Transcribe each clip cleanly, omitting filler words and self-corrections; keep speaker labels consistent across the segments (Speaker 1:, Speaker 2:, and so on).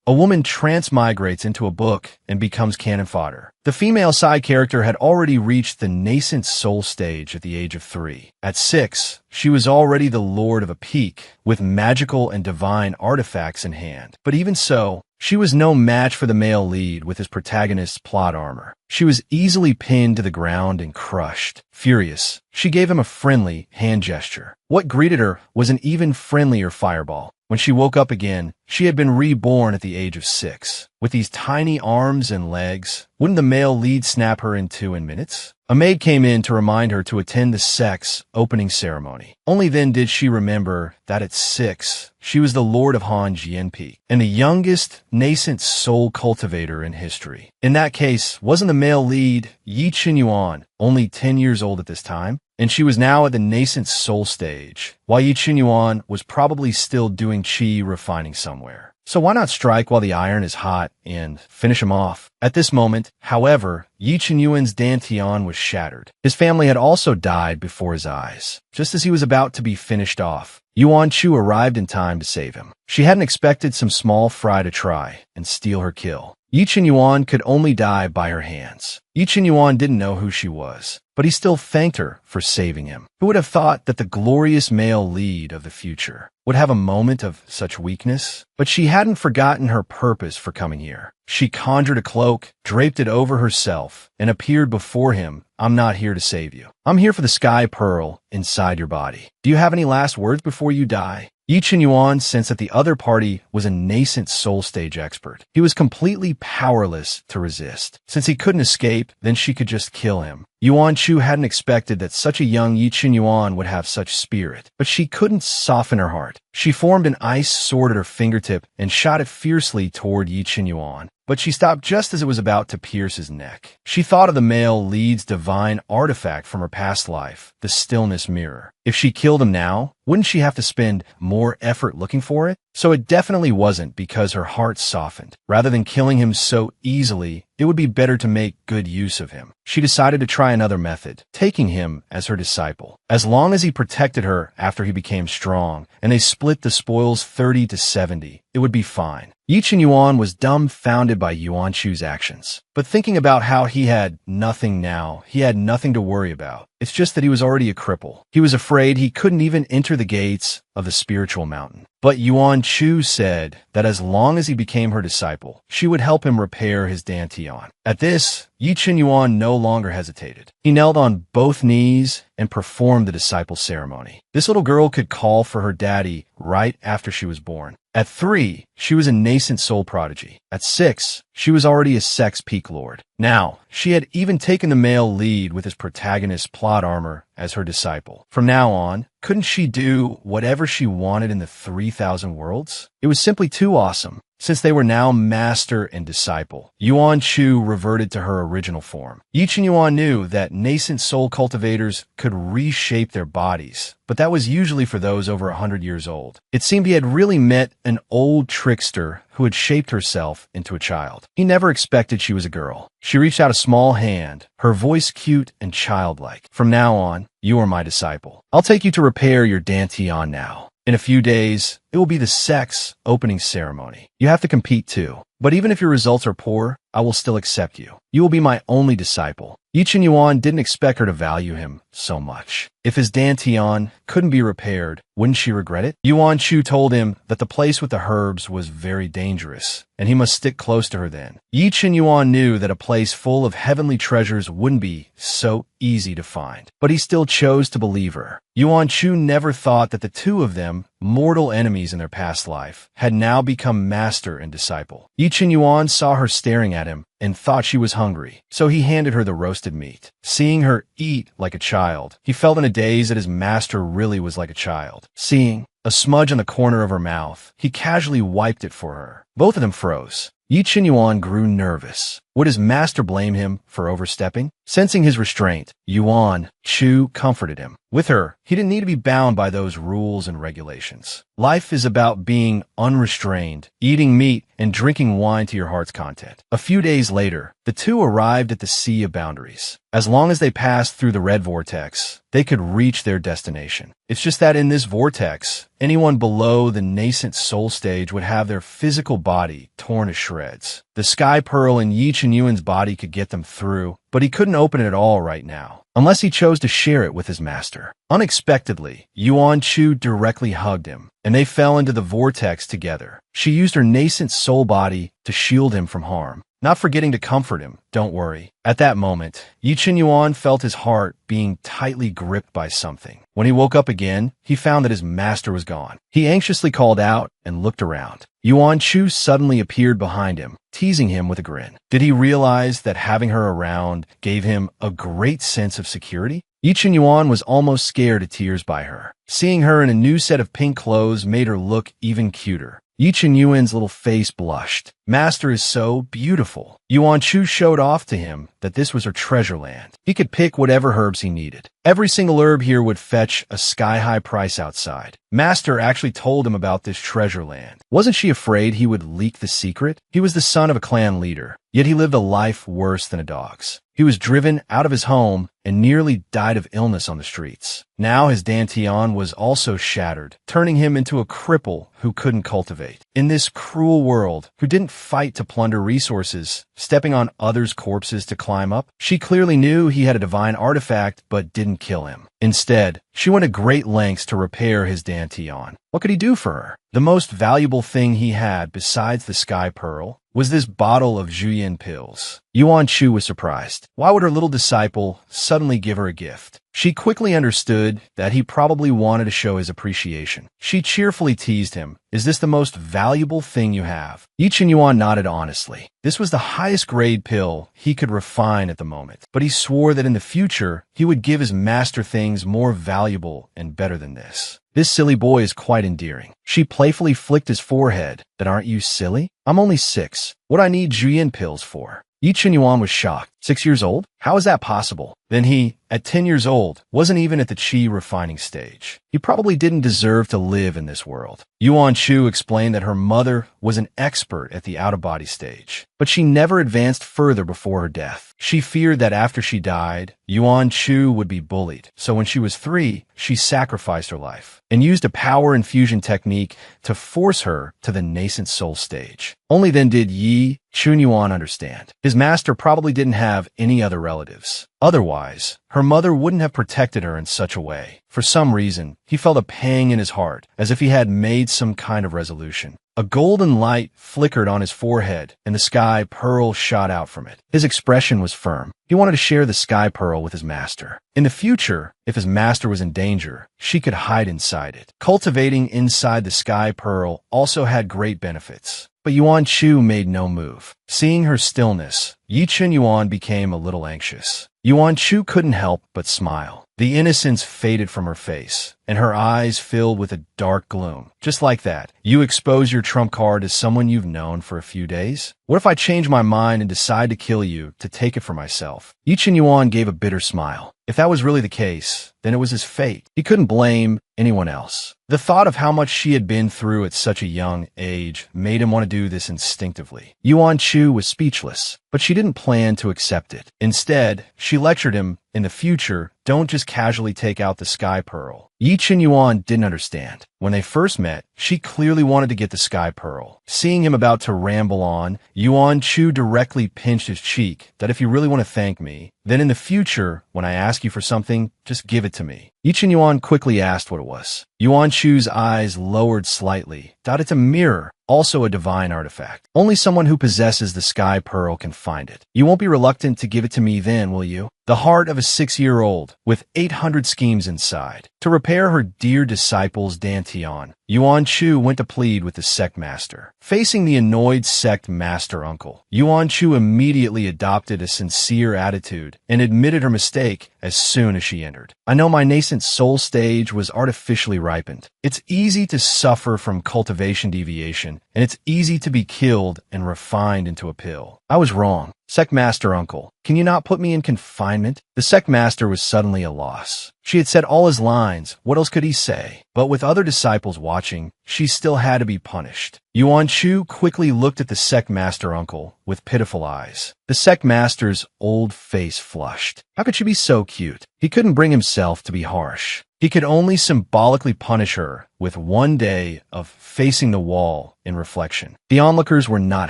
Speaker 1: A woman transmigrates into a book and becomes cannon fodder. The female side character had already reached the nascent soul stage at the age of 3. At 6, she was already the lord of a peak, with magical and divine artifacts in hand. But even so, she was no match for the male lead with his protagonist's plot armor. She was easily pinned to the ground and crushed. Furious, she gave him a friendly hand gesture. What greeted her was an even friendlier fireball. When she woke up again, she had been reborn at the age of 6. With these tiny arms and legs, wouldn't the male lead snap her in two in minutes? A maid came in to remind her to attend the sex opening ceremony. Only then did she remember that at 6, she was the Lord of Han Jianpi and the youngest nascent soul cultivator in history. In that case, wasn't the male lead Yi Qinyuan only 10 years old at this time? And she was now at the nascent soul stage, while Yi Qinyuan was probably still doing qi refining somewhere. So why not strike while the iron is hot and finish him off? At this moment, however, Yi Qinyuan's dantian was shattered. His family had also died before his eyes. Just as he was about to be finished off, Yuan Chu arrived in time to save him. She hadn't expected some small fry to try and steal her kill. Yi Qinyuan could only die by her hands. Yi Qinyuan didn't know who she was, but he still thanked her for saving him. Who would have thought that the glorious male lead of the future would have a moment of such weakness? But she hadn't forgotten her purpose for coming here. She conjured a cloak, draped it over herself, and appeared before him. I'm not here to save you. I'm here for the sky pearl inside your body. Do you have any last words before you die? Yi Qinyuan sensed that the other party was a nascent soul stage expert. He was completely powerless to resist. Since he couldn't escape, then she could just kill him. Yuan Chu hadn't expected that such a young Yi Qinyuan would have such spirit, but she couldn't soften her heart. She formed an ice sword at her fingertip and shot it fiercely toward Yi Qinyuan. But she stopped just as it was about to pierce his neck. She thought of the male lead's divine artifact from her past life, the stillness mirror. If she killed him now, wouldn't she have to spend more effort looking for it? So it definitely wasn't because her heart softened. Rather than killing him so easily, it would be better to make good use of him. She decided to try another method, taking him as her disciple. As long as he protected her after he became strong, and they split the spoils 30 to 70, it would be fine. Yi Qinyuan was dumbfounded by Yuan Chu's actions. But thinking about how he had nothing now, he had nothing to worry about. It's just that he was already a cripple. He was afraid he couldn't even enter the gates of the spiritual mountain. But Yuan Chu said that as long as he became her disciple, she would help him repair his dantian. At this, Yi Qinyuan no longer hesitated. He knelt on both knees and performed the disciple ceremony. This little girl could call for her daddy right after she was born. At 3, she was a nascent soul prodigy. At 6, she was already a sex peak lord. Now, she had even taken the male lead with his protagonist's plot armor as her disciple. From now on, couldn't she do whatever she wanted in the 3,000 worlds? It was simply too awesome. Since they were now master and disciple, Yuan Chu reverted to her original form. Yi Qinyuan knew that nascent soul cultivators could reshape their bodies, but that was usually for those over 100 years old. It seemed he had really met an old trickster who had shaped herself into a child. He never expected she was a girl. She reached out a small hand, her voice cute and childlike. From now on, you are my disciple. I'll take you to repair your dantian now. In a few days, it will be the sex opening ceremony. You have to compete too. But even if your results are poor, I will still accept you. You will be my only disciple. Yi Qinyuan didn't expect her to value him so much. If his dantian couldn't be repaired, wouldn't she regret it? Yuan Chu told him that the place with the herbs was very dangerous, and he must stick close to her then. Yi Qinyuan knew that a place full of heavenly treasures wouldn't be so easy to find, but he still chose to believe her. Yuan Chu never thought that the two of them, mortal enemies in their past life, had now become master and disciple. Yi Qinyuan saw her staring at him and thought she was hungry, so he handed her the roasted meat. Seeing her eat like a child, he felt in a daze that his master really was like a child. Seeing a smudge on the corner of her mouth, he casually wiped it for her. Both of them froze. Yi Qinyuan grew nervous. Would his master blame him for overstepping? Sensing his restraint, Yuan Chu comforted him. With her, he didn't need to be bound by those rules and regulations. Life is about being unrestrained, eating meat, and drinking wine to your heart's content. A few days later, the two arrived at the Sea of Boundaries. As long as they passed through the red vortex, they could reach their destination. It's just that in this vortex, anyone below the nascent soul stage would have their physical body torn to shreds. The Sky Pearl in Yi Chenyuan's body could get them through, but he couldn't open it at all right now, unless he chose to share it with his master. Unexpectedly, Yuan Chu directly hugged him, and they fell into the vortex together. She used her nascent soul body to shield him from harm, not forgetting to comfort him. Don't worry. At that moment, Yi Chenyuan felt his heart being tightly gripped by something. When he woke up again, he found that his master was gone. He anxiously called out and looked around. Yuan Chu suddenly appeared behind him, teasing him with a grin. Did he realize that having her around gave him a great sense of security? Yi Chenyuan was almost scared to tears by her. Seeing her in a new set of pink clothes made her look even cuter. Yi Chenyuan's little face blushed. Master is so beautiful. Yuan Chu showed off to him that this was her treasure land. He could pick whatever herbs he needed. Every single herb here would fetch a sky-high price outside. Master actually told him about this treasure land. Wasn't she afraid he would leak the secret? He was the son of a clan leader, yet he lived a life worse than a dog's. He was driven out of his home and nearly died of illness on the streets. Now his dantian was also shattered, turning him into a cripple who couldn't cultivate. In this cruel world, who didn't fight to plunder resources, stepping on others' corpses to climb up, she clearly knew he had a divine artifact but didn't kill him. Instead, she went to great lengths to repair his dantian. What could he do for her? The most valuable thing he had, besides the Sky Pearl, was this bottle of Juyin pills. Yuan Chu was surprised. Why would her little disciple suddenly give her a gift? She quickly understood that he probably wanted to show his appreciation. She cheerfully teased him. Is this the most valuable thing you have? Yi Chenyuan nodded honestly. This was the highest grade pill he could refine at the moment, but he swore that in the future, he would give his master things more valuable and better than this. This silly boy is quite endearing. She playfully flicked his forehead. Then aren't you silly? I'm only 6. What I need Juyin pills for? Yi Chenyuan was shocked. 6 years old? How is that possible? Then he, at 10 years old, wasn't even at the qi refining stage. He probably didn't deserve to live in this world. Yuan Chu explained that her mother was an expert at the out-of-body stage, but she never advanced further before her death. She feared that after she died, Yuan Chu would be bullied. So when she was 3, she sacrificed her life and used a power infusion technique to force her to the nascent soul stage. Only then did Yi Chenyuan understand. His master probably didn't have any other relatives. Otherwise, her mother wouldn't have protected her in such a way. For some reason, he felt a pang in his heart, as if he had made some kind of resolution. A golden light flickered on his forehead, and the Sky Pearl shot out from it. His expression was firm. He wanted to share the Sky Pearl with his master. In the future, if his master was in danger, she could hide inside it. Cultivating inside the Sky Pearl also had great benefits. But Yuan Chu made no move. Seeing her stillness, Yi Chenyuan became a little anxious. Yuan Chu couldn't help but smile. The innocence faded from her face, and her eyes filled with a dark gloom. Just like that, you expose your trump card to someone you've known for a few days? What if I change my mind and decide to kill you to take it for myself? Yi Chenyuan gave a bitter smile. If that was really the case, then it was his fate. He couldn't blame anyone else. The thought of how much she had been through at such a young age made him want to do this instinctively. Yuan Chu was speechless, but she didn't plan to accept it. Instead, she lectured him, in the future, don't just casually take out the Sky Pearl. Yi Chenyuan didn't understand. When they first met, she clearly wanted to get the Sky Pearl. Seeing him about to ramble on, Yuan Chu directly pinched his cheek that if you really want to thank me, then in the future, when I ask you for something, just give it to me. Yi Chenyuan quickly asked what it was. Yuan Chu's eyes lowered slightly. It's a mirror, also a divine artifact. Only someone who possesses the Sky Pearl can find it. You won't be reluctant to give it to me then, will you? The heart of a 6-year-old with 800 schemes inside. To repair her dear disciple's dantian, Yuan Chu went to plead with the sect master. Facing the annoyed sect master uncle, Yuan Chu immediately adopted a sincere attitude and admitted her mistake as soon as she entered. I know my nascent soul stage was artificially ripened. It's easy to suffer from cultivation deviation, and it's easy to be killed and refined into a pill. I was wrong. "Sect Master Uncle, can you not put me in confinement?" The sect master was suddenly a loss. She had said all his lines, what else could he say? But with other disciples watching, she still had to be punished. Yuan Shu quickly looked at the sect master uncle with pitiful eyes. The sect master's old face flushed. How could she be so cute? He couldn't bring himself to be harsh. He could only symbolically punish her with 1 day of facing the wall in reflection. The onlookers were not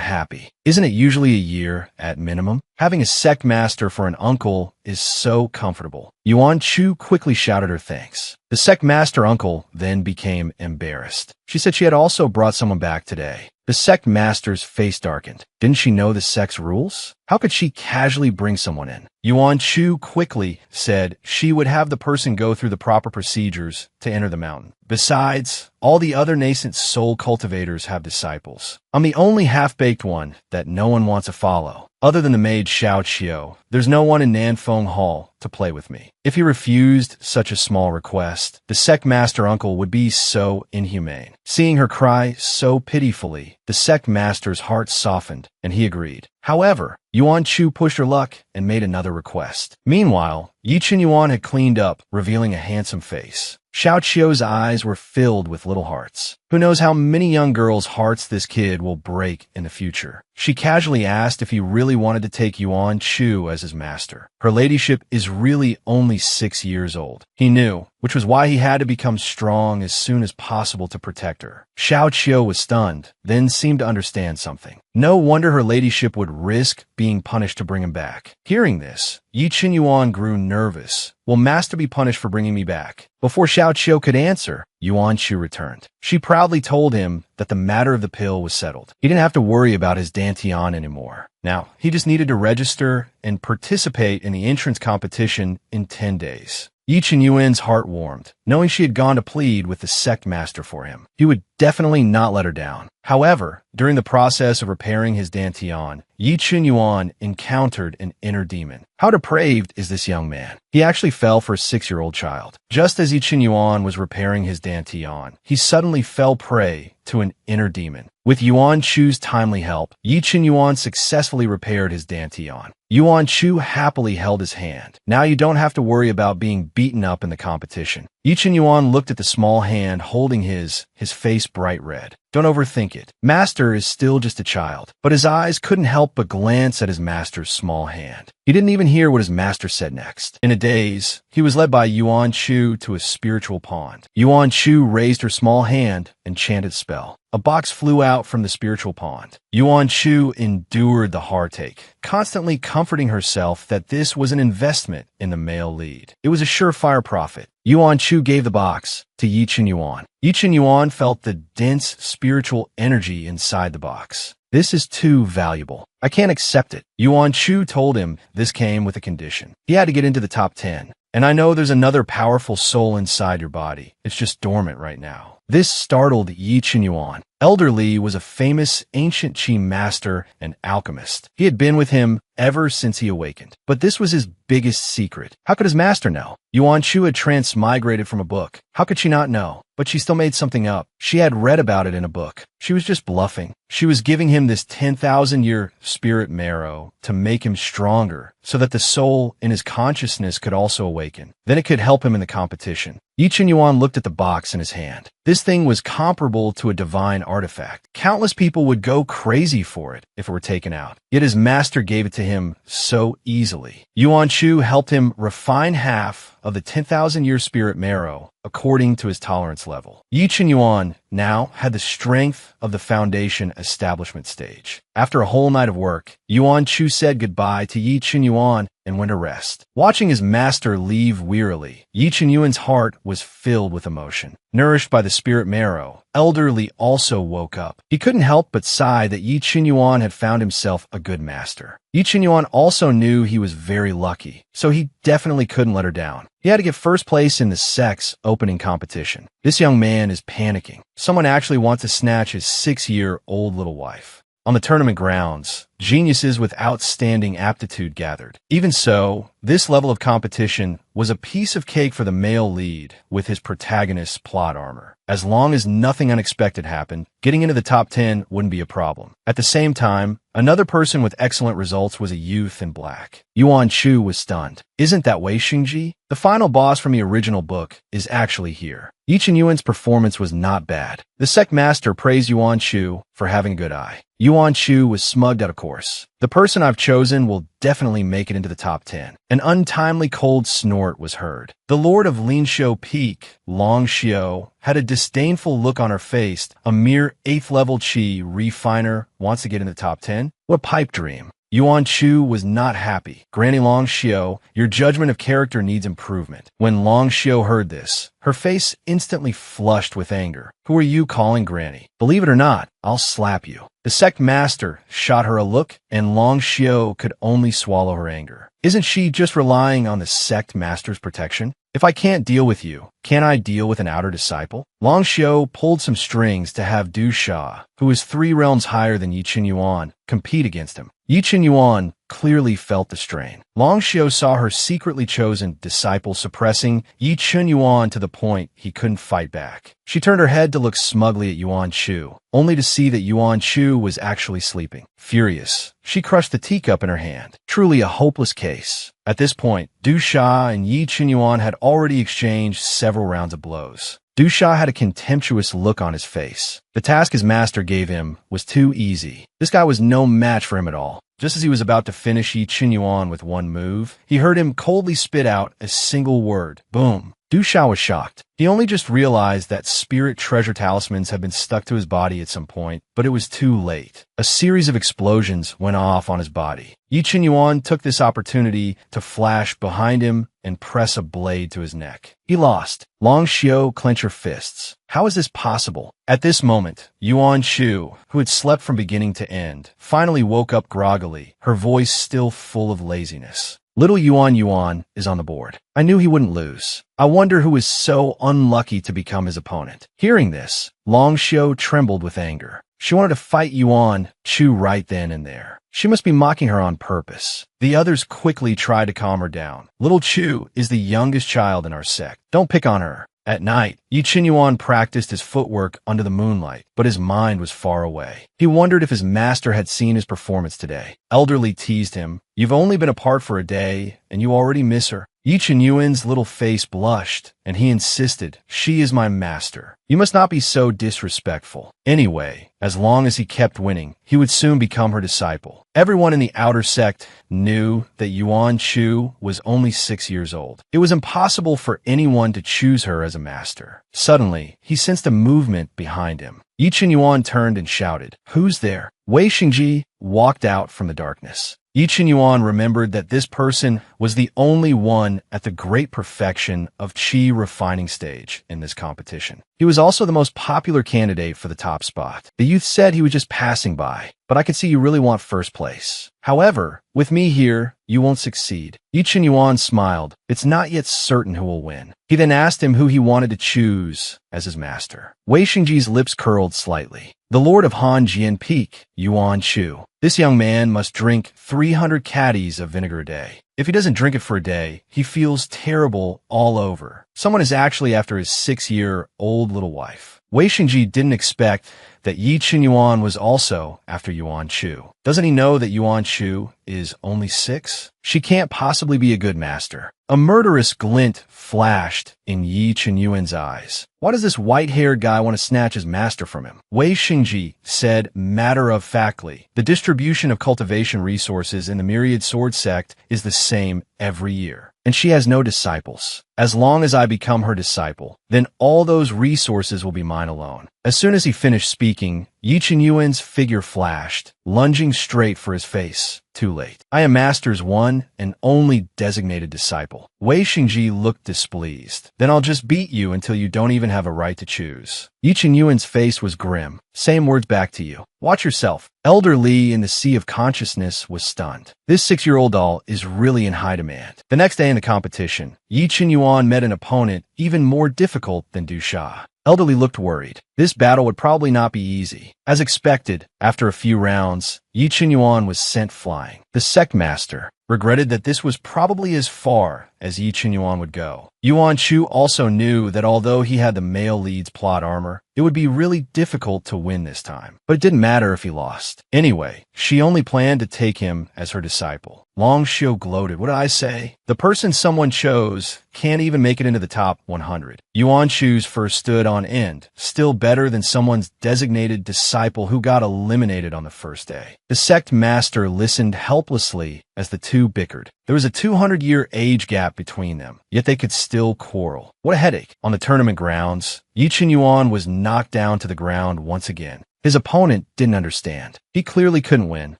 Speaker 1: happy. Isn't it usually a year at minimum? Having a sect master for an uncle is so comfortable. Yuan Chu quickly shouted her thanks. The sect master uncle then became embarrassed. She said she had also brought someone back today. The sect master's face darkened. Didn't she know the sect's rules? How could she casually bring someone in? Yuan Chu quickly said she would have the person go through the proper procedures to enter the mountain. Besides, all the other nascent soul cultivators have disciples. I'm the only half-baked one that no one wants to follow. Other than the maid Xiao Qiu, there's no one in Nanfeng Hall to play with me. If he refused such a small request, the sect master uncle would be so inhumane. Seeing her cry so pitifully, the sect master's heart softened, and he agreed. However, Yuan Chu pushed her luck and made another request. Meanwhile, Yi Chen Yuan had cleaned up, revealing a handsome face. Xiao Qiu's eyes were filled with little hearts. Who knows how many young girls' hearts this kid will break in the future? She casually asked if he really wanted to take Yuan Chu as his master. Her ladyship is really only 6 years old. He knew, which was why he had to become strong as soon as possible to protect her. Xiao Qiu was stunned, then seemed to understand something. No wonder her ladyship would risk being punished to bring him back. Hearing this, Yi Chen Yuan grew nervous. Will master be punished for bringing me back? Before Xiao Qiu could answer, Yuan Chu returned. She proudly told him that the matter of the pill was settled. He didn't have to worry about his dantian anymore. Now, he just needed to register and participate in the entrance competition in 10 days. Yi Chen Yuan's heart warmed, knowing she had gone to plead with the sect master for him. He would definitely not let her down. However, during the process of repairing his dantian, Yi Chen Yuan encountered an inner demon. How depraved is this young man? He actually fell for a 6-year-old child. Just as Yi Chen Yuan was repairing his dantian, he suddenly fell prey to an inner demon. With Yuan Chu's timely help, Yi Chen Yuan successfully repaired his dantian. Yuan Chu happily held his hand. Now you don't have to worry about being beaten up in the competition. Yi Chen Yuan looked at the small hand holding his face bright red. Don't overthink it. Master is still just a child, but his eyes couldn't help but glance at his master's small hand. He didn't even hear what his master said next. In a daze, he was led by Yuan Chu to a spiritual pond. Yuan Chu raised her small hand and chanted a spell. A box flew out from the spiritual pond. Yuan Chu endured the heartache, constantly comforting herself that this was an investment in the male lead. It was a surefire profit. Yuan Chu gave the box to Yi Chen Yuan. Yi Chen Yuan felt the dense spiritual energy inside the box. This is too valuable. I can't accept it. Yuan Chu told him this came with a condition. He had to get into the top 10. And I know there's another powerful soul inside your body. It's just dormant right now. This startled Yi Chen Yuan. Elder Li was a famous ancient Qi master and alchemist. He had been with him ever since he awakened. But this was his biggest secret. How could his master know? Yuan Chu had transmigrated from a book. How could she not know? But she still made something up. She had read about it in a book. She was just bluffing. She was giving him this 10,000-year spirit marrow to make him stronger, so that the soul in his consciousness could also awaken. Then it could help him in the competition. Yi Chen Yuan looked at the box in his hand. This thing was comparable to a divine artifact. Countless people would go crazy for it if it were taken out. Yet his master gave it to him so easily. Yuan Chu helped him refine half of the 10,000-year spirit marrow according to his tolerance level. Yi Chen Yuan now had the strength of the foundation establishment stage. After a whole night of work, Yuan Chu said goodbye to Yi Chen Yuan and went to rest. Watching his master leave wearily, Yi Chen Yuan's heart was filled with emotion. Nourished by the spirit marrow, Elder Li also woke up. He couldn't help but sigh that Yi Chen Yuan had found himself a good master. Yi Chen Yuan also knew he was very lucky, so he definitely couldn't let her down. He had to get first place in the sect's opening competition. This young man is panicking. Someone actually wants to snatch his 6-year-old little wife. On the tournament grounds, geniuses with outstanding aptitude gathered. Even so, this level of competition was a piece of cake for the male lead with his protagonist's plot armor. As long as nothing unexpected happened, getting into the top 10 wouldn't be a problem. At the same time, Another person with excellent results was a youth in black. Yuan Chu was stunned. Isn't that Wei Xingji? The final boss from the original book is actually here. Yi Qinyuan's performance was not bad. The sect master praised Yuan Chu for having a good eye. Yuan Chu was smugged out of course. The person I've chosen will definitely make it into the top 10. An untimely cold snort was heard. The Lord of Linshou Peak, Long Xiu, had a disdainful look on her face. A mere 8th level Qi refiner wants to get in the top 10? What a pipe dream. Yuan Chu was not happy. Granny Long Xiu, your judgment of character needs improvement. When Long Xiu heard this, her face instantly flushed with anger. Who are you calling Granny? Believe it or not, I'll slap you. The sect master shot her a look, and Long Xiu could only swallow her anger. Isn't she just relying on the sect master's protection? If I can't deal with you, can I deal with an outer disciple? Long Xiu pulled some strings to have Du Sha, who is 3 realms higher than Yi Qinyuan, compete against him. Yi Qinyuan clearly felt the strain. Long Xiu saw her secretly chosen disciple suppressing Yi Qinyuan to the point he couldn't fight back. She turned her head to look smugly at Yuan Chu, only to see that Yuan Chu was actually sleeping. Furious, she crushed the teacup in her hand. Truly a hopeless case. At this point, Du Sha and Yi Qinyuan had already exchanged several rounds of blows. Du Sha had a contemptuous look on his face. The task his master gave him was too easy. This guy was no match for him at all. Just as he was about to finish Yi Qinyuan with one move, he heard him coldly spit out a single word. Boom. Du Sha was shocked. He only just realized that spirit treasure talismans had been stuck to his body at some point, but it was too late. A series of explosions went off on his body. Yi Qinyuan took this opportunity to flash behind him and press a blade to his neck. He lost. Long Xiu clenched her fists. How is this possible? At this moment, Yuan Chu, who had slept from beginning to end, finally woke up groggily, her voice still full of laziness. Little Yuan is on the board. I knew he wouldn't lose. I wonder who is so unlucky to become his opponent. Hearing this, Long Xiu trembled with anger. She wanted to fight Yuan Chu right then and there. She must be mocking her on purpose. The others quickly tried to calm her down. Little Chu is the youngest child in our sect. Don't pick on her. At night, Yi Qinyuan practiced his footwork under the moonlight, but his mind was far away. He wondered if his master had seen his performance today. Elderly teased him. You've only been apart for a day, and you already miss her. Yi Qinyuan's little face blushed, and he insisted, she is my master. You must not be so disrespectful. Anyway, as long as he kept winning, he would soon become her disciple. Everyone in the outer sect knew that Yuan Chu was only 6 years old. It was impossible for anyone to choose her as a master. Suddenly, he sensed a movement behind him. Yi Qinyuan turned and shouted, "Who's there?" Wei Xingji walked out from the darkness. Yi Qinyuan remembered that this person was the only one at the great perfection of Qi refining stage in this competition. He was also the most popular candidate for the top spot. The youth said he was just passing by, but I could see you really want first place. However, with me here, you won't succeed. Yi Qinyuan smiled. It's not yet certain who will win. He then asked him who he wanted to choose as his master. Wei Xingji's lips curled slightly. The Lord of Hanjian Peak, Yuan Chu. This young man must drink 300 caddies of vinegar a day. If he doesn't drink it for a day, he feels terrible all over. Someone is actually after his 6-year-old little wife. Wei Xingji didn't expect that Yi Qinyuan was also after Yuan Chu. Doesn't he know that Yuan Chu is only 6? She can't possibly be a good master. A murderous glint flashed in Yi Qinyuan's eyes. Why does this white-haired guy want to snatch his master from him? Wei Xingji said matter-of-factly, the distribution of cultivation resources in the Myriad Sword Sect is the same every year, and she has no disciples. As long as I become her disciple, then all those resources will be mine alone. As soon as he finished speaking, Yi Qinyuan's figure flashed, lunging straight for his face. Too late. I am Master's one and only designated disciple. Wei Xingji looked displeased. Then I'll just beat you until you don't even have a right to choose. Yi Qinyuan's face was grim. Same words back to you. Watch yourself. Elder Li in the Sea of Consciousness was stunned. This 6-year-old doll is really in high demand. The next day in the competition, Yi Qinyuan met an opponent even more difficult than Du Sha. Elderly looked worried. This battle would probably not be easy. As expected, after a few rounds, Yi Qinyuan was sent flying. The sect master regretted that this was probably as far as Yi Qinyuan would go. Yuan Shu also knew that although he had the male lead's plot armor, it would be really difficult to win this time. But it didn't matter if he lost. Anyway, she only planned to take him as her disciple. Long Xiu gloated. What did I say? The person someone chose can't even make it into the top 100. Yuan Shu's first stood on end, still better than someone's designated disciple who got eliminated on the first day. The sect master listened helplessly as the two bickered. There was a 200-year age gap between them, yet they could still quarrel. What a headache. On the tournament grounds, Yi Qinyuan was knocked down to the ground once again. His opponent didn't understand. He clearly couldn't win,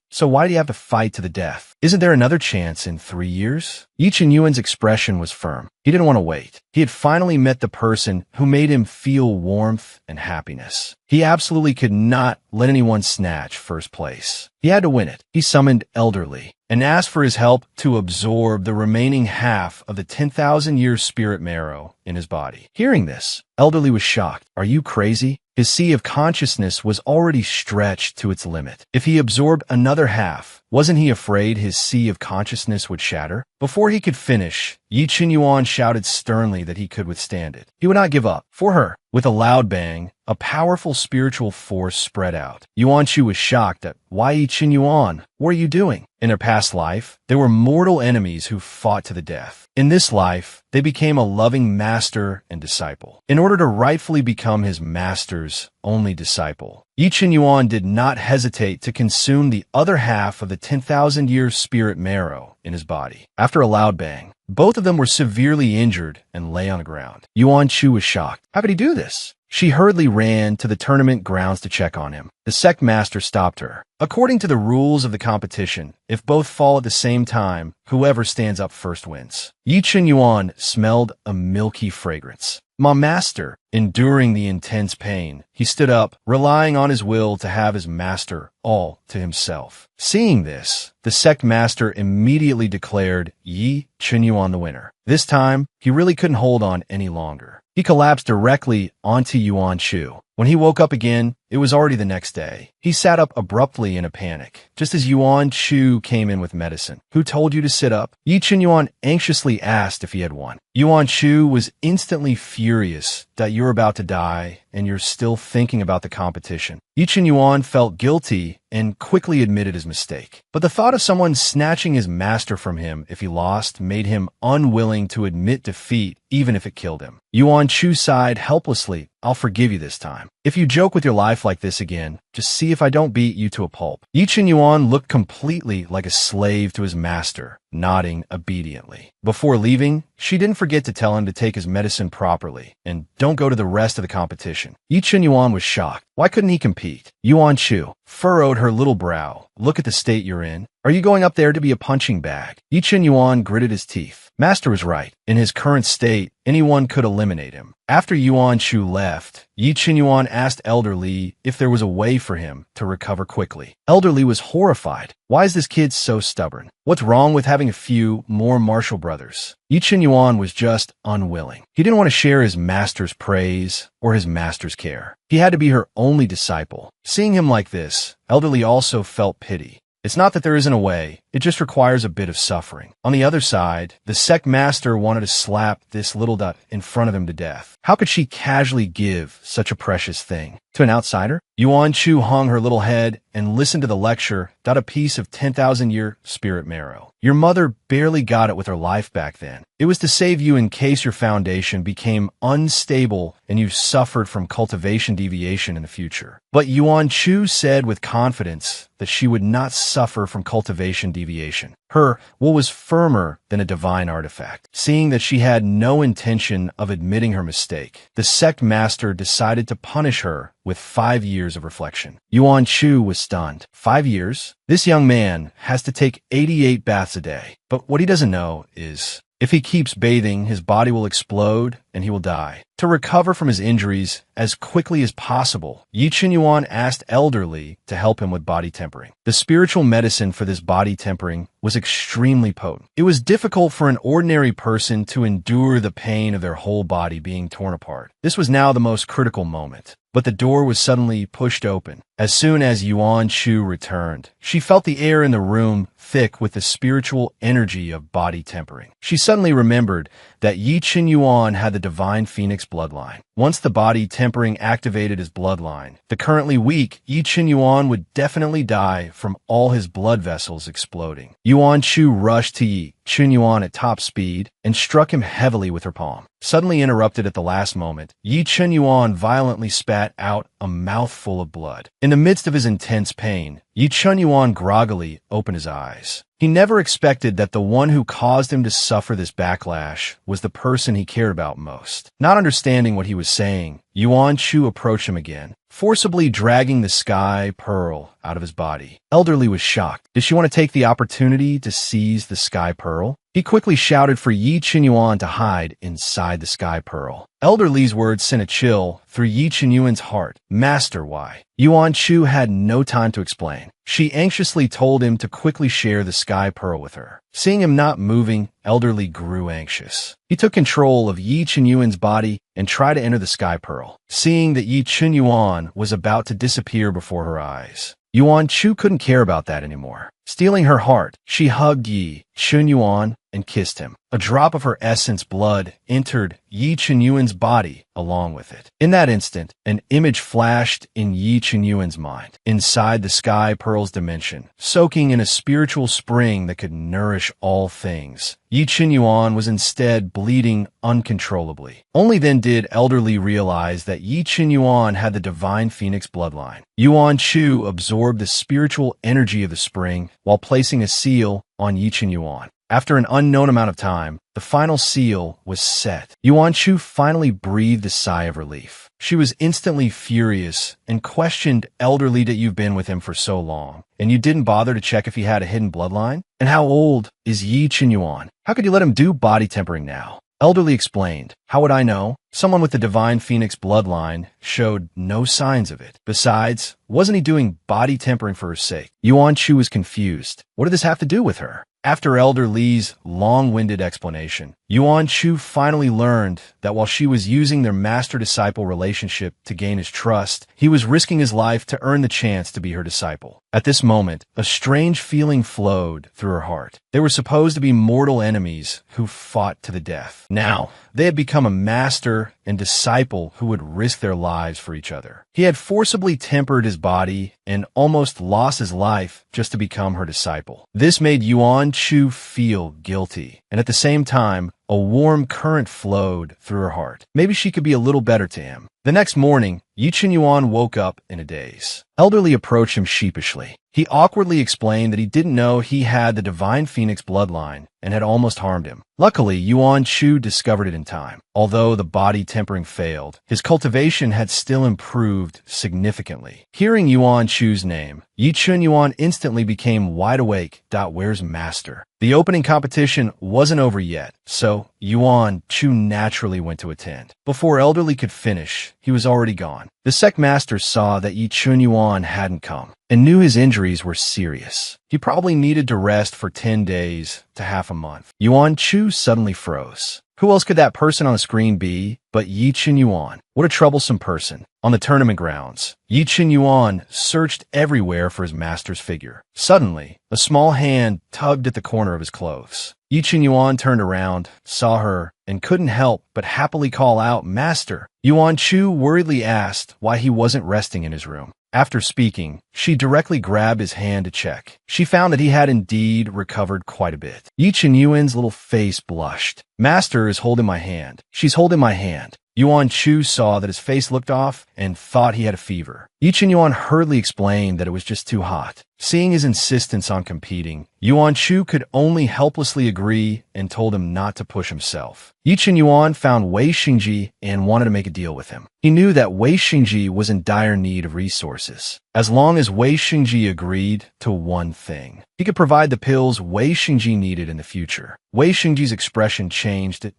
Speaker 1: so why did he have to fight to the death? Isn't there another chance in 3 years? Yi Qinyuan's expression was firm. He didn't want to wait. He had finally met the person who made him feel warmth and happiness. He absolutely could not let anyone snatch first place. He had to win it. He summoned Elderly and asked for his help to absorb the remaining half of the 10,000-year spirit marrow in his body. Hearing this, Elderly was shocked. Are you crazy? His sea of consciousness was already stretched to its limit. If he absorbed another half, wasn't he afraid his sea of consciousness would shatter? Before he could finish, Yi Qinyuan shouted sternly that he could withstand it. He would not give up. For her, with a loud bang, a powerful spiritual force spread out. Yuan Shu was shocked at, why Yi Qinyuan? What are you doing? In their past life, they were mortal enemies who fought to the death. In this life, they became a loving master and disciple. In order to rightfully become his master's only disciple, Yi Qinyuan did not hesitate to consume the other half of the 10,000-year spirit marrow in his body. After a loud bang, both of them were severely injured and lay on the ground. Yuan Shu was shocked. How could he do this? She hurriedly ran to the tournament grounds to check on him. The sect master stopped her. According to the rules of the competition, if both fall at the same time, whoever stands up first wins. Yi Qinyuan smelled a milky fragrance. My master, enduring the intense pain, he stood up, relying on his will to have his master all to himself. Seeing this, the sect master immediately declared Yi Qinyuan the winner. This time, he really couldn't hold on any longer. He collapsed directly onto Yuan Shu. When he woke up again, it was already the next day. He sat up abruptly in a panic, just as Yuan Shu came in with medicine. Who told you to sit up? Yi Qinyuan anxiously asked if he had won. Yuan Shu was instantly furious that you're about to die and you're still thinking about the competition. Yi Qinyuan felt guilty and quickly admitted his mistake. But the thought of someone snatching his master from him if he lost made him unwilling to admit defeat, even if it killed him. Yuan Shu sighed helplessly. I'll forgive you this time. If you joke with your life like this again, just see if I don't beat you to a pulp. Yi Qinyuan looked completely like a slave to his master, nodding obediently. Before leaving, she didn't forget to tell him to take his medicine properly and don't go to the rest of the competition. Yi Qinyuan was shocked. Why couldn't he compete? Yuan Shu furrowed her little brow. Look at the state you're in. Are you going up there to be a punching bag? Yi Qinyuan gritted his teeth. Master was right. In his current state, anyone could eliminate him. After Yuan Shu left, Yi Qinyuan asked Elder Li if there was a way for him to recover quickly. Elder Li was horrified. Why is this kid so stubborn? What's wrong with having a few more martial brothers? Yi Qinyuan was just unwilling. He didn't want to share his master's praise or his master's care. He had to be her only disciple. Seeing him like this, Elder Li also felt pity. It's not that there isn't a way, it just requires a bit of suffering. On the other side, the sect master wanted to slap this little dot in front of him to death. How could she casually give such a precious thing to an outsider? Yuan Shu hung her little head and listened to the lecture, got a piece of 10,000-year spirit marrow. Your mother barely got it with her life back then. It was to save you in case your foundation became unstable and you suffered from cultivation deviation in the future. But Yuan Shu said with confidence that she would not suffer from cultivation deviation. Her will was firmer than a divine artifact. Seeing that she had no intention of admitting her mistake, the sect master decided to punish her with 5 years of reflection. Yuan Shu was stunned. 5 years? This young man has to take 88 baths a day. But what he doesn't know is If he keeps bathing, his body will explode and he will die. To recover from his injuries as quickly as possible, Yi Qinyuan asked Elderly to help him with body tempering. The spiritual medicine for this body tempering was extremely potent. It was difficult for an ordinary person to endure the pain of their whole body being torn apart. This was now the most critical moment. But the door was suddenly pushed open. As soon as Yuan Shu returned, she felt the air in the room thick with the spiritual energy of body tempering. She suddenly remembered that Yi Qinyuan had the divine phoenix bloodline. Once the body tempering activated his bloodline, the currently weak Yi Qinyuan would definitely die from all his blood vessels exploding. Yuan Shu rushed to Yi Qinyuan at top speed and struck him heavily with her palm. Suddenly interrupted at the last moment, Yi Qinyuan violently spat out a mouthful of blood. In the midst of his intense pain, Yi Qinyuan groggily opened his eyes. He never expected that the one who caused him to suffer this backlash was the person he cared about most. Not understanding what he was saying, Yuan Shu approached him again, forcibly dragging the sky pearl out of his body. Elderly was shocked. Did she want to take the opportunity to seize the sky pearl? He quickly shouted for Yi Qinyuan to hide inside the sky pearl. Elderly's words sent a chill through Yi Qinyuan's heart. Master, why? Yuan Shu had no time to explain. She anxiously told him to quickly share the sky pearl with her. Seeing him not moving, Elderly grew anxious. He took control of Yi Qinyuan's body and tried to enter the sky pearl, seeing that Yi Qinyuan was about to disappear before her eyes. Yuan Shu couldn't care about that anymore. Stealing her heart, she hugged Yi Qinyuan and kissed him. A drop of her essence blood entered Yi Qinyuan's body along with it. In that instant, an image flashed in Yi Qinyuan's mind. Inside the sky pearl's dimension, soaking in a spiritual spring that could nourish all things, Yi Qinyuan was instead bleeding uncontrollably. Only then did Elderly realize that Yi Qinyuan had the divine phoenix bloodline. Yuan Shu absorbed the spiritual energy of the spring while placing a seal on Yi Qinyuan. After an unknown amount of time, the final seal was set. Yuan Shu finally breathed a sigh of relief. She was instantly furious and questioned Elderly that you've been with him for so long, and you didn't bother to check if he had a hidden bloodline? And how old is Yi Qinyuan? How could you let him do body tempering now? Elderly explained. How would I know? Someone with the divine phoenix bloodline showed no signs of it. Besides, wasn't he doing body tempering for her sake? Yuan Shu was confused. What did this have to do with her? After Elderly's long-winded explanation, Yuan Shu finally learned that while she was using their master-disciple relationship to gain his trust, he was risking his life to earn the chance to be her disciple. At this moment, a strange feeling flowed through her heart. They were supposed to be mortal enemies who fought to the death. Now, they had become a master and disciple who would risk their lives for each other. He had forcibly tempered his body and almost lost his life just to become her disciple. This made Yuan Shu feel guilty, and at the same time, a warm current flowed through her heart. Maybe she could be a little better to him. The next morning, Yi Qinyuan woke up in a daze. Elderly approached him sheepishly. He awkwardly explained that he didn't know he had the divine phoenix bloodline and had almost harmed him. Luckily, Yuan Shu discovered it in time. Although the body tempering failed, his cultivation had still improved significantly. Hearing Yuan Shu's name, Yi Qinyuan instantly became wide awake. Where's Master? The opening competition wasn't over yet, so Yuan Shu naturally went to attend. Before Elderly could finish, he was already gone. The sect master saw that Yi Qinyuan hadn't come and knew his injuries were serious. He probably needed to rest for 10 days to half a month. Yuan Shu suddenly froze. Who else could that person on the screen be but Yi Qinyuan? What a troublesome person. On the tournament grounds, Yi Qinyuan searched everywhere for his master's figure. Suddenly, a small hand tugged at the corner of his clothes. Yi Qinyuan turned around, saw her, and couldn't help but happily call out, "Master!" Yuan Shu worriedly asked why he wasn't resting in his room. After speaking, she directly grabbed his hand to check. She found that he had indeed recovered quite a bit. Yi Qinyuan's little face blushed. "Master is holding my hand. She's holding my hand." Yuan Shu saw that his face looked off and thought he had a fever. Yi Qinyuan hurriedly explained that it was just too hot. Seeing his insistence on competing, Yuan Shu could only helplessly agree and told him not to push himself. Yi Chen Yuan found Wei Xingji and wanted to make a deal with him. He knew that Wei Xingji was in dire need of resources. As long as Wei Xingji agreed to one thing, he could provide the pills Wei Xingji needed in the future. Wei Xingji's expression changed.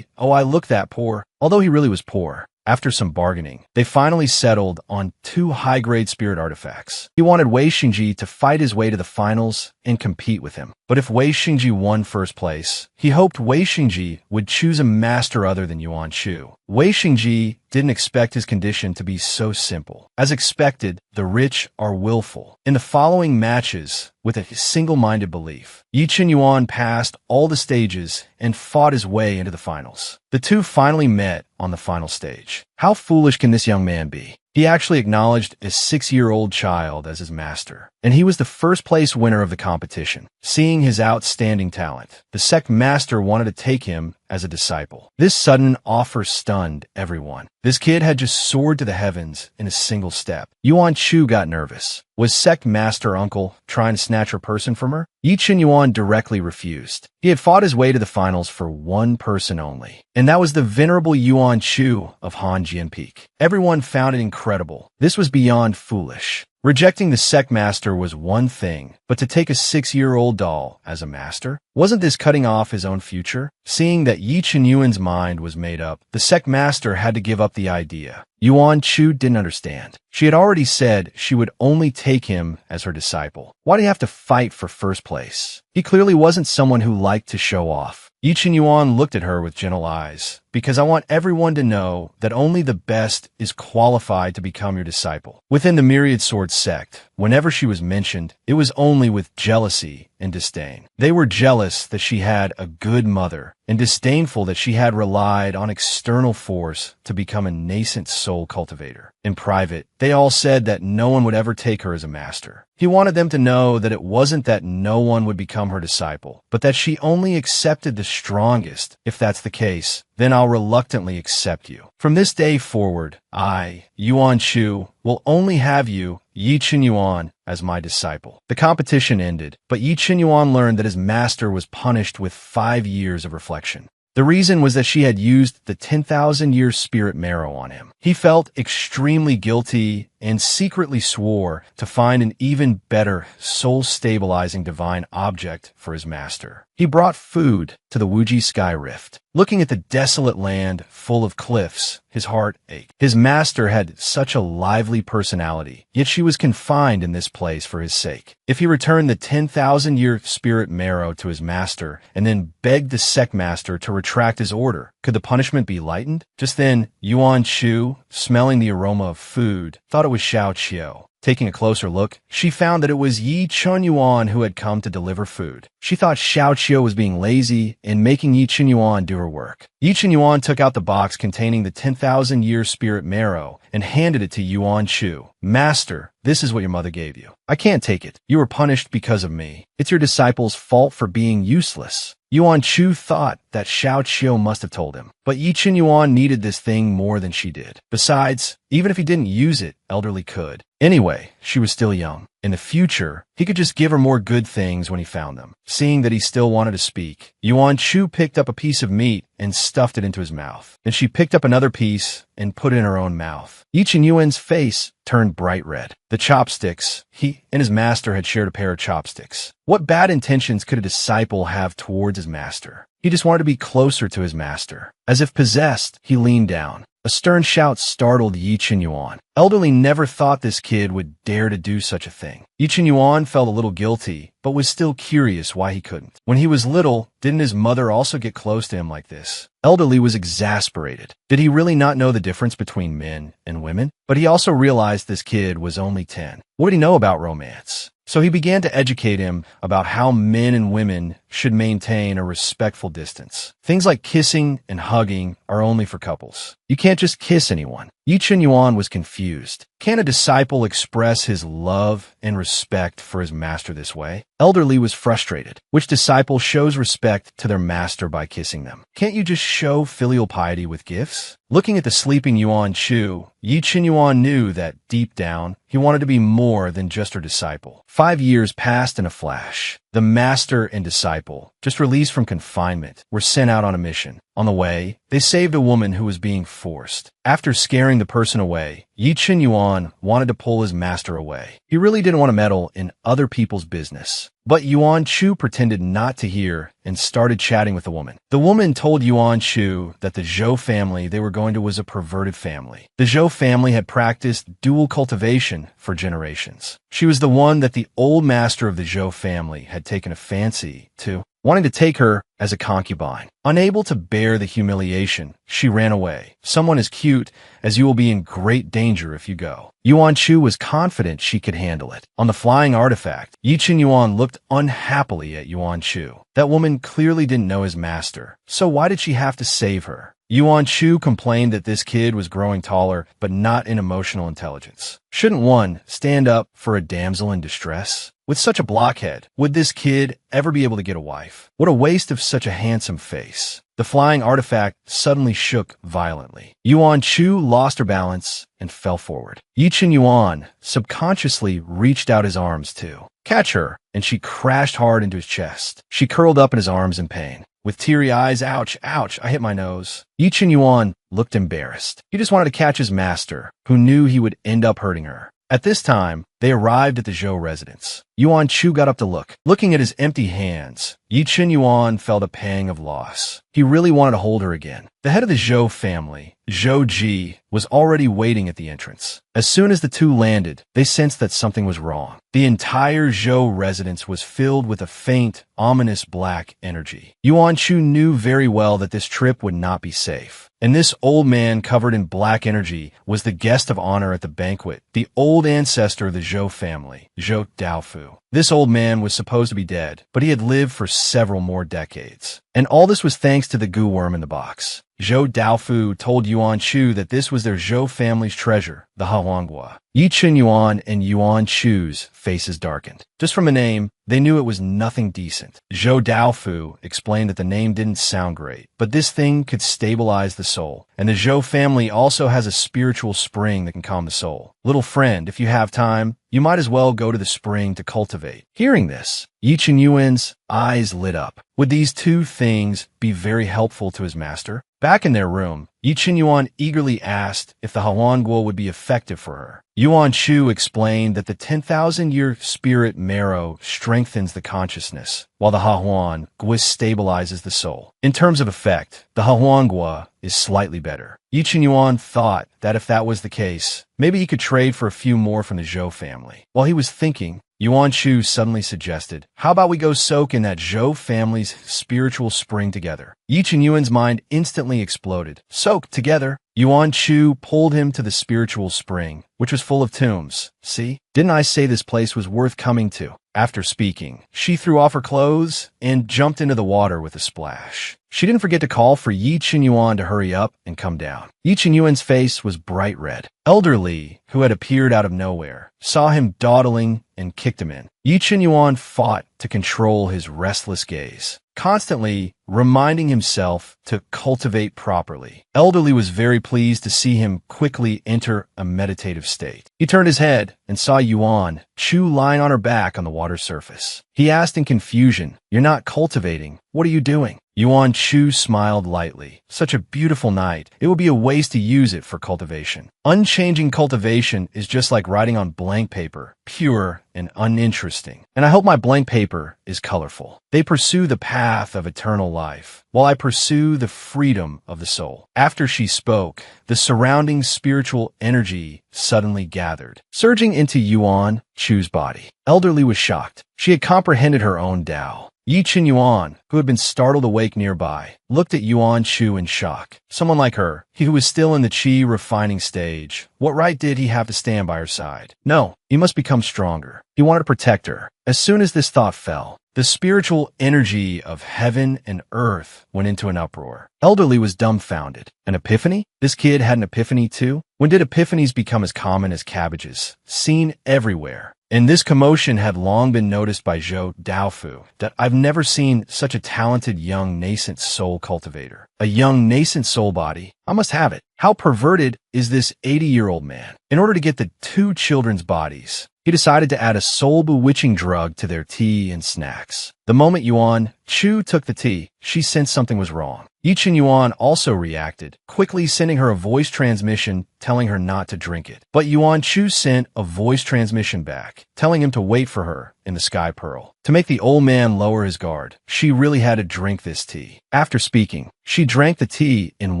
Speaker 1: Oh, I look that poor, although he really was poor. After some bargaining, they finally settled on 2 high-grade spirit artifacts. He wanted Wei Xingji to fight his way to the finals and compete with him. But if Wei Xingji won first place, he hoped Wei Xingji would choose a master other than Yuan Shu. Wei Xingji didn't expect his condition to be so simple. As expected, the rich are willful. In the following matches, with a single-minded belief, Yi Chen Yuan passed all the stages and fought his way into the finals. The two finally met on the final stage. How foolish can this young man be? He actually acknowledged a 6-year-old child as his master, and he was the first-place winner of the competition. Seeing his outstanding talent, the sect master wanted to take him as a disciple. This sudden offer stunned everyone. This kid had just soared to the heavens in a single step. Yuan Shu got nervous. Was sect master uncle trying to snatch her person from her? Yi Chen Yuan directly refused. He had fought his way to the finals for one person only, and that was the venerable Yuan Shu of Han Jian Peak. Everyone found it incredible. This was beyond foolish. Rejecting the sect master was one thing, but to take a 6-year-old doll as a master? Wasn't this cutting off his own future? Seeing that Yi Chen Yuan's mind was made up, the sect master had to give up the idea. Yuan Shu didn't understand. She had already said she would only take him as her disciple. Why do you have to fight for first place? He clearly wasn't someone who liked to show off. Yi Chen Yuan looked at her with gentle eyes. Because I want everyone to know that only the best is qualified to become your disciple. Within the Myriad Sword sect, whenever she was mentioned, it was only with jealousy and disdain. They were jealous that she had a good mother, and disdainful that she had relied on external force to become a nascent soul cultivator. In private, they all said that no one would ever take her as a master. He wanted them to know that it wasn't that no one would become her disciple, but that she only accepted the strongest. If that's the case, then I'll reluctantly accept you. From this day forward, I, Yuan Shu, will only have you, Yi Chen Yuan, as my disciple. The competition ended, but Yi Chen Yuan learned that his master was punished with 5 years of reflection. The reason was that she had used the 10,000-year spirit marrow on him. He felt extremely guilty and secretly swore to find an even better soul-stabilizing divine object for his master. He brought food to the Wuji Sky Rift. Looking at the desolate land full of cliffs, his heart ached. His master had such a lively personality, yet she was confined in this place for his sake. If he returned the 10,000-year spirit marrow to his master and then begged the sect master to retract his order, could the punishment be lightened? Just then, Yuan Shu, smelling the aroma of food, thought it was Xiao Qiu. Taking a closer look, she found that it was Yi Chen Yuan who had come to deliver food. She thought Xiao Qiu was being lazy and making Yi Chen Yuan do her work. Yi Chen Yuan took out the box containing the 10,000-year spirit marrow and handed it to Yuan Shu. Master, this is what your mother gave you. I can't take it. You were punished because of me. It's your disciple's fault for being useless. Yuan Shu thought that Xiao Qiu must have told him, but Yi Chen Yuan needed this thing more than she did. Besides, even if he didn't use it, elderly could. Anyway, she was still young. In the future, he could just give her more good things when he found them. Seeing that he still wanted to speak, Yuan Shu picked up a piece of meat and stuffed it into his mouth. Then she picked up another piece and put it in her own mouth. Yi Chen Yuan's face turned bright red. The chopsticks, he and his master had shared a pair of chopsticks. What bad intentions could a disciple have towards his master? He just wanted to be closer to his master. As if possessed, he leaned down. A stern shout startled Yi Chen Yuan. Elderly never thought this kid would dare to do such a thing. Yi Chen Yuan felt a little guilty, but was still curious why he couldn't. When he was little, didn't his mother also get close to him like this? Elderly was exasperated. Did he really not know the difference between men and women? But he also realized this kid was only 10. What did he know about romance? So he began to educate him about how men and women should maintain a respectful distance. Things like kissing and hugging are only for couples. You can't just kiss anyone. Yi Chen-yuan was confused. Can a disciple express his love and respect for his master this way? Elderly was frustrated. Which disciple shows respect to their master by kissing them? Can't you just show filial piety with gifts? Looking at the sleeping Yuan Chu, Yi Chen-yuan knew that, deep down, he wanted to be more than just her disciple. 5 years passed in a flash. The master and disciple, just released from confinement, were sent out on a mission. On the way, they saved a woman who was being forced. After scaring the person away, Yi Chen-yuan wanted to pull his master away. He really didn't want to meddle in other people's business. But Yuan Chu pretended not to hear and started chatting with the woman. The woman told Yuan Chu that the Zhou family they were going to was a perverted family. The Zhou family had practiced dual cultivation for generations. She was the one that the old master of the Zhou family had taken a fancy to, wanting to take her as a concubine. Unable to bear the humiliation, she ran away. Someone as cute as you will be in great danger if you go. Yuan Chu was confident she could handle it. On the flying artifact, Yi Chen-yuan looked unhappily at Yuan Chu. That woman clearly didn't know his master, so why did she have to save her? Yuan Chu complained that this kid was growing taller, but not in emotional intelligence. Shouldn't one stand up for a damsel in distress? With such a blockhead, would this kid ever be able to get a wife? What a waste of such a handsome face. The flying artifact suddenly shook violently. Yuan Chu lost her balance and fell forward. Yi Chen-yuan subconsciously reached out his arms to catch her, and she crashed hard into his chest. She curled up in his arms in pain. With teary eyes, ouch, ouch, I hit my nose. Yi Chen-yuan looked embarrassed. He just wanted to catch his master, who knew he would end up hurting her. At this time, they arrived at the Zhou residence. Yuan Chu got up to look. Looking at his empty hands, Yi Chen-yuan felt a pang of loss. He really wanted to hold her again. The head of the Zhou family, Zhou Ji, was already waiting at the entrance. As soon as the two landed, they sensed that something was wrong. The entire Zhou residence was filled with a faint, ominous black energy. Yuan Chu knew very well that this trip would not be safe. And this old man covered in black energy was the guest of honor at the banquet, the old ancestor of the Zhou family, Zhou Daofu. This old man was supposed to be dead, but he had lived for several more decades. And all this was thanks to the goo worm in the box. Zhou Daofu told Yuan Chu that this was their Zhou family's treasure, the Hahuanghua. Yi Chen-yuan and Yuan Chu's faces darkened. Just from a name, they knew it was nothing decent. Zhou Daofu explained that the name didn't sound great, but this thing could stabilize the soul. And the Zhou family also has a spiritual spring that can calm the soul. Little friend, if you have time, you might as well go to the spring to cultivate. Hearing this, Yi Chen-yuan's eyes lit up. Would these two things be very helpful to his master? Back in their room, Yi Chen-yuan eagerly asked if the Hahuanghua would be effective for her. Yuan Chu explained that the 10,000-year spirit marrow strengthens the consciousness, while the Hahuanghua stabilizes the soul. In terms of effect, the Hahuanghua is slightly better. Yi Chen-yuan thought that if that was the case, maybe he could trade for a few more from the Zhou family. While he was thinking, Yuan Chu suddenly suggested, how about we go soak in that Zhou family's spiritual spring together? Yi Chen-yuan's mind instantly exploded. Soak together? Yuan Chu pulled him to the spiritual spring, which was full of tombs. See? Didn't I say this place was worth coming to? After speaking, she threw off her clothes and jumped into the water with a splash. She didn't forget to call for Yi Chen-yuan to hurry up and come down. Yi Chen-yuan's face was bright red. Elderly, who had appeared out of nowhere, saw him dawdling and kicked him in. Yi Chen-yuan fought to control his restless gaze, constantly reminding himself to cultivate properly. Elderly was very pleased to see him quickly enter a meditative state. He turned his head and saw Yuan Chu lying on her back on the water surface. He asked in confusion, "You're not cultivating. What are you doing?" Yuan Chu smiled lightly. Such a beautiful night. It would be a waste to use it for cultivation. Unchanging cultivation is just like writing on blank paper, pure and uninteresting. And I hope my blank paper is colorful. They pursue the path of eternal life, while I pursue the freedom of the soul. After she spoke, the surrounding spiritual energy suddenly gathered, surging into Yuan Chu's body. Elderly was shocked. She had comprehended her own Tao. Yi Chen-yuan, who had been startled awake nearby, looked at Yuan Chu in shock. Someone like her, he who was still in the qi refining stage, what right did he have to stand by her side? No, he must become stronger. He wanted to protect her. As soon as this thought fell, the spiritual energy of heaven and earth went into an uproar. Elderly was dumbfounded. An epiphany? This kid had an epiphany too? When did epiphanies become as common as cabbages? Seen everywhere. And this commotion had long been noticed by Zhou Daofu, that I've never seen such a talented young nascent soul cultivator. A young nascent soul body. I must have it. How perverted is this 80-year-old man? In order to get the two children's bodies, he decided to add a soul-bewitching drug to their tea and snacks. The moment Yuan Chu took the tea, she sensed something was wrong. Yi Chen-yuan also reacted, quickly sending her a voice transmission telling her not to drink it. But Yuan Chu sent a voice transmission back, telling him to wait for her in the Sky Pearl. To make the old man lower his guard, she really had to drink this tea. After speaking, she drank the tea in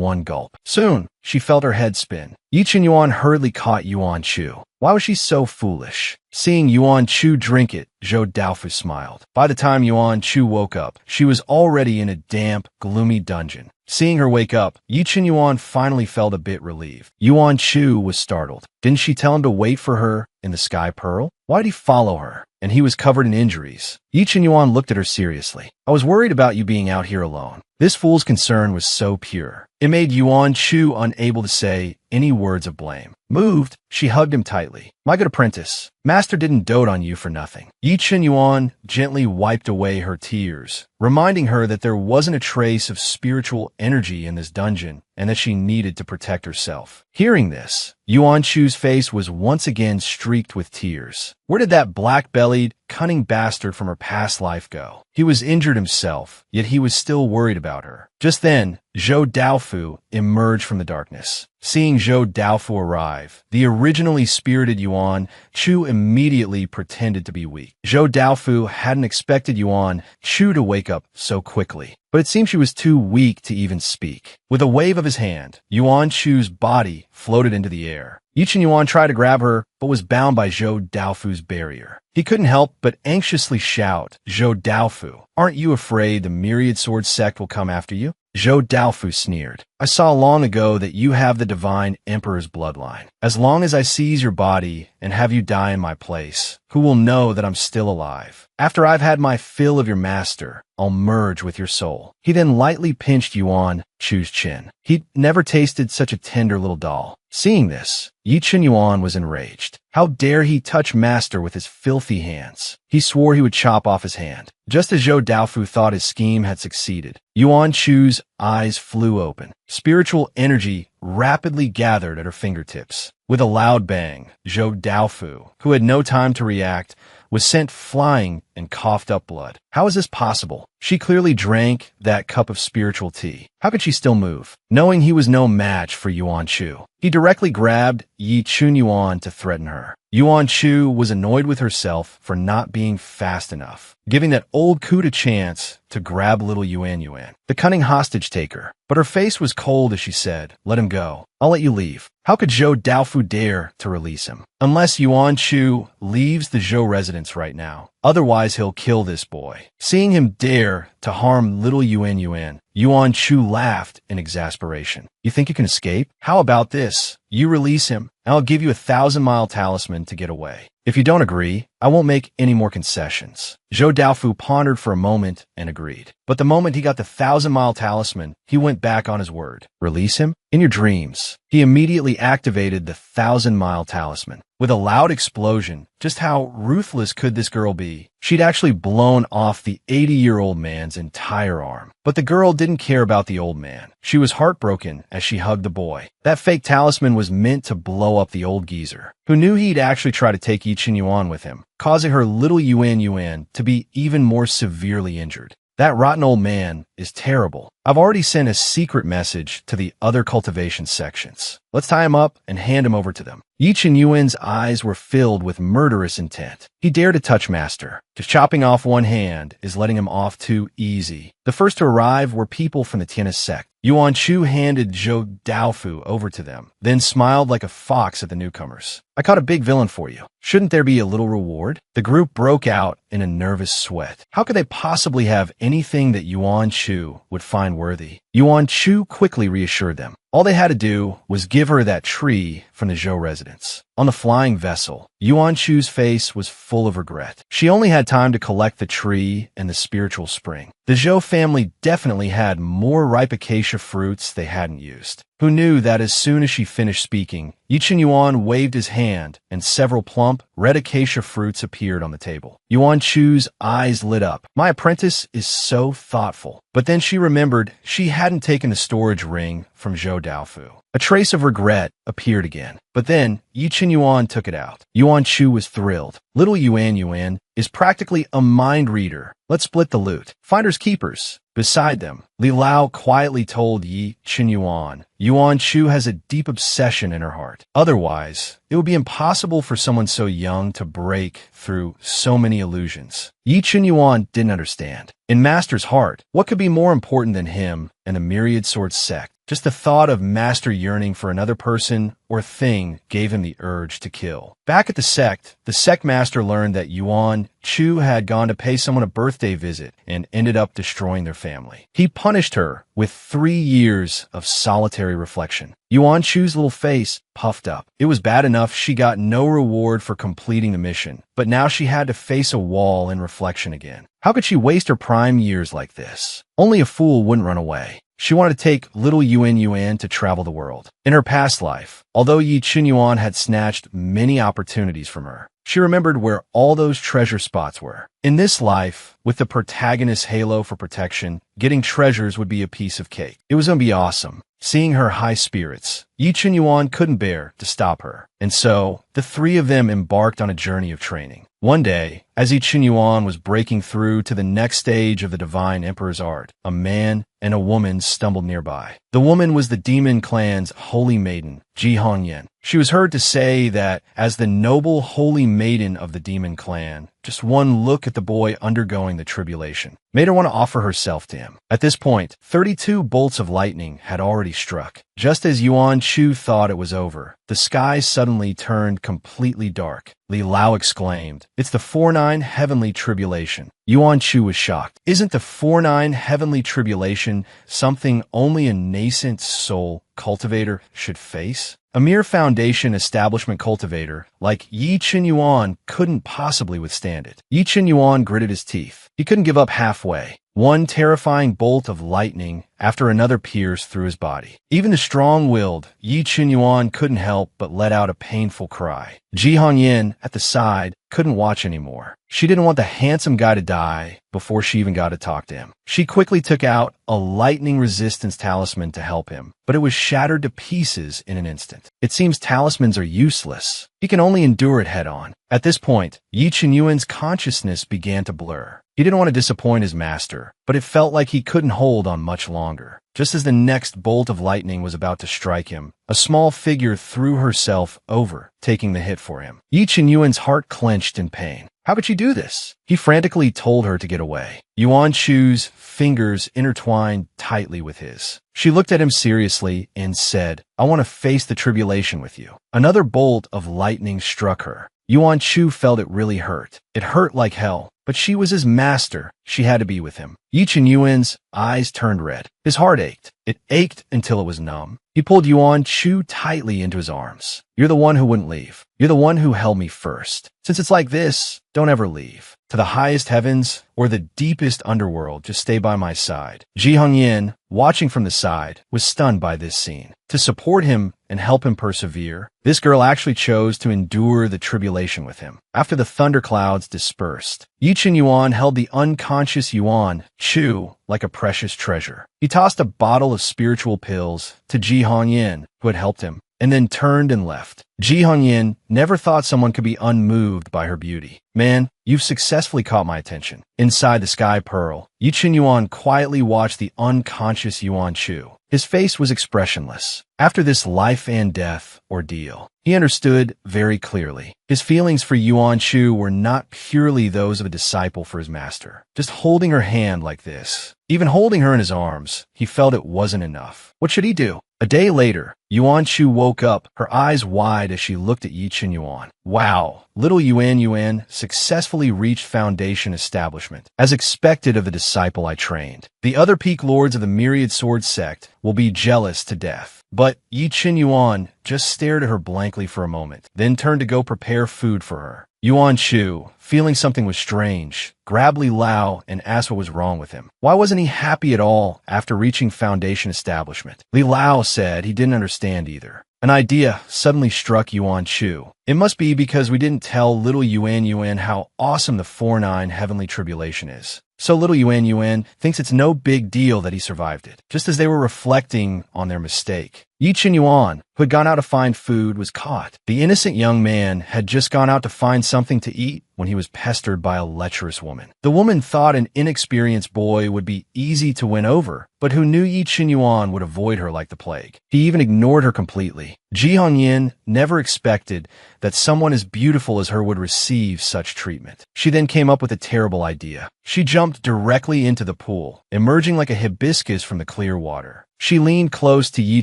Speaker 1: one gulp. Soon, she felt her head spin. Yi Chen-yuan hurriedly caught Yuan Chu. Why was she so foolish? Seeing Yuan Chu drink it, Zhou Daofu smiled. By the time Yuan Chu woke up, she was already in a damp, gloomy dungeon. Seeing her wake up, Yi Chen-yuan finally felt a bit relieved. Yuan Chu was startled. Didn't she tell him to wait for her in the Sky Pearl? Why'd he follow her? And he was covered in injuries. Yi Chen-yuan looked at her seriously. I was worried about you being out here alone. This fool's concern was so pure. It made Yuan Chu unable to say any words of blame. Moved, she hugged him tightly. My good apprentice, Master didn't dote on you for nothing. Yi Chen-yuan gently wiped away her tears, reminding her that there wasn't a trace of spiritual energy in this dungeon and that she needed to protect herself. Hearing this, Yuan Chu's face was once again streaked with tears. Where did that black-bellied, cunning bastard from her past life go? He was injured himself, yet he was still worried about her. Just then, Zhou Daofu emerged from the darkness. Seeing Zhou Daofu arrive, the originally spirited Yuan Chu immediately pretended to be weak. Zhou Daofu hadn't expected Yuan Chu to wake up so quickly, but it seemed she was too weak to even speak. With a wave of his hand, Yuan Chu's body floated into the air. Yi Chen-yuan tried to grab her, but was bound by Zhou Daofu's barrier. He couldn't help but anxiously shout, Zhou Daofu, aren't you afraid the Myriad Sword sect will come after you? Zhou Daofu sneered. I saw long ago that you have the divine emperor's bloodline. As long as I seize your body and have you die in my place, who will know that I'm still alive? After I've had my fill of your master, I'll merge with your soul. He then lightly pinched Yuan Chu's chin. He'd never tasted such a tender little doll. Seeing this, Yi Chen-yuan was enraged. How dare he touch Master with his filthy hands? He swore he would chop off his hand. Just as Zhou Daofu thought his scheme had succeeded, Yuan Chu's eyes flew open. Spiritual energy rapidly gathered at her fingertips. With a loud bang, Zhou Daofu, who had no time to react, was sent flying and coughed up blood. How is this possible? She clearly drank that cup of spiritual tea. How could she still move? Knowing he was no match for Yuan Chu, he directly grabbed Yi Chen-yuan to threaten her. Yuan Chu was annoyed with herself for not being fast enough, giving that old coot a chance to grab little Yuan, the cunning hostage-taker. But her face was cold as she said, let him go. I'll let you leave. How could Zhou Daofu dare to release him? Unless Yuan Chu leaves the Zhou residence right now. Otherwise, he'll kill this boy. Seeing him dare to harm little Yuan, Yuan Chu laughed in exasperation. You think you can escape? How about this? You release him, and I'll give you a 1,000-mile talisman to get away. If you don't agree, I won't make any more concessions. Zhou Daofu pondered for a moment and agreed. But the moment he got the 1,000-mile talisman, he went back on his word. Release him? In your dreams. He immediately activated the 1,000-mile talisman. With a loud explosion, just how ruthless could this girl be? She'd actually blown off the 80-year-old man's entire arm. But the girl didn't care about the old man. She was heartbroken as she hugged the boy. That fake talisman was meant to blow up the old geezer, who knew he'd actually try to take Yi Chen-yuan with him, causing her little Yuan to be even more severely injured. That rotten old man is is terrible. I've already sent a secret message to the other cultivation sections. Let's tie him up and hand him over to them. Yi Qinyuan's eyes were filled with murderous intent. He dared to touch Master. Just chopping off one hand is letting him off too easy. The first to arrive were people from the Tianist sect. Yuan Chu handed Zhou Daofu over to them, then smiled like a fox at the newcomers. I caught a big villain for you. Shouldn't there be a little reward? The group broke out in a nervous sweat. How could they possibly have anything that Yuan Chu would find worthy? Yuan Chu quickly reassured them. All they had to do was give her that tree from the Zhou residence. On the flying vessel, Yuan Chu's face was full of regret. She only had time to collect the tree and the spiritual spring. The Zhou family definitely had more ripe acacia fruits they hadn't used. Who knew that as soon as she finished speaking, Yi Qinyuan waved his hand and several plump, red acacia fruits appeared on the table. Yuan Chu's eyes lit up. My apprentice is so thoughtful. But then she remembered she hadn't taken the storage ring from Zhou Daofu. A trace of regret appeared again. But then Yi Qinyuan took it out. Yuan Chu was thrilled. Little Yuan is practically a mind reader. Let's split the loot. Finders keepers. Beside them, Li Lao quietly told Yi Qinyuan, Yuan Chu has a deep obsession in her heart. Otherwise, it would be impossible for someone so young to break through so many illusions. Yi Qinyuan didn't understand. In Master's heart, what could be more important than him and the Myriad Sword sect? Just the thought of Master yearning for another person or thing gave him the urge to kill. Back at the sect master learned that Yuan Chu had gone to pay someone a birthday visit and ended up destroying their family. He punished her with 3 years of solitary reflection. Yuan Chu's little face puffed up. It was bad enough she got no reward for completing the mission, but now she had to face a wall in reflection again. How could she waste her prime years like this? Only a fool wouldn't run away. She wanted to take little Yuan to travel the world. In her past life, although Yi Qinyuan had snatched many opportunities from her, she remembered where all those treasure spots were. In this life, with the protagonist's halo for protection, getting treasures would be a piece of cake. It was going to be awesome. Seeing her high spirits, Yi Qinyuan couldn't bear to stop her. And so, the three of them embarked on a journey of training. One day, as Yi Qinyuan was breaking through to the next stage of the Divine Emperor's art, a man and a woman stumbled nearby. The woman was the demon clan's holy maiden, Ji Hongyan. She was heard to say that as the noble holy maiden of the demon clan, just one look at the boy undergoing the tribulation made her want to offer herself to him. At this point, 32 bolts of lightning had already struck. Just as Yuan Chu thought it was over, the sky suddenly turned completely dark. Li Lao exclaimed, "It's the 4-9 heavenly tribulation." Yuan Chu was shocked. Isn't the 4-9 heavenly tribulation something only a nascent soul cultivator should face? A mere foundation establishment cultivator like Yi Qinyuan couldn't possibly withstand it. Yi Qinyuan gritted his teeth. He couldn't give up halfway. One terrifying bolt of lightning after another pierced through his body. Even the strong-willed Yi Qinyuan couldn't help but let out a painful cry. Ji Hongyan, at the side, couldn't watch anymore. She didn't want the handsome guy to die before she even got to talk to him. She quickly took out a lightning resistance talisman to help him, but it was shattered to pieces in an instant. It seems talismans are useless. He can only endure it head-on. At this point, Yi Qinyuan's consciousness began to blur. He didn't want to disappoint his master, but it felt like he couldn't hold on much longer. Just as the next bolt of lightning was about to strike him, a small figure threw herself over, taking the hit for him. Yi Qinyuan's heart clenched in pain. How could she do this? He frantically told her to get away. Yuan Chu's fingers intertwined tightly with his. She looked at him seriously and said, "I want to face the tribulation with you." Another bolt of lightning struck her. Yuan Chu felt it really hurt. It hurt like hell, but she was his master. She had to be with him. Yi Qinyuan's eyes turned red. His heart ached. It ached until it was numb. He pulled Yuan Chu tightly into his arms. "You're the one who wouldn't leave. You're the one who held me first. Since it's like this, don't ever leave. To the highest heavens or the deepest underworld, just stay by my side." Ji Hongyan, watching from the side, was stunned by this scene. To support him and help him persevere, this girl actually chose to endure the tribulation with him. After the thunderclouds dispersed, Yi Qinyuan held the unconscious Yuan Chu like a precious treasure. He tossed a bottle of spiritual pills to Ji Hongyan, who had helped him, and then turned and left. Ji Hongyin never thought someone could be unmoved by her beauty. Man, you've successfully caught my attention. Inside the Sky Pearl, Yi Qinyuan quietly watched the unconscious Yuan Chu. His face was expressionless. After this life and death ordeal, he understood very clearly. His feelings for Yuan Chu were not purely those of a disciple for his master. Just holding her hand like this, even holding her in his arms, he felt it wasn't enough. What should he do? A day later, Yuan Chu woke up, her eyes wide as she looked at Yi Qinyuan. Wow, little Yuan successfully reached foundation establishment, as expected of the disciple I trained. The other peak lords of the Myriad Sword sect will be jealous to death. But Yi Qinyuan just stared at her blankly for a moment, then turned to go prepare food for her. Yuan Chu, feeling something was strange, grabbed Li Lao and asked what was wrong with him. Why wasn't he happy at all after reaching foundation establishment? Li Lao said he didn't understand either. An idea suddenly struck Yuan Chu. It must be because we didn't tell little Yuan how awesome the 4-9 heavenly tribulation is. So little Yuan thinks it's no big deal that he survived it. Just as they were reflecting on their mistake, Yi Qinyuan, who had gone out to find food, was caught. The innocent young man had just gone out to find something to eat when he was pestered by a lecherous woman. The woman thought an inexperienced boy would be easy to win over, but who knew Yi Qinyuan would avoid her like the plague. He even ignored her completely. Ji Hongyin never expected that someone as beautiful as her would receive such treatment. She then came up with a terrible idea. She jumped directly into the pool, emerging like a hibiscus from the clear water. She leaned close to Yi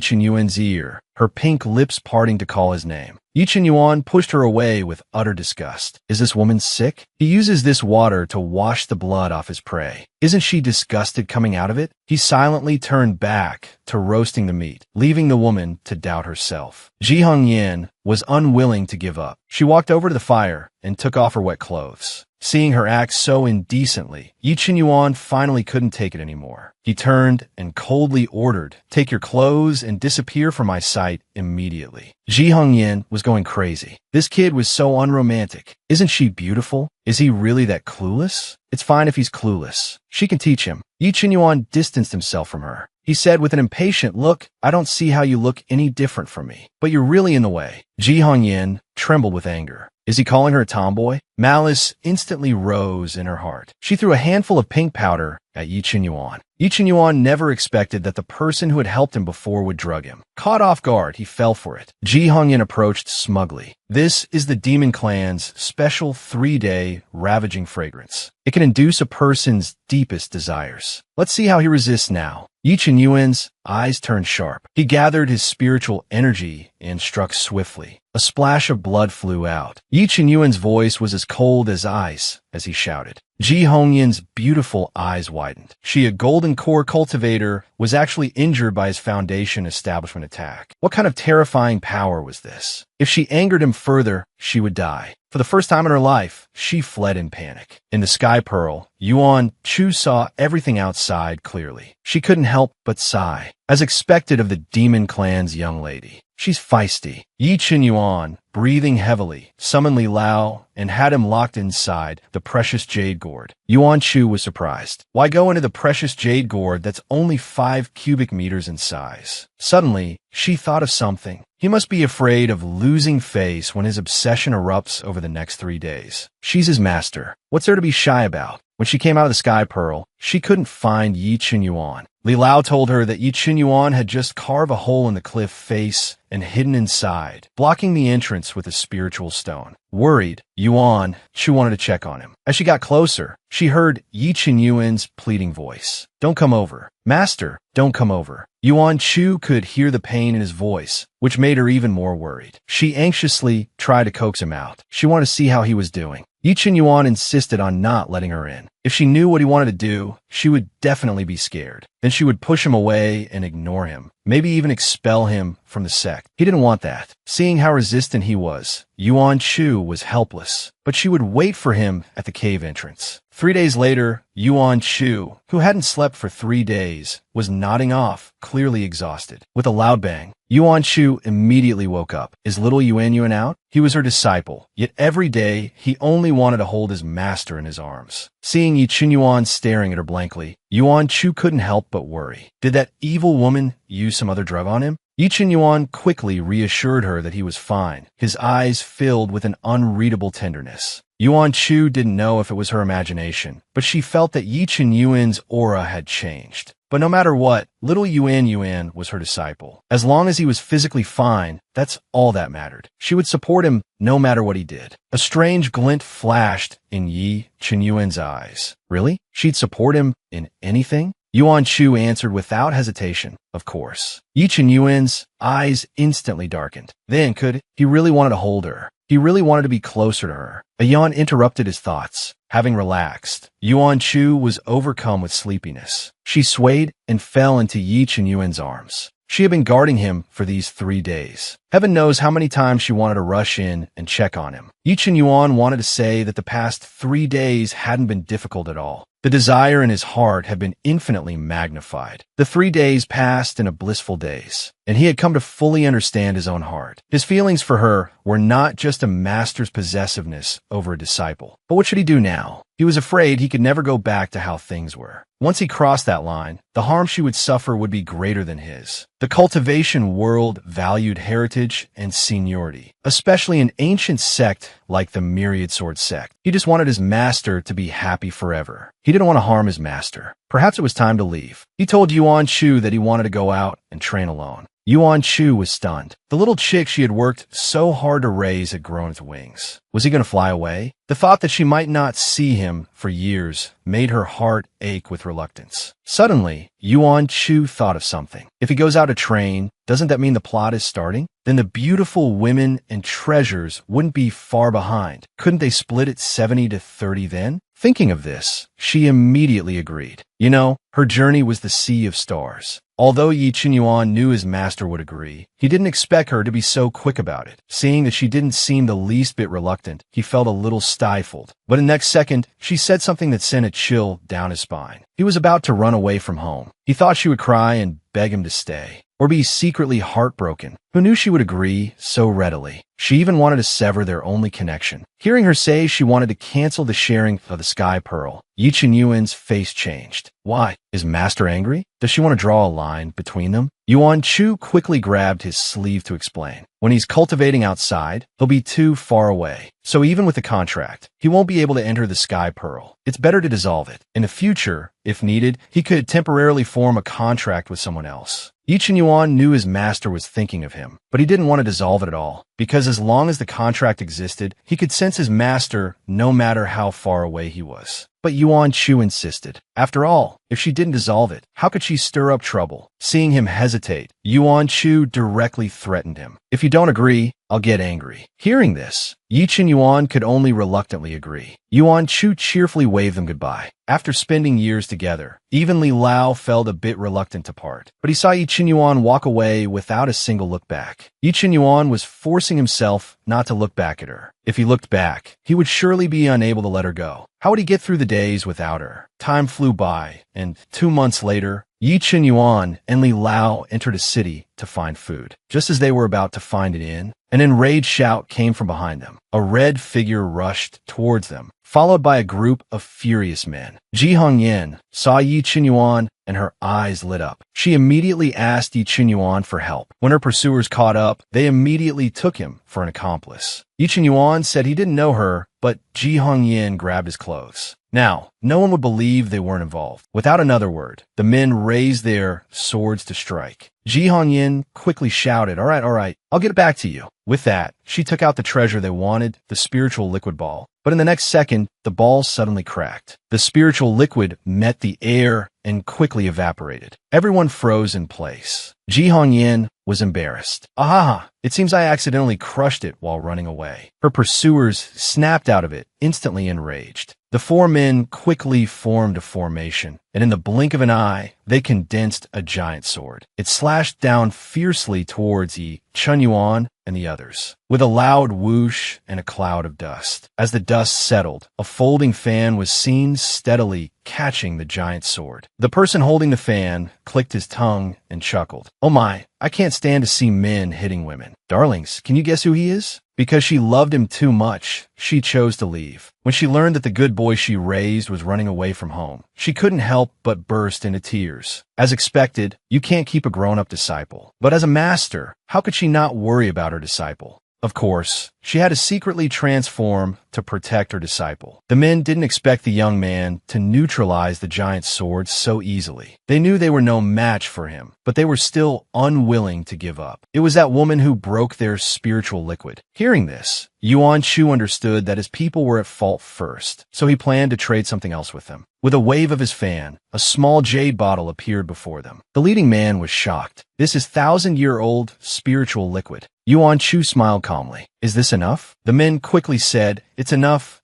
Speaker 1: Qinyuan's ear, her pink lips parting to call his name. Yi Qinyuan pushed her away with utter disgust. Is this woman sick? He uses this water to wash the blood off his prey. Isn't she disgusted coming out of it? He silently turned back to roasting the meat, leaving the woman to doubt herself. Ji Hongyin was unwilling to give up. She walked over to the fire and took off her wet clothes. Seeing her act so indecently, Yi Qinyuan finally couldn't take it anymore. He turned and coldly ordered, "Take your clothes and disappear from my sight immediately." Ji Hongyin was going crazy. This kid was so unromantic. Isn't she beautiful? Is he really that clueless? It's fine if he's clueless. She can teach him. Yi Qinyuan distanced himself from her. He said with an impatient look, "I don't see how you look any different from me, but you're really in the way." Ji Hongyin trembled with anger. Is he calling her a tomboy? Malice instantly rose in her heart. She threw a handful of pink powder at Yi Qinyuan. Yi Qinyuan never expected that the person who had helped him before would drug him. Caught off guard, he fell for it. Ji Hongyin approached smugly. This is the Demon Clan's special 3-day ravaging fragrance. It can induce a person's deepest desires. Let's see how he resists now. Yi Qinyuan's eyes turned sharp. He gathered his spiritual energy and struck swiftly. A splash of blood flew out. Yi Qinyuan's voice was as cold as ice as he shouted. Ji Hongyin's beautiful eyes widened. She, a golden core cultivator, was actually injured by his foundation establishment attack. What kind of terrifying power was this? If she angered him further, she would die. For the first time in her life, she fled in panic. In the Sky Pearl, Yuan Chu saw everything outside clearly. She couldn't help but sigh, as expected of the Demon Clan's young lady. She's feisty. Yi Qinyuan, breathing heavily, summoned Li Lao and had him locked inside the precious jade gourd. Yuan Chu was surprised. Why go into the precious jade gourd that's only 5 cubic meters in size? Suddenly, she thought of something. He must be afraid of losing face when his obsession erupts over the next 3 days. She's his master. What's there to be shy about? When she came out of the Sky Pearl, she couldn't find Yi Qinyuan. Li Lao told her that Yi Qinyuan had just carved a hole in the cliff face and hidden inside, blocking the entrance with a spiritual stone. Worried, Yuan Chu wanted to check on him. As she got closer, she heard Yi Qinyuan's pleading voice. "Don't come over. Master, don't come over." Yuan Chu could hear the pain in his voice, which made her even more worried. She anxiously tried to coax him out. She wanted to see how he was doing. Yi Qinyuan insisted on not letting her in. If she knew what he wanted to do, she would definitely be scared. Then she would push him away and ignore him, maybe even expel him from the sect. He didn't want that. Seeing how resistant he was, Yuan Chu was helpless, but she would wait for him at the cave entrance. 3 days later, Yuan Chu, who hadn't slept for 3 days, was nodding off, clearly exhausted. With a loud bang, Yuan Chu immediately woke up. Is little Yuan out? He was her disciple, yet every day he only wanted to hold his master in his arms. Seeing Yi Qinyuan staring at her blankly, Yuan Chu couldn't help but worry. Did that evil woman use some other drug on him? Yi Chen-yuan quickly reassured her that he was fine, his eyes filled with an unreadable tenderness. Yuan Chu didn't know if it was her imagination, but she felt that Yi Chen-yuan's aura had changed. But no matter what, little Yuan was her disciple. As long as he was physically fine, that's all that mattered. She would support him no matter what he did. A strange glint flashed in Yi Chen-yuan's eyes. Really? She'd support him in anything? Yuan Chu answered without hesitation, of course. Yi Chen-yuan's eyes instantly darkened. Then he really wanted to hold her. He really wanted to be closer to her. A yawn interrupted his thoughts. Having relaxed, Yuan Chu was overcome with sleepiness. She swayed and fell into Yi Chen-yuan's arms. She had been guarding him for these 3 days. Heaven knows how many times she wanted to rush in and check on him. Yi Chen-yuan wanted to say that the past 3 days hadn't been difficult at all. The desire in his heart had been infinitely magnified. The 3 days passed in a blissful daze, and he had come to fully understand his own heart. His feelings for her were not just a master's possessiveness over a disciple. But what should he do now? He was afraid he could never go back to how things were. Once he crossed that line, the harm she would suffer would be greater than his. The cultivation world valued heritage and seniority, especially an ancient sect like the Myriad Sword sect. He just wanted his master to be happy forever. He didn't want to harm his master. Perhaps it was time to leave. He told Yuan Chu that he wanted to go out and train alone. Yuan Chu was stunned. The little chick she had worked so hard to raise had grown its wings. Was he going to fly away? The thought that she might not see him for years made her heart ache with reluctance. Suddenly, Yuan Chu thought of something. If he goes out to train, doesn't that mean the plot is starting? Then the beautiful women and treasures wouldn't be far behind. Couldn't they split it 70-30 then? Thinking of this, she immediately agreed. You know, her journey was the sea of stars. Although Yi Chen-yuan knew his master would agree, he didn't expect her to be so quick about it. Seeing that she didn't seem the least bit reluctant, he felt a little stifled. But in the next second, she said something that sent a chill down his spine. He was about to run away from home. He thought she would cry and beg him to stay, or be secretly heartbroken. Who knew she would agree so readily? She even wanted to sever their only connection. Hearing her say she wanted to cancel the sharing of the sky pearl, Yi Chen-yuan's face changed. Why? Is master angry? Does she want to draw a line between them? Yuan Chu quickly grabbed his sleeve to explain. When he's cultivating outside, he'll be too far away. So even with the contract, he won't be able to enter the sky pearl. It's better to dissolve it. In the future, if needed, he could temporarily form a contract with someone else. Yi Chen-yuan knew his master was thinking of him, but he didn't want to dissolve it at all, because as long as the contract existed, he could sense his master no matter how far away he was. But Yuan Chu insisted. After all, if she didn't dissolve it, how could she stir up trouble? Seeing him hesitate, Yuan Chu directly threatened him. If you don't agree, I'll get angry. Hearing this, Yi Chen-yuan could only reluctantly agree. Yuan Chu cheerfully waved them goodbye. After spending years together, even Li Lao felt a bit reluctant to part. But he saw Yi Chen-yuan walk away without a single look back. Yi Chen-yuan was forcing himself not to look back at her. If he looked back, he would surely be unable to let her go. How would he get through the days without her? Time flew by, and 2 months later, Yi Chen-yuan and Li Lao entered a city to find food. Just as they were about to find an inn, an enraged shout came from behind them. A red figure rushed towards them, followed by a group of furious men. Ji Hongyan saw Yi Chen-yuan and her eyes lit up. She immediately asked Yi Chen-yuan for help. When her pursuers caught up, they immediately took him for an accomplice. Yi Chen-yuan said he didn't know her, but Ji Hongyan grabbed his clothes. Now, no one would believe they weren't involved. Without another word, the men raised their swords to strike. Ji Hongyan quickly shouted, all right, I'll get it back to you. With that, she took out the treasure they wanted, the spiritual liquid ball. But in the next second, the ball suddenly cracked. The spiritual liquid met the air and quickly evaporated. Everyone froze in place. Ji Hongyan was embarrassed. Aha! It seems I accidentally crushed it while running away. Her pursuers snapped out of it, instantly enraged. The 4 men quickly formed a formation, and in the blink of an eye, they condensed a giant sword. It slashed down fiercely towards Yi Chen-yuan and the others, with a loud whoosh and a cloud of dust. As the dust settled, a folding fan was seen steadily catching the giant sword. The person holding the fan clicked his tongue and chuckled. Oh my, I can't stand to see men hitting women. Darlings, can you guess who he is? Because she loved him too much, she chose to leave. When she learned that the good boy she raised was running away from home, she couldn't help but burst into tears. As expected, you can't keep a grown-up disciple. But as a master, how could she not worry about her disciple? Of course, she had to secretly transform to protect her disciple. The men didn't expect the young man to neutralize the giant's sword so easily. They knew they were no match for him, but they were still unwilling to give up. It was that woman who broke their spiritual liquid. Hearing this, Yuan Shu understood that his people were at fault first, so he planned to trade something else with them. With a wave of his fan, a small jade bottle appeared before them. The leading man was shocked. This is 1,000-year-old spiritual liquid. Yuan Shu smiled calmly. Is this enough? The men quickly said, it's enough,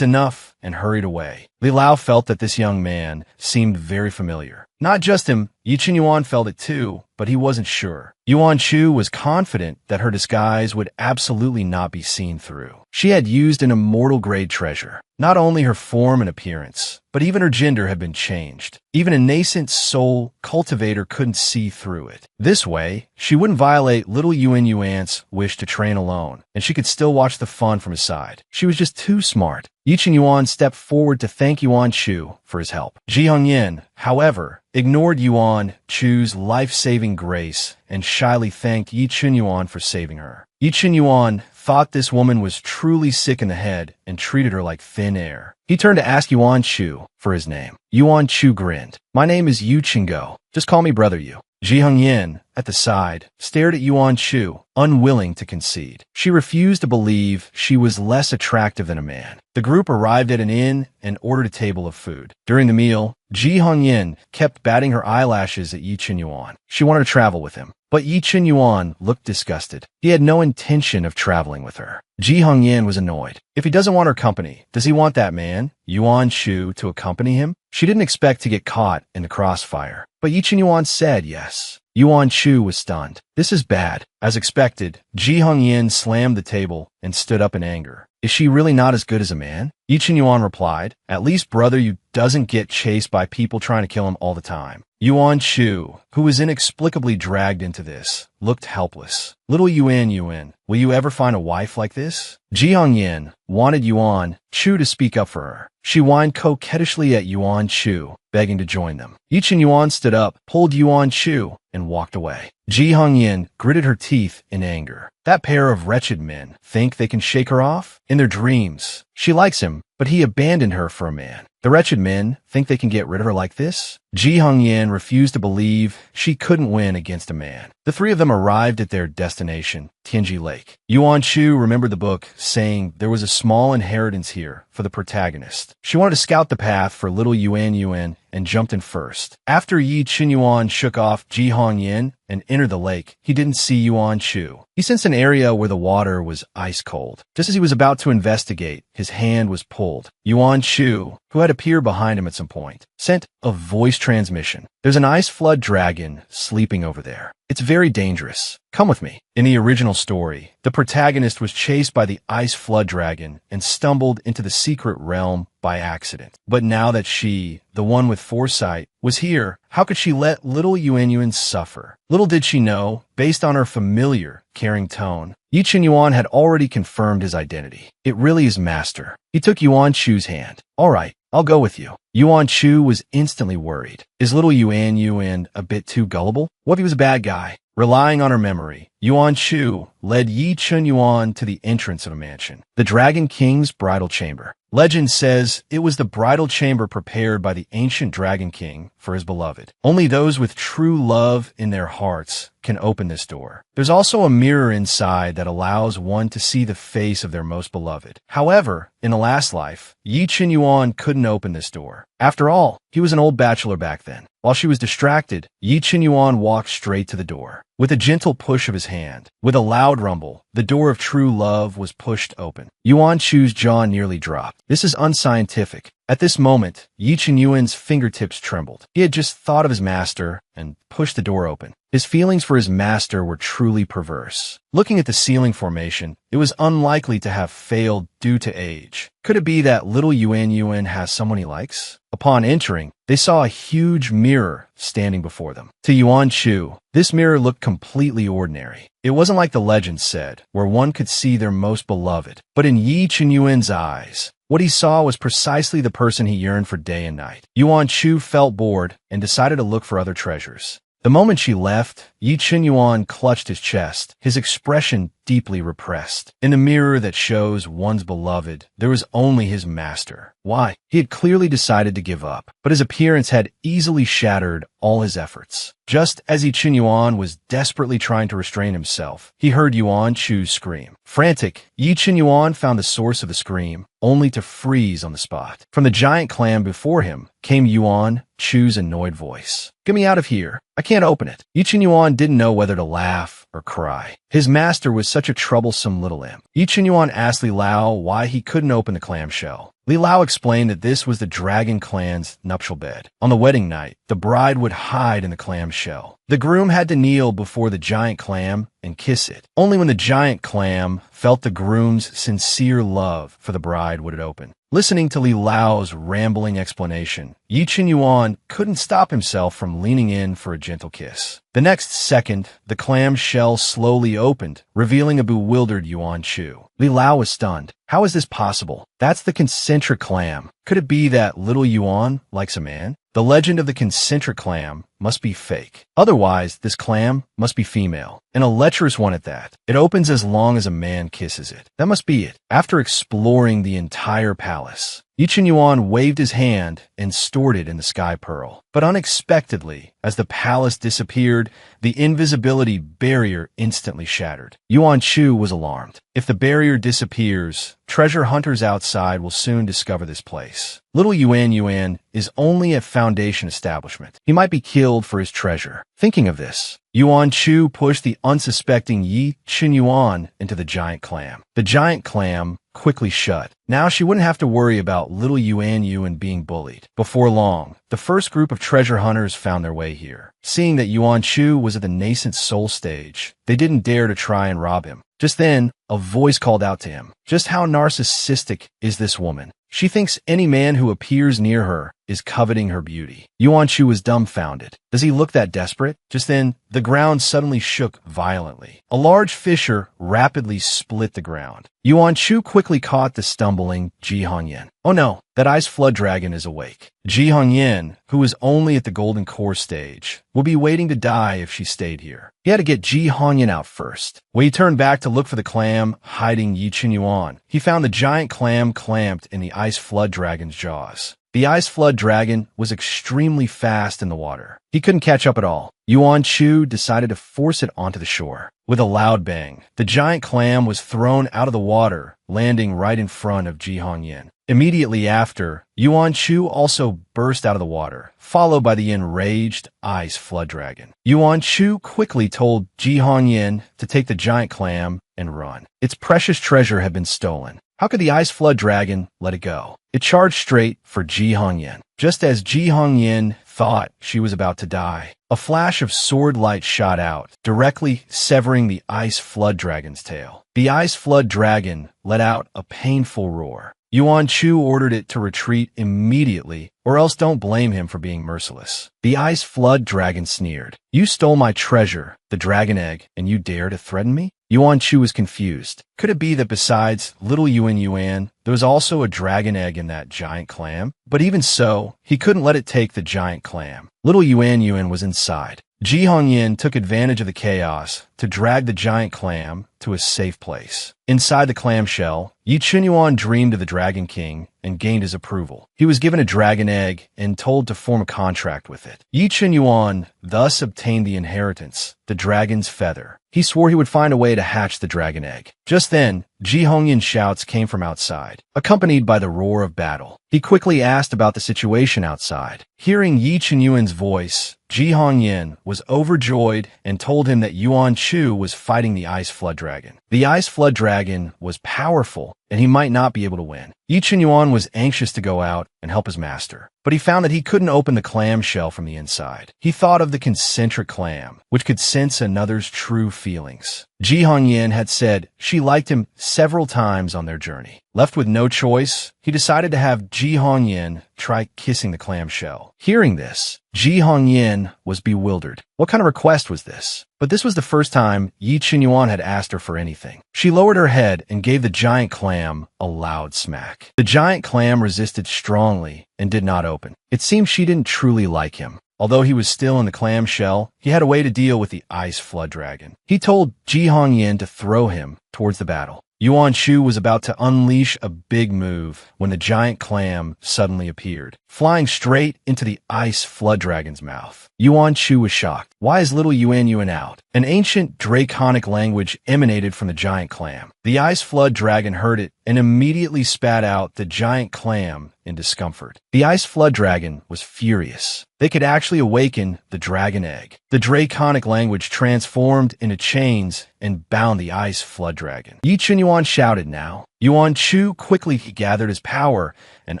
Speaker 1: and hurried away. Li Lao felt that this young man seemed very familiar. Not just him, Yi Qinyuan felt it too, but he wasn't sure. Yuan Shu was confident that her disguise would absolutely not be seen through. She had used an immortal-grade treasure. Not only her form and appearance, but even her gender had been changed. Even a nascent soul cultivator couldn't see through it. This way, she wouldn't violate little Yuan Yuan's wish to train alone, and she could still watch the fun from his side. She was just too smart. Yi Qinyuan stepped forward to thank Yuan Shu for his help. Ji Hongyan, however, ignored Yuan Chu's life-saving grace and shyly thanked Yi Qinyuan for saving her. Yi Qinyuan thought this woman was truly sick in the head and treated her like thin air. He turned to ask Yuan Chu for his name. Yuan Chu grinned. My name is Yu Qinggo. Just call me Brother Yu. Ji Hongyan, at the side, stared at Yuan Chu, unwilling to concede. She refused to believe she was less attractive than a man. The group arrived at an inn and ordered a table of food. During the meal, Ji Hongyan kept batting her eyelashes at Yi Qinyuan. She wanted to travel with him. But Yi Qinyuan looked disgusted. He had no intention of traveling with her. Ji Hongyan was annoyed. If he doesn't want her company, does he want that man, Yuan Shu, to accompany him? She didn't expect to get caught in the crossfire. But Yi Qinyuan said yes. Yuan Shu was stunned. This is bad. As expected, Ji Hongyan slammed the table and stood up in anger. Is she really not as good as a man? Yi Qinyuan replied, at least Brother Yu doesn't get chased by people trying to kill him all the time. Yuan Shu, who was inexplicably dragged into this, looked helpless. Little Yuan, will you ever find a wife like this? Ji Hongyan wanted Yuan Chu to speak up for her. She whined coquettishly at Yuan Chu, begging to join them. Yi Qinyuan stood up, pulled Yuan Chu, and walked away. Ji Hongyan gritted her teeth in anger. That pair of wretched men think they can shake her off? In their dreams. She likes him, but he abandoned her for a man. The wretched men think they can get rid of her like this? Ji Hongyan refused to believe she couldn't win against a man. The three of them arrived at their destination, Tianji Lake. Yuan Chu remembered the book, saying there was a small inheritance here for the protagonist. She wanted to scout the path for little Yuan and jumped in first. After Yi Qinyuan shook off Ji Hongyan and entered the lake, he didn't see Yuan Chu. He sensed an area where the water was ice cold. Just as he was about to investigate, his hand was pulled. Yuan Chu, who had appeared behind him at some point, sent a voice transmission. There's an ice flood dragon sleeping over there. It's very dangerous. Come with me. In the original story, the protagonist was chased by the ice flood dragon and stumbled into the secret realm by accident. But now that she, the one with foresight, was here, how could she let little Yuan suffer? Little did she know, based on her familiar, caring tone, Yi Qinyuan had already confirmed his identity. It really is Master. He took Yuan Chu's hand. All right, I'll go with you. Yuan Chu was instantly worried. Is little Yuan a bit too gullible? What if he was a bad guy? Relying on her memory, Yuan Chu led Yi Qinyuan to the entrance of a mansion, the Dragon King's bridal chamber. Legend says it was the bridal chamber prepared by the ancient Dragon King for his beloved. Only those with true love in their hearts can open this door. There's also a mirror inside that allows one to see the face of their most beloved. However, in the last life, Yi Qinyuan couldn't open this door. After all, he was an old bachelor back then. While she was distracted, Yi Qinyuan walked straight to the door. With a gentle push of his hand, with a loud rumble, the door of true love was pushed open. Yuan Chu's jaw nearly dropped. This is unscientific. At this moment, Yi Qinyuan's fingertips trembled. He had just thought of his master and pushed the door open. His feelings for his master were truly perverse. Looking at the ceiling formation, it was unlikely to have failed due to age. Could it be that little Yuan has someone he likes? Upon entering, they saw a huge mirror standing before them. To Yuan Chu, this mirror looked completely ordinary. It wasn't like the legend said, where one could see their most beloved. But in Yi Qinyuan's eyes, what he saw was precisely the person he yearned for day and night. Yuan Chu felt bored and decided to look for other treasures. The moment she left, Yi Qinyuan clutched his chest, his expression deeply repressed. In the mirror that shows one's beloved, there was only his master. Why? He had clearly decided to give up, but his appearance had easily shattered all his efforts. Just as Yi Qinyuan was desperately trying to restrain himself, he heard Yuan Chu's scream. Frantic, Yi Qinyuan found the source of the scream, only to freeze on the spot. From the giant clam before him came Yuan Chu's annoyed voice. "Get me out of here. I can't open it." Yi Qinyuan didn't know whether to laugh or cry. His master was such a troublesome little imp. Yi Qinyuan asked Li Lao why he couldn't open the clamshell. Li Lao explained that this was the dragon clan's nuptial bed. On the wedding night, the bride would hide in the clamshell. The groom had to kneel before the giant clam and kiss it. Only when the giant clam felt the groom's sincere love for the bride would it open. Listening to Li Lao's rambling explanation, Yi Qinyuan couldn't stop himself from leaning in for a gentle kiss. The next second, the clam shell slowly opened, revealing a bewildered Yuan Chu. Li Lao was stunned. How is this possible? That's the concentric clam. Could it be that little Yuan likes a man? The legend of the concentric clam must be fake. Otherwise, this clam must be female, and a lecherous one at that. It opens as long as a man kisses it. That must be it. After exploring the entire palace, Yi Qinyuan waved his hand and stored it in the sky pearl. But unexpectedly, as the palace disappeared, the invisibility barrier instantly shattered. Yuan Chu was alarmed. If the barrier disappears, treasure hunters outside will soon discover this place. Little Yuan is only a foundation establishment. He might be killed for his treasure. Thinking of this, Yuan Chu pushed the unsuspecting Yi Qinyuan into the giant clam. The giant clam quickly shut. Now she wouldn't have to worry about little Yuan being bullied. Before long, the first group of treasure hunters found their way here. Seeing that Yuan Chu was at the nascent soul stage, they didn't dare to try and rob him. Just then, a voice called out to him. Just how narcissistic is this woman? She thinks any man who appears near her is coveting her beauty. Yuan Chu was dumbfounded. Does he look that desperate? Just then, the ground suddenly shook violently. A large fissure rapidly split the ground. Yuan Chu quickly caught the stumbling Ji Hongyan. Oh no, that ice flood dragon is awake. Ji Hongyan, who was only at the golden core stage, will be waiting to die if she stayed here. He had to get Ji Hongyan out first. When he turned back to look for the clam hiding Yi Qinyuan, he found the giant clam clamped in the ice flood dragon's jaws. The ice flood dragon was extremely fast in the water. He couldn't catch up at all. Yuan Chu decided to force it onto the shore. With a loud bang, the giant clam was thrown out of the water, landing right in front of Ji Hongyan. Immediately after, Yuan Chu also burst out of the water, followed by the enraged ice flood dragon. Yuan Chu quickly told Ji Hongyan to take the giant clam and run. Its precious treasure had been stolen. How could the ice flood dragon let it go? It charged straight for Ji Hongyan. Just as Ji Hongyan thought she was about to die, a flash of sword light shot out, directly severing the ice flood dragon's tail. The ice flood dragon let out a painful roar. Yuan Chu ordered it to retreat immediately, or else don't blame him for being merciless. The ice flood dragon sneered. You stole my treasure, the dragon egg, and you dare to threaten me? Yuan Chu was confused. Could it be that besides little Yuan, there was also a dragon egg in that giant clam? But even so, he couldn't let it take the giant clam. Little Yuan was inside. Ji Hongyan took advantage of the chaos to drag the giant clam to a safe place. Inside the clamshell, Yi Qinyuan dreamed of the Dragon King and gained his approval. He was given a dragon egg and told to form a contract with it. Yi Qinyuan thus obtained the inheritance, the dragon's feather. He swore he would find a way to hatch the dragon egg. Just then, Ji Hongyan's shouts came from outside, accompanied by the roar of battle. He quickly asked about the situation outside. Hearing Yi Qinyuan's voice, Ji Hongyan was overjoyed and told him that Yuan Chu was fighting the ice flood dragon. The ice flood dragon dragon was powerful, and he might not be able to win. Yi Qinyuan was anxious to go out and help his master, but he found that he couldn't open the clam shell from the inside. He thought of the concentric clam, which could sense another's true feelings. Ji Hongyan had said she liked him several times on their journey. Left with no choice, he decided to have Ji Hongyan try kissing the clam shell. Hearing this, Ji Hongyan was bewildered. What kind of request was this? But this was the first time Yi Qinyuan had asked her for anything. She lowered her head and gave the giant clam a loud smack. The giant clam resisted strongly and did not open. It seemed she didn't truly like him. Although he was still in the clam shell, he had a way to deal with the ice flood dragon. He told Ji Hongyan to throw him towards the battle. Yuan Shu was about to unleash a big move when the giant clam suddenly appeared, flying straight into the ice flood dragon's mouth. Yuan Shu was shocked. Why is little Yuan Yuan out? An ancient draconic language emanated from the giant clam. The ice flood dragon heard it and immediately spat out the giant clam in discomfort. The ice flood dragon was furious. They could actually awaken the dragon egg. The draconic language transformed into chains and bound the ice flood dragon. Yi Qinyuan shouted now. Yuan Shu quickly gathered his power and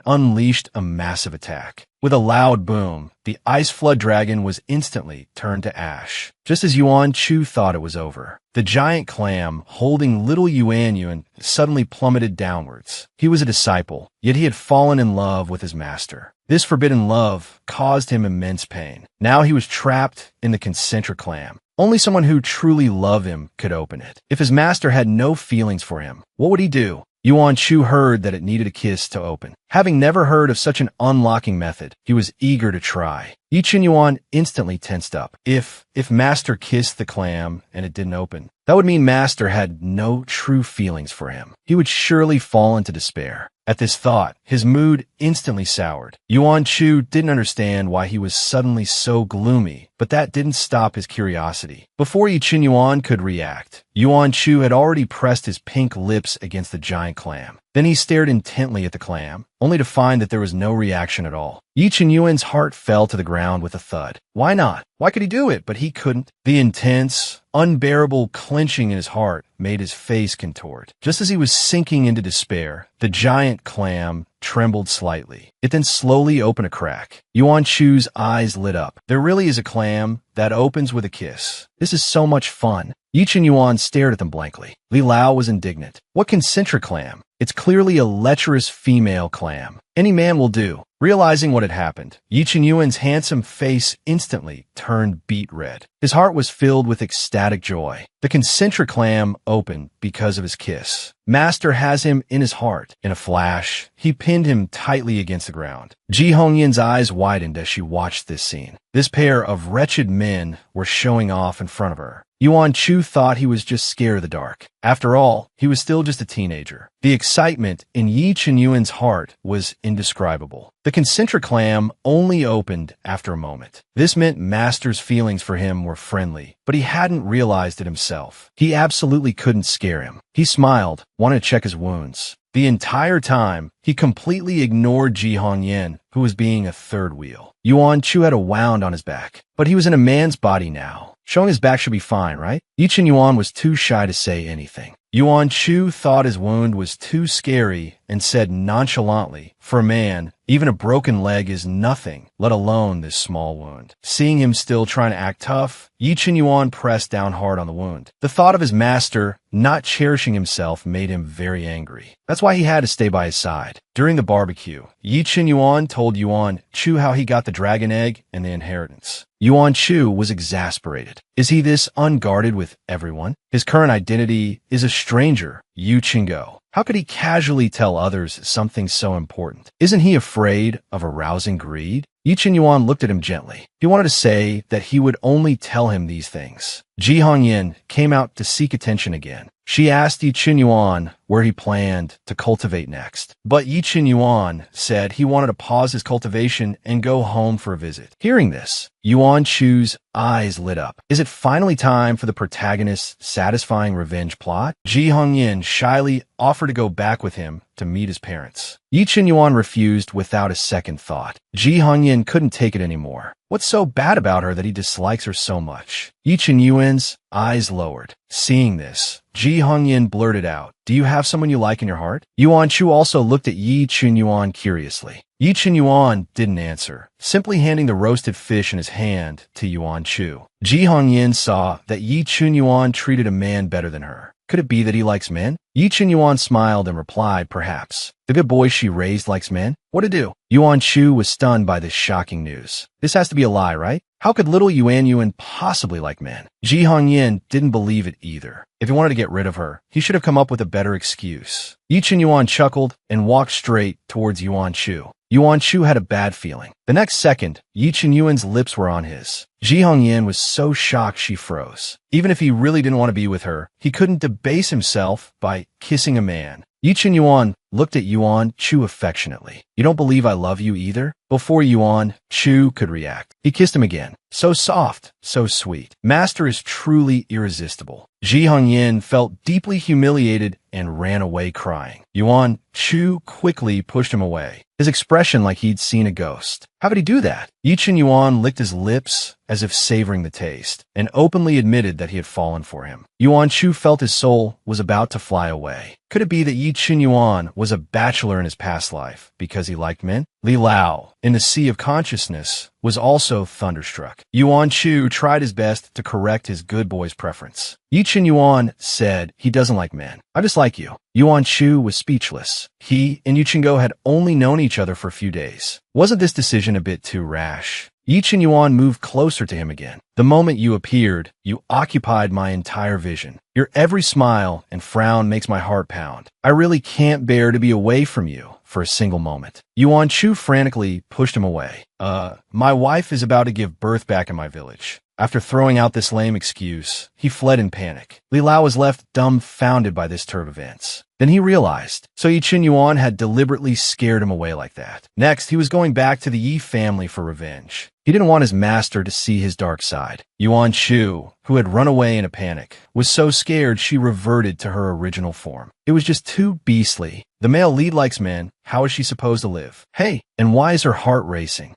Speaker 1: unleashed a massive attack. With a loud boom, the ice flood dragon was instantly turned to ash. Just as Yuan Shu thought it was over, the giant clam, holding little Yuan Yuan, suddenly plummeted downwards. He was a disciple, yet he had fallen in love with his master. This forbidden love caused him immense pain. Now he was trapped in the concentric clam. Only someone who truly loved him could open it. If his master had no feelings for him, what would he do? Yuan Shu heard that it needed a kiss to open. Having never heard of such an unlocking method, he was eager to try. Yi Qinyuan instantly tensed up. If Master kissed the clam and it didn't open, that would mean Master had no true feelings for him. He would surely fall into despair. At this thought, his mood instantly soured. Yuan Shu didn't understand why he was suddenly so gloomy, but that didn't stop his curiosity. Before Yi Qinyuan could react, Yuan Shu had already pressed his pink lips against the giant clam. Then he stared intently at the clam, only to find that there was no reaction at all. Yi Qinyuan's heart fell to the ground with a thud. Why not? Why could he do it, but he couldn't? The intense, unbearable clenching in his heart made his face contort. Just as he was sinking into despair, the giant clam trembled slightly. It then slowly opened a crack. Yuan Shu's eyes lit up. There really is a clam that opens with a kiss. This is so much fun. Yi Qinyuan stared at them blankly. Li Lao was indignant. What concentric clam? It's clearly a lecherous female clam. Any man will do. Realizing what had happened, Yi Qinyuan's handsome face instantly turned beet red. His heart was filled with ecstatic joy. The concentric clam opened because of his kiss. Master has him in his heart. In a flash, he pinned him tightly against the ground. Ji Hongyan's eyes widened as she watched this scene. This pair of wretched men were showing off in front of her. Yuan Shu thought he was just scared of the dark. After all, he was still just a teenager. The excitement in Yi Qinyuan's heart was indescribable. The concentric clam only opened after a moment. This meant Master's feelings for him were friendly, but he hadn't realized it himself. He absolutely couldn't scare him. He smiled, wanted to check his wounds. The entire time, he completely ignored Ji Hongyan, who was being a third wheel. Yuan Shu had a wound on his back, but he was in a man's body now. Showing his back should be fine, right? Yi Qinyuan was too shy to say anything. Yuan Shu thought his wound was too scary and said nonchalantly, "For a man, even a broken leg is nothing, let alone this small wound." Seeing him still trying to act tough, Yi Qinyuan pressed down hard on the wound. The thought of his master not cherishing himself made him very angry. That's why he had to stay by his side. During the barbecue, Yi Qinyuan told Yuan Shu how he got the dragon egg and the inheritance. Yuan Shu was exasperated. Is he this unguarded with everyone? His current identity is a stranger, Yu Qinggo. How could he casually tell others something so important? Isn't he afraid of arousing greed? Yi Qinyuan looked at him gently. He wanted to say that he would only tell him these things. Ji Hongyan came out to seek attention again. She asked Yi Qinyuan where he planned to cultivate next. But Yi Qinyuan said he wanted to pause his cultivation and go home for a visit. Hearing this, Yuan Shu's eyes lit up. Is it finally time for the protagonist's satisfying revenge plot? Ji Hongyan shyly offered to go back with him to meet his parents. Yi Qinyuan refused without a second thought. Ji Hongyan couldn't take it anymore. What's so bad about her that he dislikes her so much? Yi Qinyuan's eyes lowered. Seeing this, Ji Hongyan blurted out, "Do you have someone you like in your heart?" Yuan Chu also looked at Yi Qinyuan curiously. Yi Qinyuan didn't answer, simply handing the roasted fish in his hand to Yuan Chu. Ji Hongyan saw that Yi Qinyuan treated a man better than her. Could it be that he likes men? Yi Qinyuan smiled and replied, "Perhaps. The good boy she raised likes men? What to do?" Yuan Chu was stunned by this shocking news. This has to be a lie, right? How could little Yuan possibly like men? Ji Hongyan didn't believe it either. If he wanted to get rid of her, he should have come up with a better excuse. Yi Qinyuan chuckled and walked straight towards Yuan Chu. Yuan Chu had a bad feeling. The next second, Yi Qinyuan's lips were on his. Ji Hongyan was so shocked she froze. Even if he really didn't want to be with her, he couldn't debase himself by kissing a man. Yi Qinyuan looked at Yuan Chu affectionately. "You don't believe I love you either?" Before Yuan Chu could react, he kissed him again. So soft, so sweet. Master is truly irresistible. Ji Hongyan felt deeply humiliated and ran away crying. Yuan Chu quickly pushed him away, his expression like he'd seen a ghost. How could he do that? Yi Qinyuan licked his lips as if savoring the taste, and openly admitted that he had fallen for him. Yuan Chu felt his soul was about to fly away. Could it be that Yi Qinyuan was a bachelor in his past life because he liked men? Li Lao, in the sea of consciousness, was also thunderstruck. Yuan Chu tried his best to correct his good boy's preference. Yi Qinyuan said he doesn't like men. "I just like you." Yuan Chu was speechless. He and Yu Qinggo had only known each other for a few days. Wasn't this decision a bit too rash? Yi Qinyuan moved closer to him again. "The moment you appeared, you occupied my entire vision. Your every smile and frown makes my heart pound. I really can't bear to be away from you for a single moment." Yuan Chu frantically pushed him away. My wife is about to give birth back in my village." After throwing out this lame excuse, he fled in panic. Li Lao was left dumbfounded by this turn of events. Then he realized, so Yi Qinyuan had deliberately scared him away like that. Next, he was going back to the Yi family for revenge. He didn't want his master to see his dark side. Yuan Chu, who had run away in a panic, was so scared she reverted to her original form. It was just too beastly. The male lead likes men. How is she supposed to live? Hey, and why is her heart racing?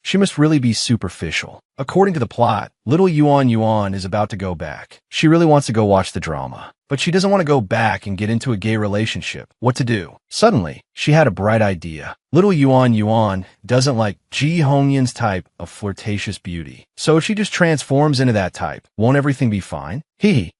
Speaker 1: She must really be superficial. According to the plot, little Yuan is about to go back. She really wants to go watch the drama, but she doesn't want to go back and get into a gay relationship. What to do? Suddenly, she had a bright idea. Little Yuan doesn't like Ji Hongyan's type of flirtatious beauty. So if she just transforms into that type, won't everything be fine?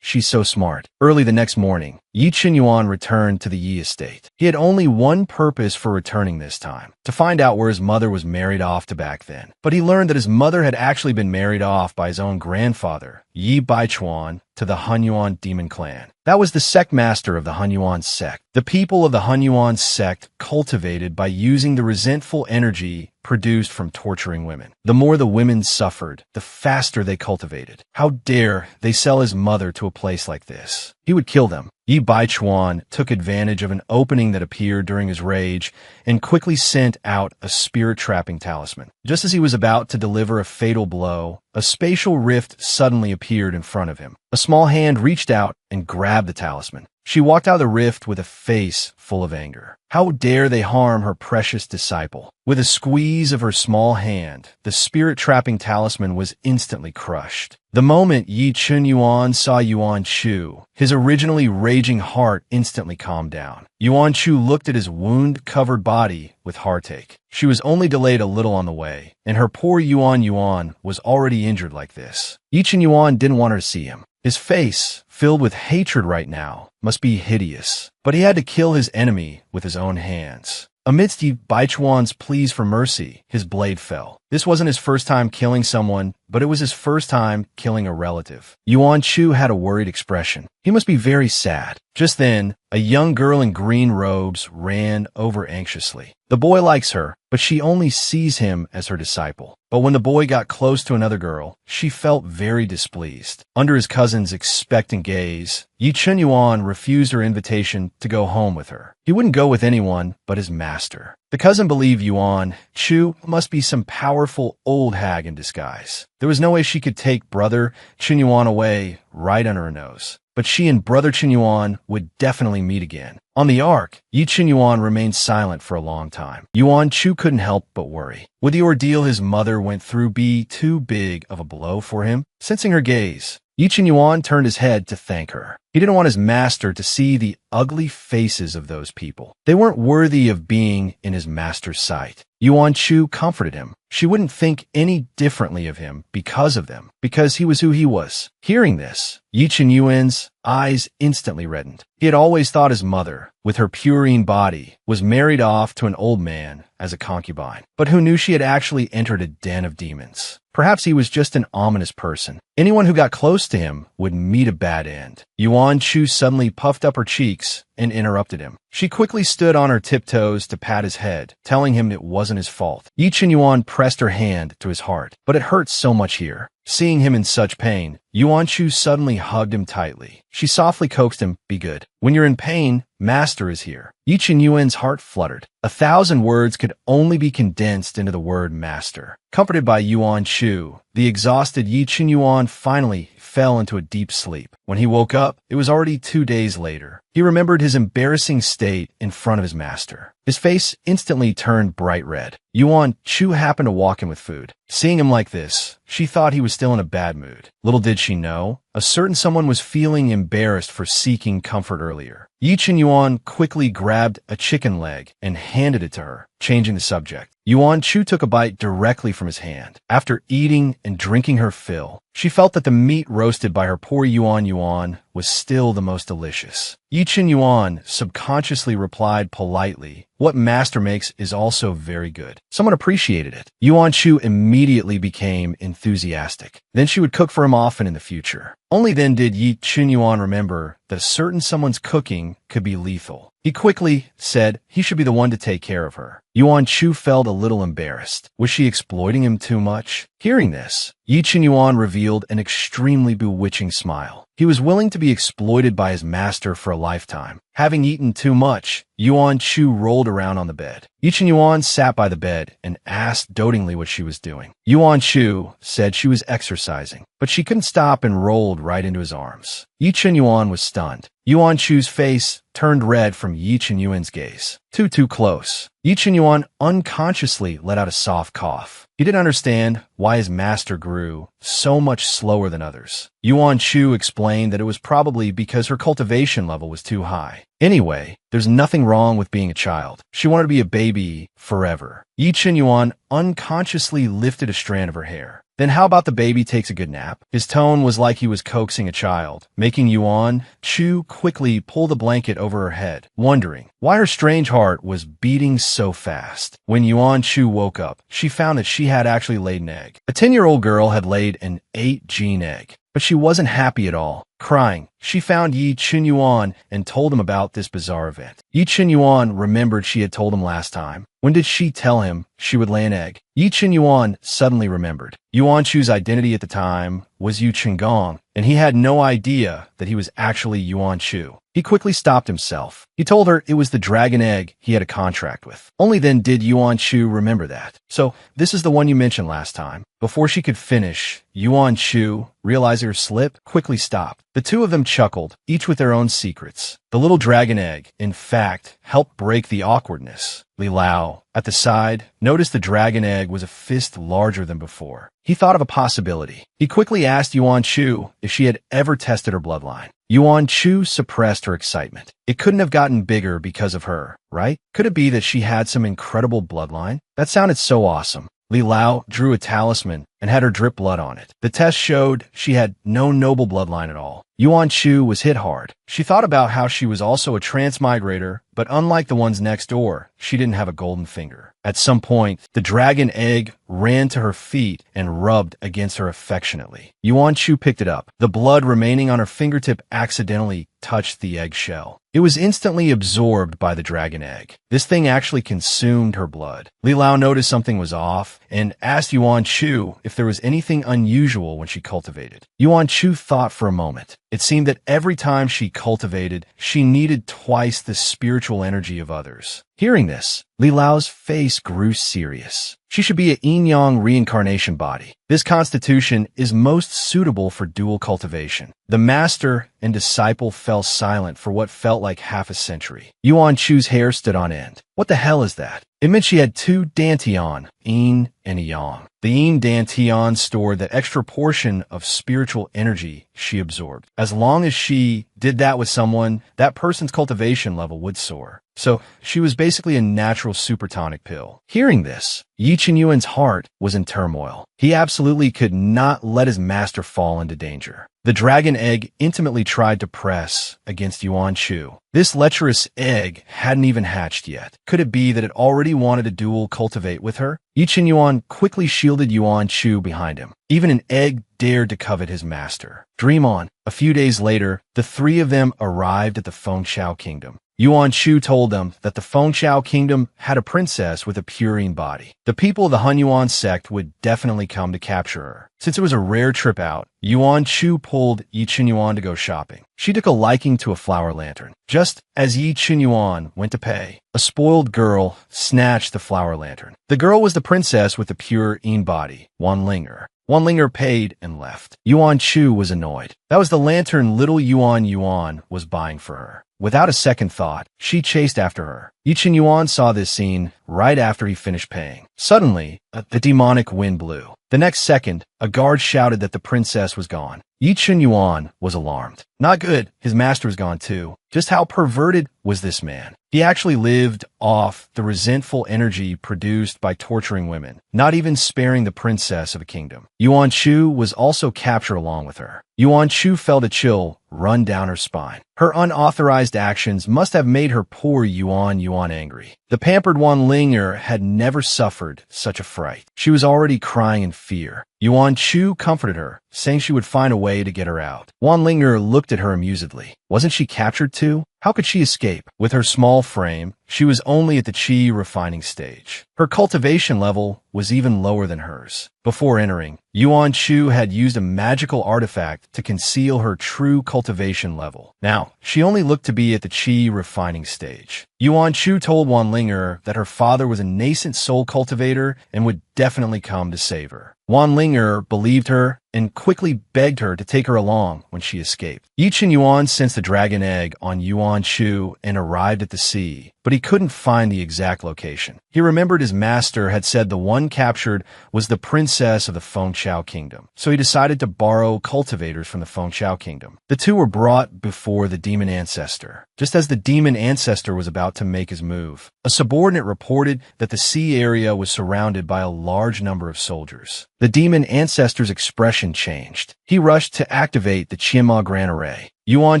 Speaker 1: She's so smart. Early the next morning, Yi Qinyuan returned to the Yi estate. He had only one purpose for returning this time, to find out where his mother was married off to back then. But he learned that his mother had actually been married off by his own grandfather, Yi Baichuan, to the Hunyuan demon clan. That was the sect master of the Hunyuan sect. The people of the Hunyuan sect cultivated by using the resentful energy produced from torturing women. The more the women suffered, the faster they cultivated. How dare they sell his mother to a place like this? He would kill them. Yi Baichuan took advantage of an opening that appeared during his rage and quickly sent out a spirit-trapping talisman. Just as he was about to deliver a fatal blow, a spatial rift suddenly appeared in front of him. A small hand reached out and grabbed the talisman. She walked out of the rift with a face full of anger. How dare they harm her precious disciple? With a squeeze of her small hand, the spirit-trapping talisman was instantly crushed. The moment Yi Qinyuan saw Yuan Chu, his originally raging heart instantly calmed down. Yuan Chu looked at his wound-covered body with heartache. She was only delayed a little on the way, and her poor Yuan was already injured like this. Yi Qinyuan didn't want her to see him. His face, filled with hatred right now, must be hideous. But he had to kill his enemy with his own hands. Amidst Yi Baichuan's pleas for mercy, his blade fell. This wasn't his first time killing someone, but it was his first time killing a relative. Yuan Chu had a worried expression. He must be very sad. Just then, a young girl in green robes ran over anxiously. The boy likes her, but she only sees him as her disciple. But when the boy got close to another girl, she felt very displeased. Under his cousin's expectant gaze, Yi Qinyuan refused her invitation to go home with her. He wouldn't go with anyone but his master. The cousin believed Yuan Chu must be some powerful old hag in disguise. There was no way she could take brother Qinyuan away right under her nose. But she and Brother Qinyuan would definitely meet again. On the Ark, Yi Qinyuan remained silent for a long time. Yuan Chu couldn't help but worry. Would the ordeal his mother went through be too big of a blow for him? Sensing her gaze, Yi Qinyuan turned his head to thank her. He didn't want his master to see the ugly faces of those people. They weren't worthy of being in his master's sight. Yuan Chu comforted him. She wouldn't think any differently of him because of them, because he was who he was. Hearing this, Yi Qinyuan's eyes instantly reddened. He had always thought his mother, with her purine body, was married off to an old man as a concubine. But who knew she had actually entered a den of demons? Perhaps he was just an ominous person. Anyone who got close to him would meet a bad end. Yuan Chu suddenly puffed up her cheeks and interrupted him. She quickly stood on her tiptoes to pat his head, telling him it wasn't his fault. Yi Qinyuan pressed her hand to his heart, but it hurt so much here. Seeing him in such pain, Yuan Chu suddenly hugged him tightly. She softly coaxed him, "Be good. When you're in pain, Master is here." Yi Qinyuan's heart fluttered. 1,000 words could only be condensed into the word master. Comforted by Yuan Chu, the exhausted Yi Qinyuan finally fell into a deep sleep. When he woke up, it was already 2 days later. He remembered his embarrassing state in front of his master. His face instantly turned bright red. Yuan Chu happened to walk in with food. Seeing him like this, she thought he was still in a bad mood. Little did she know, a certain someone was feeling embarrassed for seeking comfort earlier. Yi Qinyuan quickly grabbed a chicken leg and handed it to her, changing the subject. Yuan Chu took a bite directly from his hand. After eating and drinking her fill, she felt that the meat roasted by her poor Yuan was still the most delicious. Yi Qinyuan subconsciously replied politely, "What master makes is also very good." Someone appreciated it. Yuan Chu immediately became enthusiastic. Then she would cook for him often in the future. Only then did Yi Qinyuan remember that a certain someone's cooking could be lethal. He quickly said he should be the one to take care of her. Yuan Chu felt a little embarrassed. Was she exploiting him too much? Hearing this, Yi Qinyuan revealed an extremely bewitching smile. He was willing to be exploited by his master for a lifetime. Having eaten too much, Yuan Chu rolled around on the bed. Yi Qinyuan sat by the bed and asked dotingly what she was doing. Yuan Chu said she was exercising, but she couldn't stop and rolled right into his arms. Yi Qinyuan was stunned. Yuan Chu's face turned red from Yi Qinyuan's gaze. Too close. Yi Qinyuan unconsciously let out a soft cough. He didn't understand why his master grew so much slower than others. Yuan Chu explained that it was probably because her cultivation level was too high. Anyway, there's nothing wrong with being a child. She wanted to be a baby forever. Yi Qinyuan unconsciously lifted a strand of her hair. Then how about the baby takes a good nap? His tone was like he was coaxing a child, making Yuan Chu quickly pull the blanket over her head, wondering why her strange heart was beating so fast. When Yuan Chu woke up, she found that she had actually laid an egg. A 10-year-old girl had laid an 8-gene egg, but she wasn't happy at all. Crying, she found Yi Qinyuan and told him about this bizarre event. Yi Qinyuan remembered she had told him last time. When did she tell him she would lay an egg? Yi Qinyuan suddenly remembered. Yuan Chu's identity at the time was Yu Qinggong, and he had no idea that he was actually Yuan Chu. He quickly stopped himself. He told her it was the dragon egg he had a contract with. Only then did Yuan Chu remember that. "So, this is the one you mentioned last time." Before she could finish, Yuan Chu, realizing her slip, quickly stopped. The two of them chuckled, each with their own secrets. The little dragon egg, in fact, helped break the awkwardness. Li Lao, at the side, noticed the dragon egg was a fist larger than before. He thought of a possibility. He quickly asked Yuan Chu if she had ever tested her bloodline. Yuan Chu suppressed her excitement. It couldn't have gotten bigger because of her, right? Could it be that she had some incredible bloodline? That sounded so awesome. Li Lao drew a talisman and had her drip blood on it. The test showed she had no noble bloodline at all. Yuan Chu was hit hard. She thought about how she was also a transmigrator, but unlike the ones next door, she didn't have a golden finger. At some point, the dragon egg ran to her feet and rubbed against her affectionately. Yuan Chu picked it up. The blood remaining on her fingertip accidentally touched the eggshell. It was instantly absorbed by the dragon egg. This thing actually consumed her blood. Li Lao noticed something was off and asked Yuan Chu if there was anything unusual when she cultivated. Yuan Chu thought for a moment. It seemed that every time she cultivated, she needed twice the spiritual spiritual energy of others. Hearing this, Li Lao's face grew serious. She should be a yin-yang reincarnation body. This constitution is most suitable for dual cultivation. The master and disciple fell silent for what felt like half a century. Yuan Chu's hair stood on end. What the hell is that? It meant she had two dantian, yin and a yang. The yin dantian stored that extra portion of spiritual energy she absorbed. As long as she did that with someone, that person's cultivation level would soar. So she was basically a natural supertonic pill. Hearing this, Yi Qinyuan's heart was in turmoil. He absolutely could not let his master fall into danger. The dragon egg intimately tried to press against Yuan Chu. This lecherous egg hadn't even hatched yet. Could it be that it already wanted to dual cultivate with her? Yi Qinyuan quickly shielded Yuan Chu behind him. Even an egg dared to covet his master. Dream on. A few days later, the three of them arrived at the Fengchao kingdom. Yuan Chu told them that the Fengchao kingdom had a princess with a purine body. The people of the Hunyuan sect would definitely come to capture her. Since it was a rare trip out, Yuan Chu pulled Yi Qinyuan to go shopping. She took a liking to a flower lantern. Just as Yi Qinyuan went to pay, a spoiled girl snatched the flower lantern. The girl was the princess with the pure yin body, Wan Linger. Wan Linger paid and left. Yuan Chu was annoyed. That was the lantern little Yuan was buying for her. Without a second thought, she chased after her. Yi Qinyuan saw this scene right after he finished paying. Suddenly, the demonic wind blew. The next second, a guard shouted that the princess was gone. Yi Qinyuan was alarmed. Not good, his master was gone too. Just how perverted was this man? He actually lived off the resentful energy produced by torturing women, not even sparing the princess of a kingdom. Yuan Chu was also captured along with her. Yuan Chu felt a chill run down her spine. Her unauthorized actions must have made her poor Yuan angry. The pampered Wan Linger had never suffered such a fright. She was already crying in fear. Yuan Chu comforted her, saying she would find a way to get her out. Wan Linger looked at her amusedly. Wasn't she captured too? How could she escape? With her small frame, she was only at the qi refining stage. Her cultivation level was even lower than hers. Before entering, Yuan Chu had used a magical artifact to conceal her true cultivation level. Now, she only looked to be at the qi refining stage. Yuan Chu told Wan Linger that her father was a nascent soul cultivator and would definitely come to save her. Wan Linger believed her and quickly begged her to take her along when she escaped. Yi Qinyuan sensed the dragon egg on Yuan Chu and arrived at the sea, but he couldn't find the exact location. He remembered his master had said the one captured was the princess of the Fengchao kingdom, so he decided to borrow cultivators from the Fengchao kingdom. The two were brought before the demon ancestor. Just as the demon ancestor was about to make his move, a subordinate reported that the sea area was surrounded by a large number of soldiers. The demon ancestor's expression changed. He rushed to activate the Qianma Grand Array. Yuan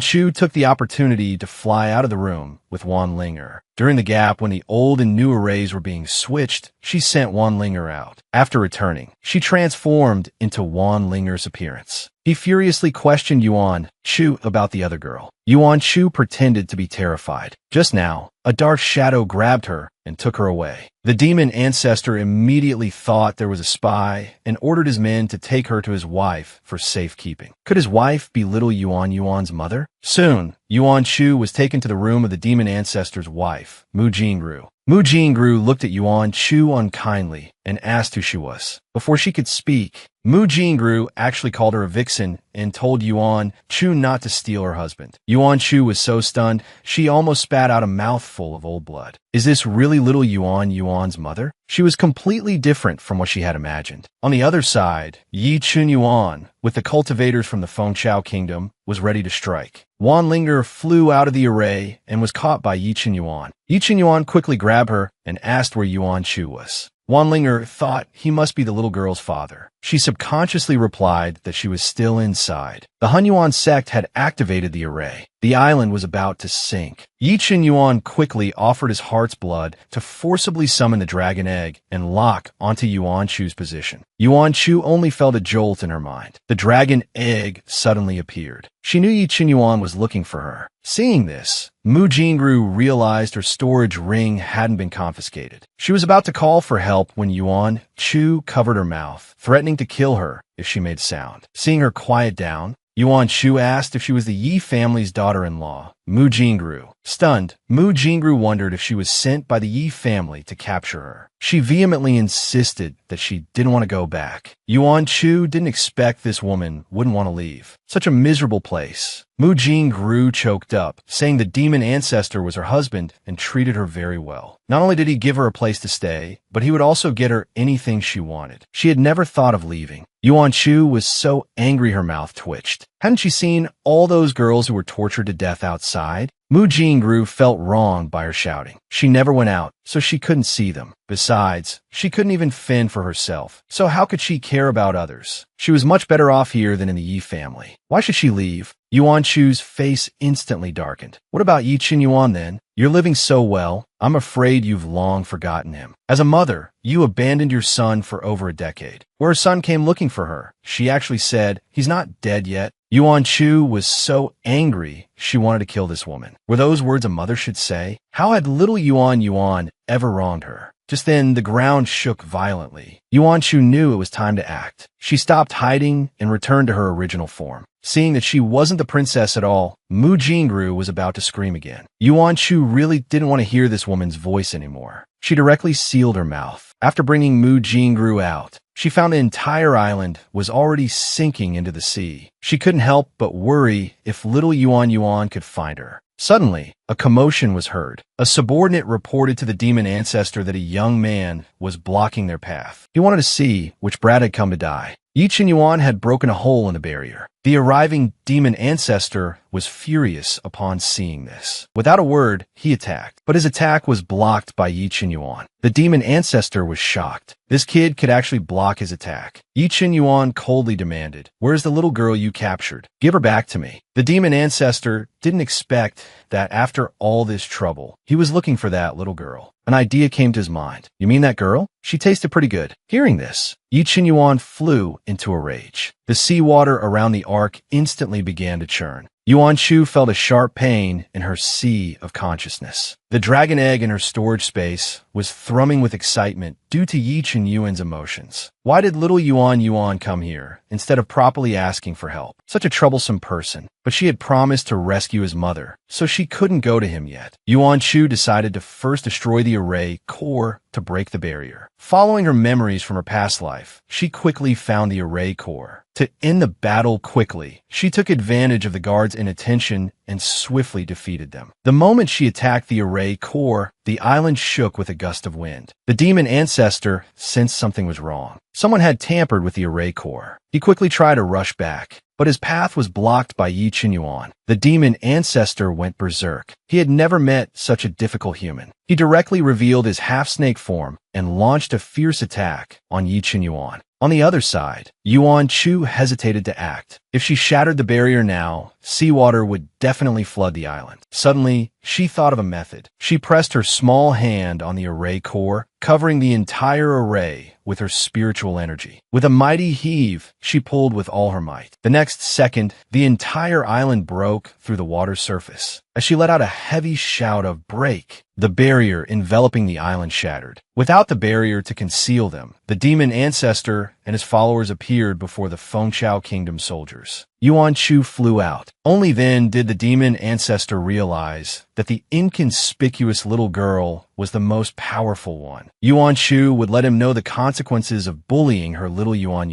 Speaker 1: Chu took the opportunity to fly out of the room with Wan Linger. During the gap when the old and new arrays were being switched, she sent Wan Linger out. After returning, she transformed into Wan Linger's appearance. He furiously questioned Yuan Chu about the other girl. Yuan Chu pretended to be terrified. Just now, a dark shadow grabbed her and took her away. The demon ancestor immediately thought there was a spy and ordered his men to take her to his wife for safekeeping. Could his wife be little Yuan's mother? Soon, Yuan Chu was taken to the room of the demon ancestor's wife, Mu Jingru. Mu Jingru looked at Yuan Chu unkindly and asked who she was. Before she could speak, Mu Jingru actually called her a vixen and told Yuan Chu not to steal her husband. Yuan Chu was so stunned, she almost spat out a mouthful of old blood. Is this really little Yuan's mother? She was completely different from what she had imagined. On the other side, Yi Qinyuan, with the cultivators from the Fengchao kingdom, was ready to strike. Wan Linger flew out of the array and was caught by Yi Qinyuan. Yi Qinyuan quickly grabbed her and asked where Yuan Chu was. Wan Linger thought he must be the little girl's father. She subconsciously replied that she was still inside. The Hunyuan sect had activated the array. The island was about to sink. Yi Qinyuan quickly offered his heart's blood to forcibly summon the dragon egg and lock onto Yuan Chu's position. Yuan Chu only felt a jolt in her mind. The dragon egg suddenly appeared. She knew Yi Qinyuan was looking for her. Seeing this, Mu Jingru realized her storage ring hadn't been confiscated. She was about to call for help when Yuan Chu covered her mouth, threatening to kill her if she made sound. Seeing her quiet down, Yuan Chu asked if she was the Yi family's daughter-in-law. Mu Jingru. Stunned, Mu Jingru wondered if she was sent by the Yi family to capture her. She vehemently insisted that she didn't want to go back. Yuan Chu didn't expect this woman wouldn't want to leave. Such a miserable place. Mu Jingru choked up, saying the demon ancestor was her husband and treated her very well. Not only did he give her a place to stay, but he would also get her anything she wanted. She had never thought of leaving. Yuan Chu was so angry her mouth twitched. Hadn't she seen all those girls who were tortured to death outside? Mu Jingru felt wronged by her shouting. She never went out, so she couldn't see them. Besides, she couldn't even fend for herself, so how could she care about others? She was much better off here than in the Yi family. Why should she leave? Yuan Chu's face instantly darkened. What about Yi Qinyuan then? You're living so well, I'm afraid you've long forgotten him. As a mother, you abandoned your son for over a decade. Where her son came looking for her, she actually said, he's not dead yet. Yuan Chu was so angry, she wanted to kill this woman. Were those words a mother should say? How had little Yuan ever wronged her? Just then, the ground shook violently. Yuan Chu knew it was time to act. She stopped hiding and returned to her original form. Seeing that she wasn't the princess at all, Mu Jingru was about to scream again. Yuan Chu really didn't want to hear this woman's voice anymore. She directly sealed her mouth. After bringing Mu Jingru out, she found the entire island was already sinking into the sea. She couldn't help but worry if little Yuan could find her. Suddenly, a commotion was heard. A subordinate reported to the demon ancestor that a young man was blocking their path. He wanted to see which brat had come to die. Yi Qinyuan had broken a hole in the barrier. The arriving demon ancestor was furious upon seeing this. Without a word, he attacked, but his attack was blocked by Yi Qinyuan. The demon ancestor was shocked. This kid could actually block his attack. Yi Qinyuan coldly demanded, "Where's the little girl you captured? Give her back to me." The demon ancestor didn't expect that after all this trouble, he was looking for that little girl. An idea came to his mind. "You mean that girl? She tasted pretty good." Hearing this, Yi Qinyuan flew into a rage. The seawater around the ark instantly began to churn. Yuan Chu felt a sharp pain in her sea of consciousness. The dragon egg in her storage space was thrumming with excitement due to Yi Qinyuan's emotions. Why did little Yuan come here instead of properly asking for help? Such a troublesome person. But she had promised to rescue his mother, so she couldn't go to him yet. Yuan Chu decided to first destroy the array core to break the barrier. Following her memories from her past life, she quickly found the array core. To end the battle quickly, she took advantage of the guards' inattention and swiftly defeated them. The moment she attacked the array core, the island shook with a gust of wind. The demon ancestor sensed something was wrong. Someone had tampered with the array core. He quickly tried to rush back, but his path was blocked by Yi Qinyuan. The demon ancestor went berserk. He had never met such a difficult human. He directly revealed his half-snake form and launched a fierce attack on Yi Qinyuan. On the other side, Yuan Chu hesitated to act. If she shattered the barrier now, seawater would definitely flood the island. Suddenly, she thought of a method. She pressed her small hand on the array core, covering the entire array with her spiritual energy. With a mighty heave, she pulled with all her might. The next second, the entire island broke through the water's surface. As she let out a heavy shout of "break," the barrier enveloping the island shattered. Without the barrier to conceal them, the demon ancestor and his followers appeared before the Fengchao Kingdom soldiers. Yuan Chu flew out. Only then did the demon ancestor realize that the inconspicuous little girl was the most powerful one. Yuan Chu would let him know the consequences of bullying her little Yuan.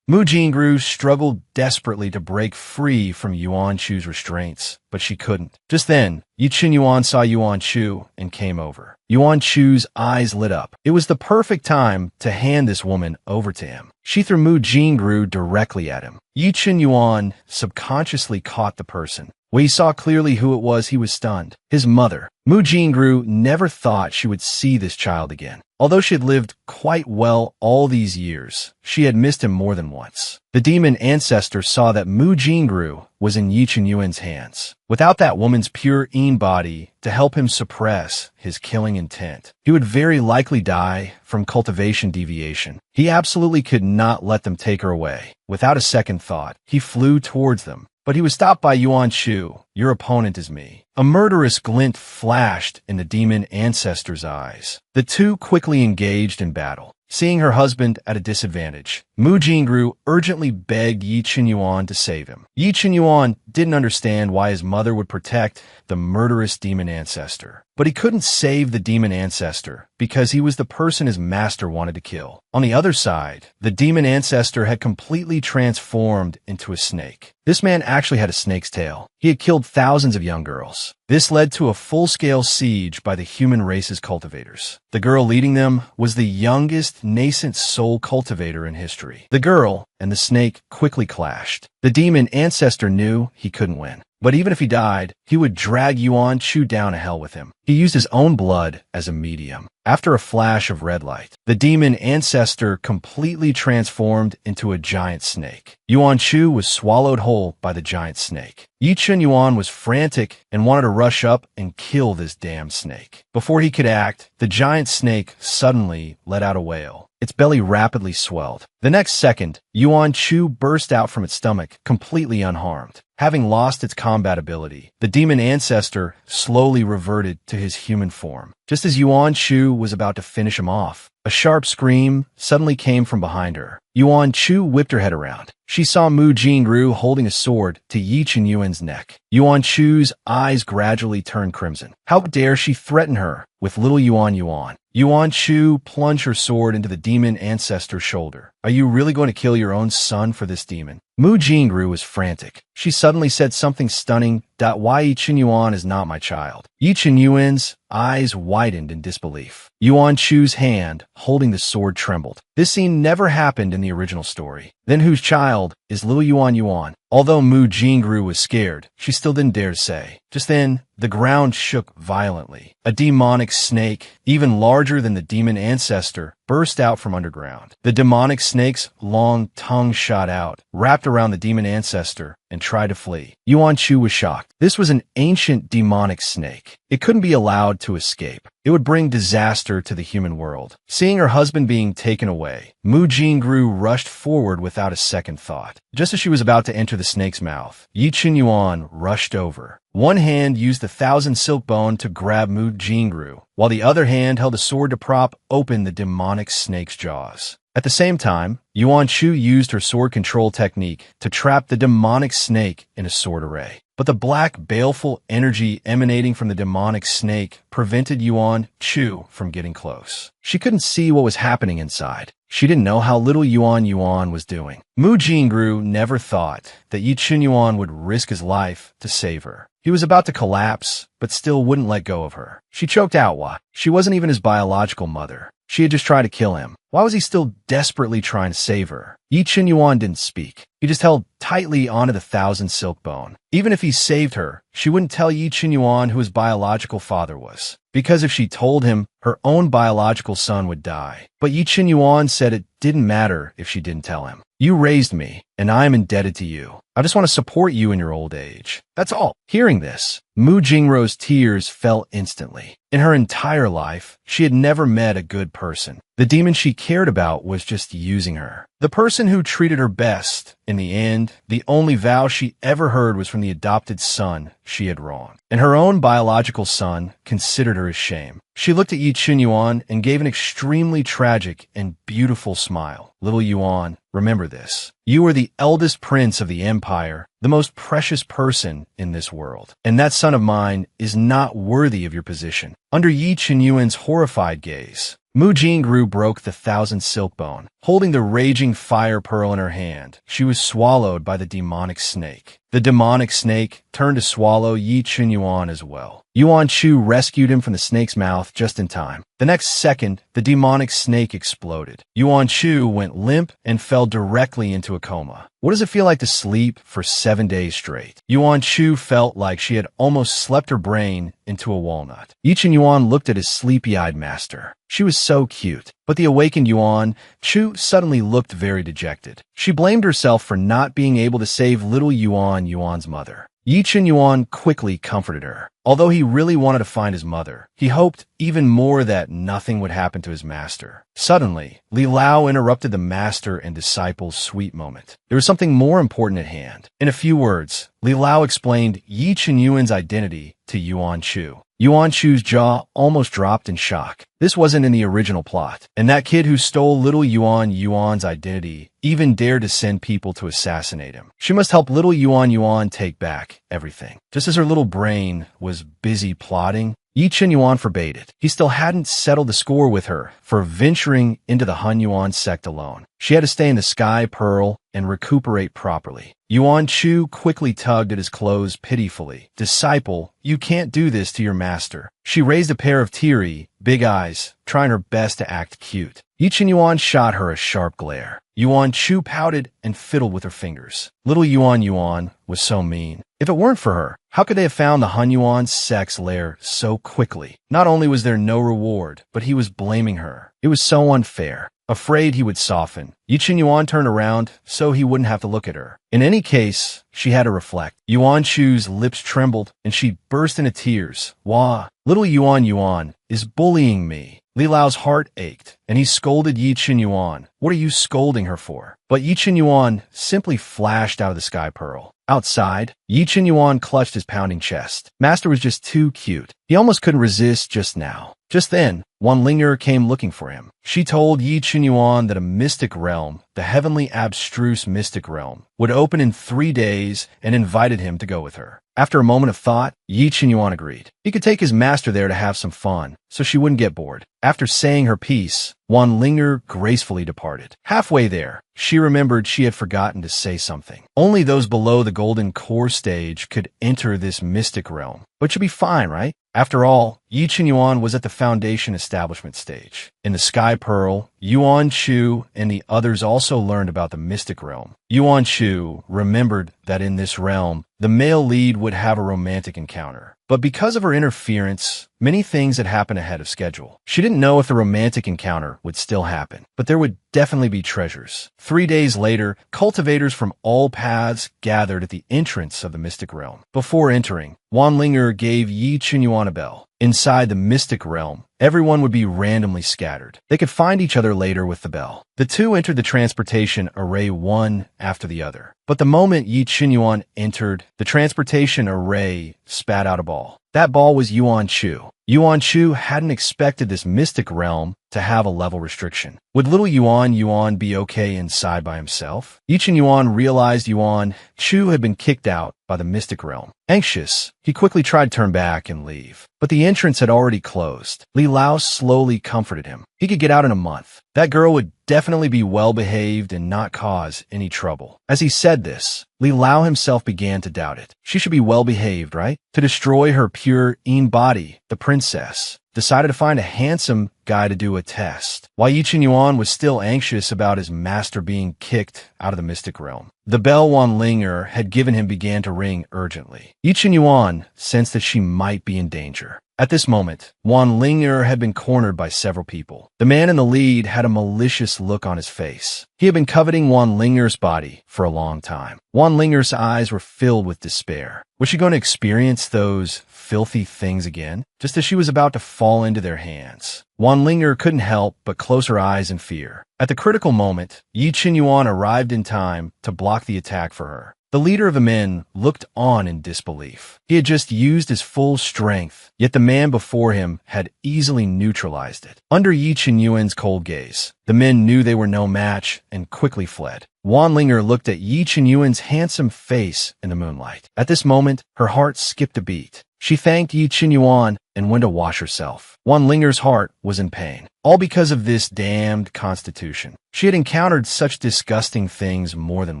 Speaker 1: Mu Jingru struggled desperately to break free from Yuan Chu's restraints, but she couldn't. Just then, Yi Qinyuan saw Yuan Chu and came over. Yuan Chu's eyes lit up. It was the perfect time to hand this woman over to him. She threw Mu Jingru directly at him. Yi Qinyuan subconsciously caught the person. When he saw clearly who it was, he was stunned. His mother. Mu Jingru never thought she would see this child again. Although she had lived quite well all these years, she had missed him more than once. The demon ancestor saw that Mu Jingru was in Yi Qinyuan's hands. Without that woman's pure Yin body to help him suppress his killing intent, he would very likely die from cultivation deviation. He absolutely could not let them take her away. Without a second thought, he flew towards them. But he was stopped by Yuan Chu. "Your opponent is me." A murderous glint flashed in the demon ancestor's eyes. The two quickly engaged in battle. Seeing her husband at a disadvantage, Mu Jingru urgently begged Yi Qinyuan to save him. Yi Qinyuan didn't understand why his mother would protect the murderous demon ancestor. But he couldn't save the demon ancestor because he was the person his master wanted to kill. On the other side, the demon ancestor had completely transformed into a snake. This man actually had a snake's tail. He had killed thousands of young girls. This led to a full-scale siege by the human race's cultivators. The girl leading them was the youngest nascent soul cultivator in history. The girl and the snake quickly clashed. The demon ancestor knew he couldn't win. But even if he died, he would drag Yuan Chu down to hell with him. He used his own blood as a medium. After a flash of red light, the demon ancestor completely transformed into a giant snake. Yuan Chu was swallowed whole by the giant snake. Yi Qinyuan was frantic and wanted to rush up and kill this damn snake. Before he could act, the giant snake suddenly let out a wail. Its belly rapidly swelled. The next second, Yuan Chu burst out from its stomach, completely unharmed. Having lost its combat ability, the demon ancestor slowly reverted to his human form. Just as Yuan Chu was about to finish him off, a sharp scream suddenly came from behind her. Yuan Chu whipped her head around. She saw Mu Jingru holding a sword to Yi Qinyuan's neck. Yuan Chu's eyes gradually turned crimson. How dare she threaten her with little Yuan Yuan? Yuan Chu plunged her sword into the demon ancestor's shoulder. Are you really going to kill your own son for this demon? Mu Jingru was frantic. She suddenly said something stunning. Why Yi Qinyuan is not my child? Yi Qinyuan's eyes widened in disbelief. Yuan Chu's hand, holding the sword, trembled. This scene never happened in the original story. Then whose child is little Yuan Yuan? Although Mu Jingru was scared, she still didn't dare to say. Just then, the ground shook violently. A demonic snake, even larger than the demon ancestor, burst out from underground. The demonic snake's long tongue shot out, wrapped around the demon ancestor, and tried to flee. Yuan Chu was shocked. This was an ancient demonic snake. It couldn't be allowed to escape. It would bring disaster to the human world. Seeing her husband being taken away, Mu Jingru rushed forward without a second thought. Just as she was about to enter the snake's mouth, Yi Qinyuan rushed over. One hand used the 1,000 silk bone to grab Mu Jingru, while the other hand held a sword to prop open the demonic snake's jaws. At the same time, Yuan Chu used her sword control technique to trap the demonic snake in a sword array. But the black, baleful energy emanating from the demonic snake prevented Yuan Chu from getting close. She couldn't see what was happening inside. She didn't know how little Yuan Yuan was doing. Mu Jingru never thought that Yi Qinyuan would risk his life to save her. He was about to collapse, but still wouldn't let go of her. She choked out why. She wasn't even his biological mother. She had just tried to kill him. Why was he still desperately trying to save her? Yi Qinyuan didn't speak. He just held tightly onto the 1,000 silk bone. Even if he saved her, she wouldn't tell Yi Qinyuan who his biological father was. Because if she told him, her own biological son would die. But Yi Qinyuan said it didn't matter if she didn't tell him. You raised me, and I am indebted to you. I just want to support you in your old age. That's all. Hearing this, Mu Jingru's tears fell instantly. In her entire life, she had never met a good person. The demon she cared about was just using her. The person who treated her best. In the end, the only vow she ever heard was from the adopted son she had wronged. And her own biological son considered her a shame. She looked at Yi Qinyuan and gave an extremely tragic and beautiful smile. Little Yuan, remember this. You are the eldest prince of the empire, the most precious person in this world. And that son of mine is not worthy of your position. Under Yi Qinyuan's horrified gaze, Mu Jingru broke the 1,000 silk bone. Holding the raging fire pearl in her hand, she was swallowed by the demonic snake. The demonic snake turned to swallow Yi Qinyuan as well. Yuan Chu rescued him from the snake's mouth just in time. The next second, the demonic snake exploded. Yuan Chu went limp and fell directly into a coma. What does it feel like to sleep for 7 days straight? Yuan Chu felt like she had almost slept her brain into a walnut. Yi Qinyuan looked at his sleepy-eyed master. She was so cute. But the awakened Yuan Chu suddenly looked very dejected. She blamed herself for not being able to save little Yuan Yuan's mother. Yi Qinyuan quickly comforted her. Although he really wanted to find his mother, he hoped even more that nothing would happen to his master. Suddenly, Li Lao interrupted the master and disciple's sweet moment. There was something more important at hand. In a few words, Li Lao explained Yi Qinyuan's identity to Yuan Chu. Yuan Chu's jaw almost dropped in shock. This wasn't in the original plot. And that kid who stole little Yuan's identity even dared to send people to assassinate him. She must help little Yuan take back everything. Just as her little brain was busy plotting, Yi Qinyuan forbade it. He still hadn't settled the score with her for venturing into the Han Yuan sect alone. She had to stay in the Sky Pearl and recuperate properly. Yuan Chu quickly tugged at his clothes pitifully. "Disciple, you can't do this to your master." She raised a pair of teary, big eyes, trying her best to act cute. Yi Qinyuan shot her a sharp glare. Yuan Chu pouted and fiddled with her fingers. Little Yuan was so mean. If it weren't for her, how could they have found the Han Yuan sect's lair so quickly? Not only was there no reward, but he was blaming her. It was so unfair. Afraid he would soften, Yi Qinyuan turned around so he wouldn't have to look at her. In any case, she had to reflect. Yuan Chu's lips trembled, and she burst into tears. "Wah, little Yuan is bullying me." Li Lao's heart ached, and he scolded Yi Qinyuan. "What are you scolding her for?" But Yi Qinyuan simply flashed out of the Sky Pearl. Outside, Yi Qinyuan clutched his pounding chest. Master was just too cute. He almost couldn't resist just now. Just then, Wan Linger came looking for him. She told Yi Qinyuan that a mystic realm, the heavenly abstruse mystic realm, would open in 3 days and invited him to go with her. After a moment of thought, Yi Qinyuan agreed. He could take his master there to have some fun, so she wouldn't get bored. After saying her piece, Wan Linger gracefully departed. Halfway there, she remembered she had forgotten to say something. Only those below the golden core stage could enter this mystic realm. But you'll be fine, right? After all, Yi Qinyuan was at the foundation establishment stage. In the Sky Pearl, Yuan Chu and the others also learned about the mystic realm. Yuan Chu remembered that in this realm, the male lead would have a romantic encounter. But because of her interference, many things had happened ahead of schedule. She didn't know if the romantic encounter would still happen, but there would definitely be treasures. 3 days later, cultivators from all paths gathered at the entrance of the mystic realm. Before entering, Wan Linger gave Yi Qinyuan a bell. Inside the mystic realm, everyone would be randomly scattered. They could find each other later with the bell. The two entered the transportation array one after the other. But the moment Yi Qinyuan entered, the transportation array spat out a ball. That ball was Yuan Chu. Yuan Chu hadn't expected this mystic realm to have a level restriction. Would little Yuan be okay inside by himself? Yi Qinyuan realized Yuan Chu had been kicked out by the mystic realm. Anxious, he quickly tried to turn back and leave. But the entrance had already closed. Li Lao slowly comforted him. He could get out in a month. That girl would definitely be well-behaved and not cause any trouble. As he said this, Li Lao himself began to doubt it. She should be well-behaved, right? To destroy her pure Yin body, the princess decided to find a handsome guy to do a test. While Yi Qinyuan was still anxious about his master being kicked out of the mystic realm, the bell Wan Linger had given him began to ring urgently. Yi Qinyuan sensed that she might be in danger. At this moment, Wan Linger had been cornered by several people. The man in the lead had a malicious look on his face. He had been coveting Wan Linger's body for a long time. Wan Linger's eyes were filled with despair. Was she going to experience those filthy things again, just as she was about to fall into their hands? Wan Linger couldn't help but close her eyes in fear. At the critical moment, Yi Qinyuan arrived in time to block the attack for her. The leader of the men looked on in disbelief. He had just used his full strength, yet the man before him had easily neutralized it. Under Yi Qinyuan's cold gaze, the men knew they were no match and quickly fled. Wan Linger looked at Yi Qinyuan's handsome face in the moonlight. At this moment, her heart skipped a beat. She thanked Yi Qinyuan and went to wash herself. Wan Linger's heart was in pain, all because of this damned constitution. She had encountered such disgusting things more than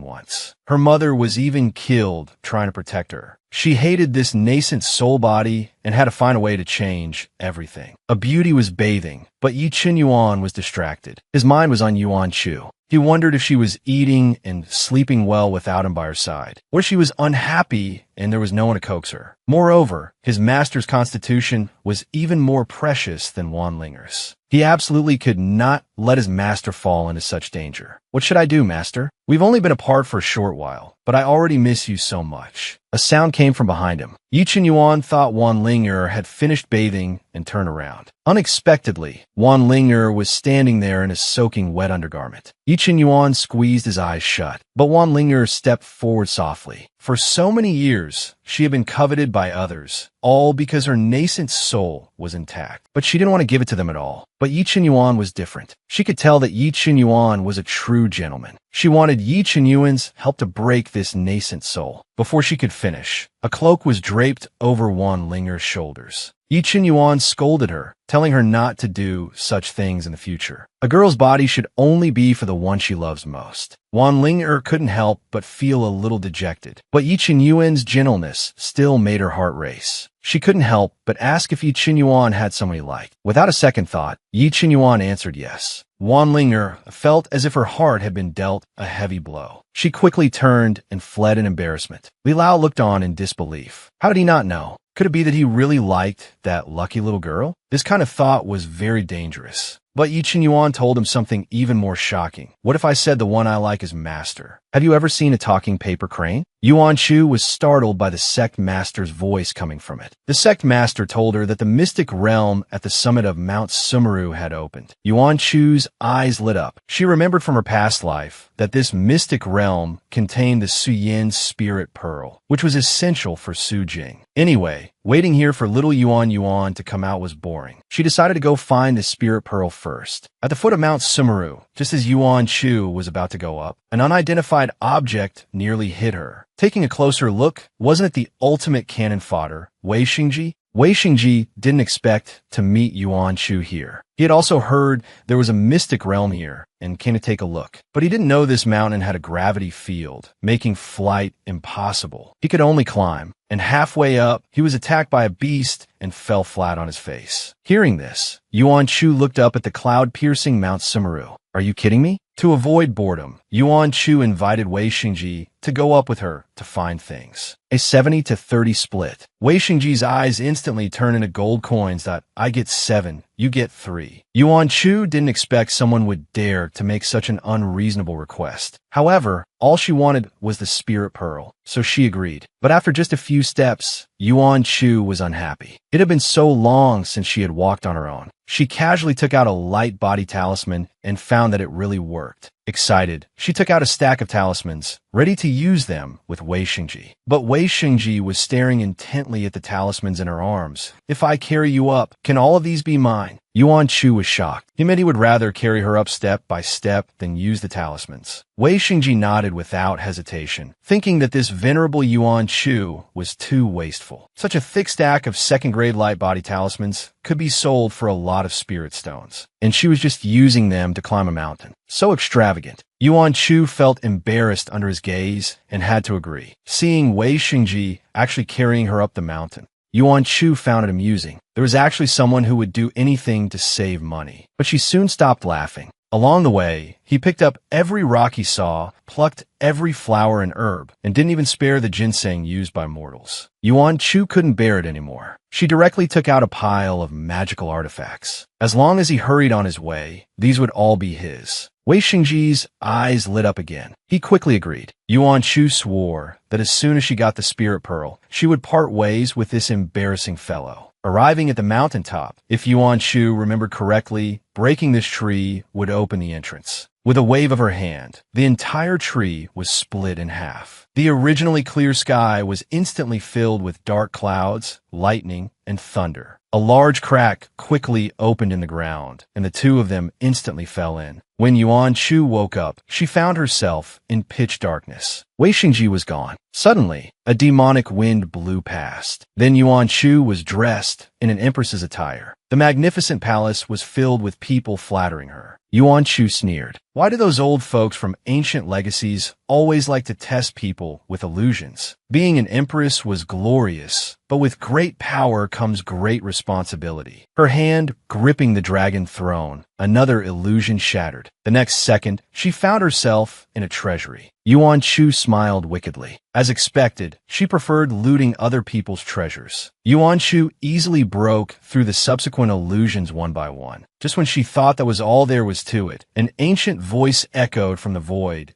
Speaker 1: once. Her mother was even killed trying to protect her. She hated this nascent soul body and had to find a way to change everything. A beauty was bathing, but Yi Qinyuan was distracted. His mind was on Yuan Chu. He wondered if she was eating and sleeping well without him by her side, or she was unhappy and there was no one to coax her. Moreover, his master's constitution was even more precious than Wan Linger's. He absolutely could not let his master fall into such danger. "What should I do, master? We've only been apart for a short while, but I already miss you so much." A sound came from behind him. Yi Qinyuan thought Wan Ling'er had finished bathing and turned around. Unexpectedly, Wan Ling'er was standing there in a soaking wet undergarment. Yi Qinyuan squeezed his eyes shut, but Wan Ling'er stepped forward softly. For so many years, she had been coveted by others, all because her nascent soul was intact. But she didn't want to give it to them at all. But Yi Qinyuan was different. She could tell that Yi Qinyuan was a true gentleman. She wanted Yi Qinyuan's help to break this nascent soul. Before she could finish, a cloak was draped over Wan Ling'er's shoulders. Yi Qinyuan scolded her, telling her not to do such things in the future. A girl's body should only be for the one she loves most. Wan Ling'er couldn't help but feel a little dejected, but Yi Qinyuan's gentleness still made her heart race. She couldn't help but ask if Yi Qinyuan had someone he liked. Without a second thought, Yi Qinyuan answered yes. Wan Ling'er felt as if her heart had been dealt a heavy blow. She quickly turned and fled in embarrassment. Li Lao looked on in disbelief. How did he not know? Could it be that he really liked that lucky little girl? This kind of thought was very dangerous. But Yi Qinyuan told him something even more shocking. What if I said the one I like is Master? Have you ever seen a talking paper crane? Yuan Shu was startled by the sect master's voice coming from it. The sect master told her that the mystic realm at the summit of Mount Sumeru had opened. Yuan Shu's eyes lit up. She remembered from her past life that this mystic realm contained the Suyin spirit pearl, which was essential for Su Jing. Anyway, waiting here for little Yuan to come out was boring. She decided to go find the spirit pearl first. At the foot of Mount Sumeru, just as Yuan Shu was about to go up, an unidentified object nearly hit her. Taking a closer look, wasn't it the ultimate cannon fodder, Wei Xingji? Wei Xingji didn't expect to meet Yuan Shu here. He had also heard there was a mystic realm here and came to take a look. But he didn't know this mountain had a gravity field, making flight impossible. He could only climb, and halfway up, he was attacked by a beast and fell flat on his face. Hearing this, Yuan Shu looked up at the cloud-piercing Mount Sumeru. Are you kidding me? To avoid boredom, Yuan Shu invited Wei Xingji to go up with her to find things. A 70-30 split. Wei Xingji's eyes instantly turned into gold coins that I get 7, you get 3. Yuan Shu didn't expect someone would dare to make such an unreasonable request. However, all she wanted was the spirit pearl, so she agreed. But after just a few steps, Yuan Shu was unhappy. It had been so long since she had walked on her own. She casually took out a light body talisman and found that it really worked. Excited, she took out a stack of talismans, ready to use them with Wei Xingji. But Wei Xingji was staring intently at the talismans in her arms. If I carry you up, can all of these be mine? Yuan Shu was shocked. He meant he would rather carry her up step by step than use the talismans. Wei Xingji nodded without hesitation, thinking that this venerable Yuan Shu was too wasteful. Such a thick stack of second-grade light body talismans could be sold for a lot of spirit stones, and she was just using them to climb a mountain. So extravagant. Yuan Shu felt embarrassed under his gaze and had to agree, seeing Wei Xingji actually carrying her up the mountain. Yuan Shu found it amusing. There was actually someone who would do anything to save money. But she soon stopped laughing. Along the way, he picked up every rock he saw, plucked every flower and herb, and didn't even spare the ginseng used by mortals. Yuan Shu couldn't bear it anymore. She directly took out a pile of magical artifacts. As long as he hurried on his way, these would all be his. Wei Xingji's eyes lit up again. He quickly agreed. Yuan Shu swore that as soon as she got the spirit pearl, she would part ways with this embarrassing fellow. Arriving at the mountaintop, if Yuan Shu remembered correctly, breaking this tree would open the entrance. With a wave of her hand, the entire tree was split in half. The originally clear sky was instantly filled with dark clouds, lightning, and thunder. A large crack quickly opened in the ground, and the two of them instantly fell in. When Yuan Shu woke up, she found herself in pitch darkness. Wei Xingji was gone. Suddenly, a demonic wind blew past. Then Yuan Shu was dressed in an empress's attire. The magnificent palace was filled with people flattering her. Yuan Shu sneered. Why do those old folks from ancient legacies always like to test people with illusions? Being an empress was glorious, but with great power comes great responsibility. Her hand gripping the dragon throne, another illusion shattered. The next second, she found herself in a treasury. Yuan Shu smiled wickedly. As expected, she preferred looting other people's treasures. Yuan Shu easily broke through the subsequent illusions one by one. Just when she thought that was all there was to it, an ancient voice echoed from the void,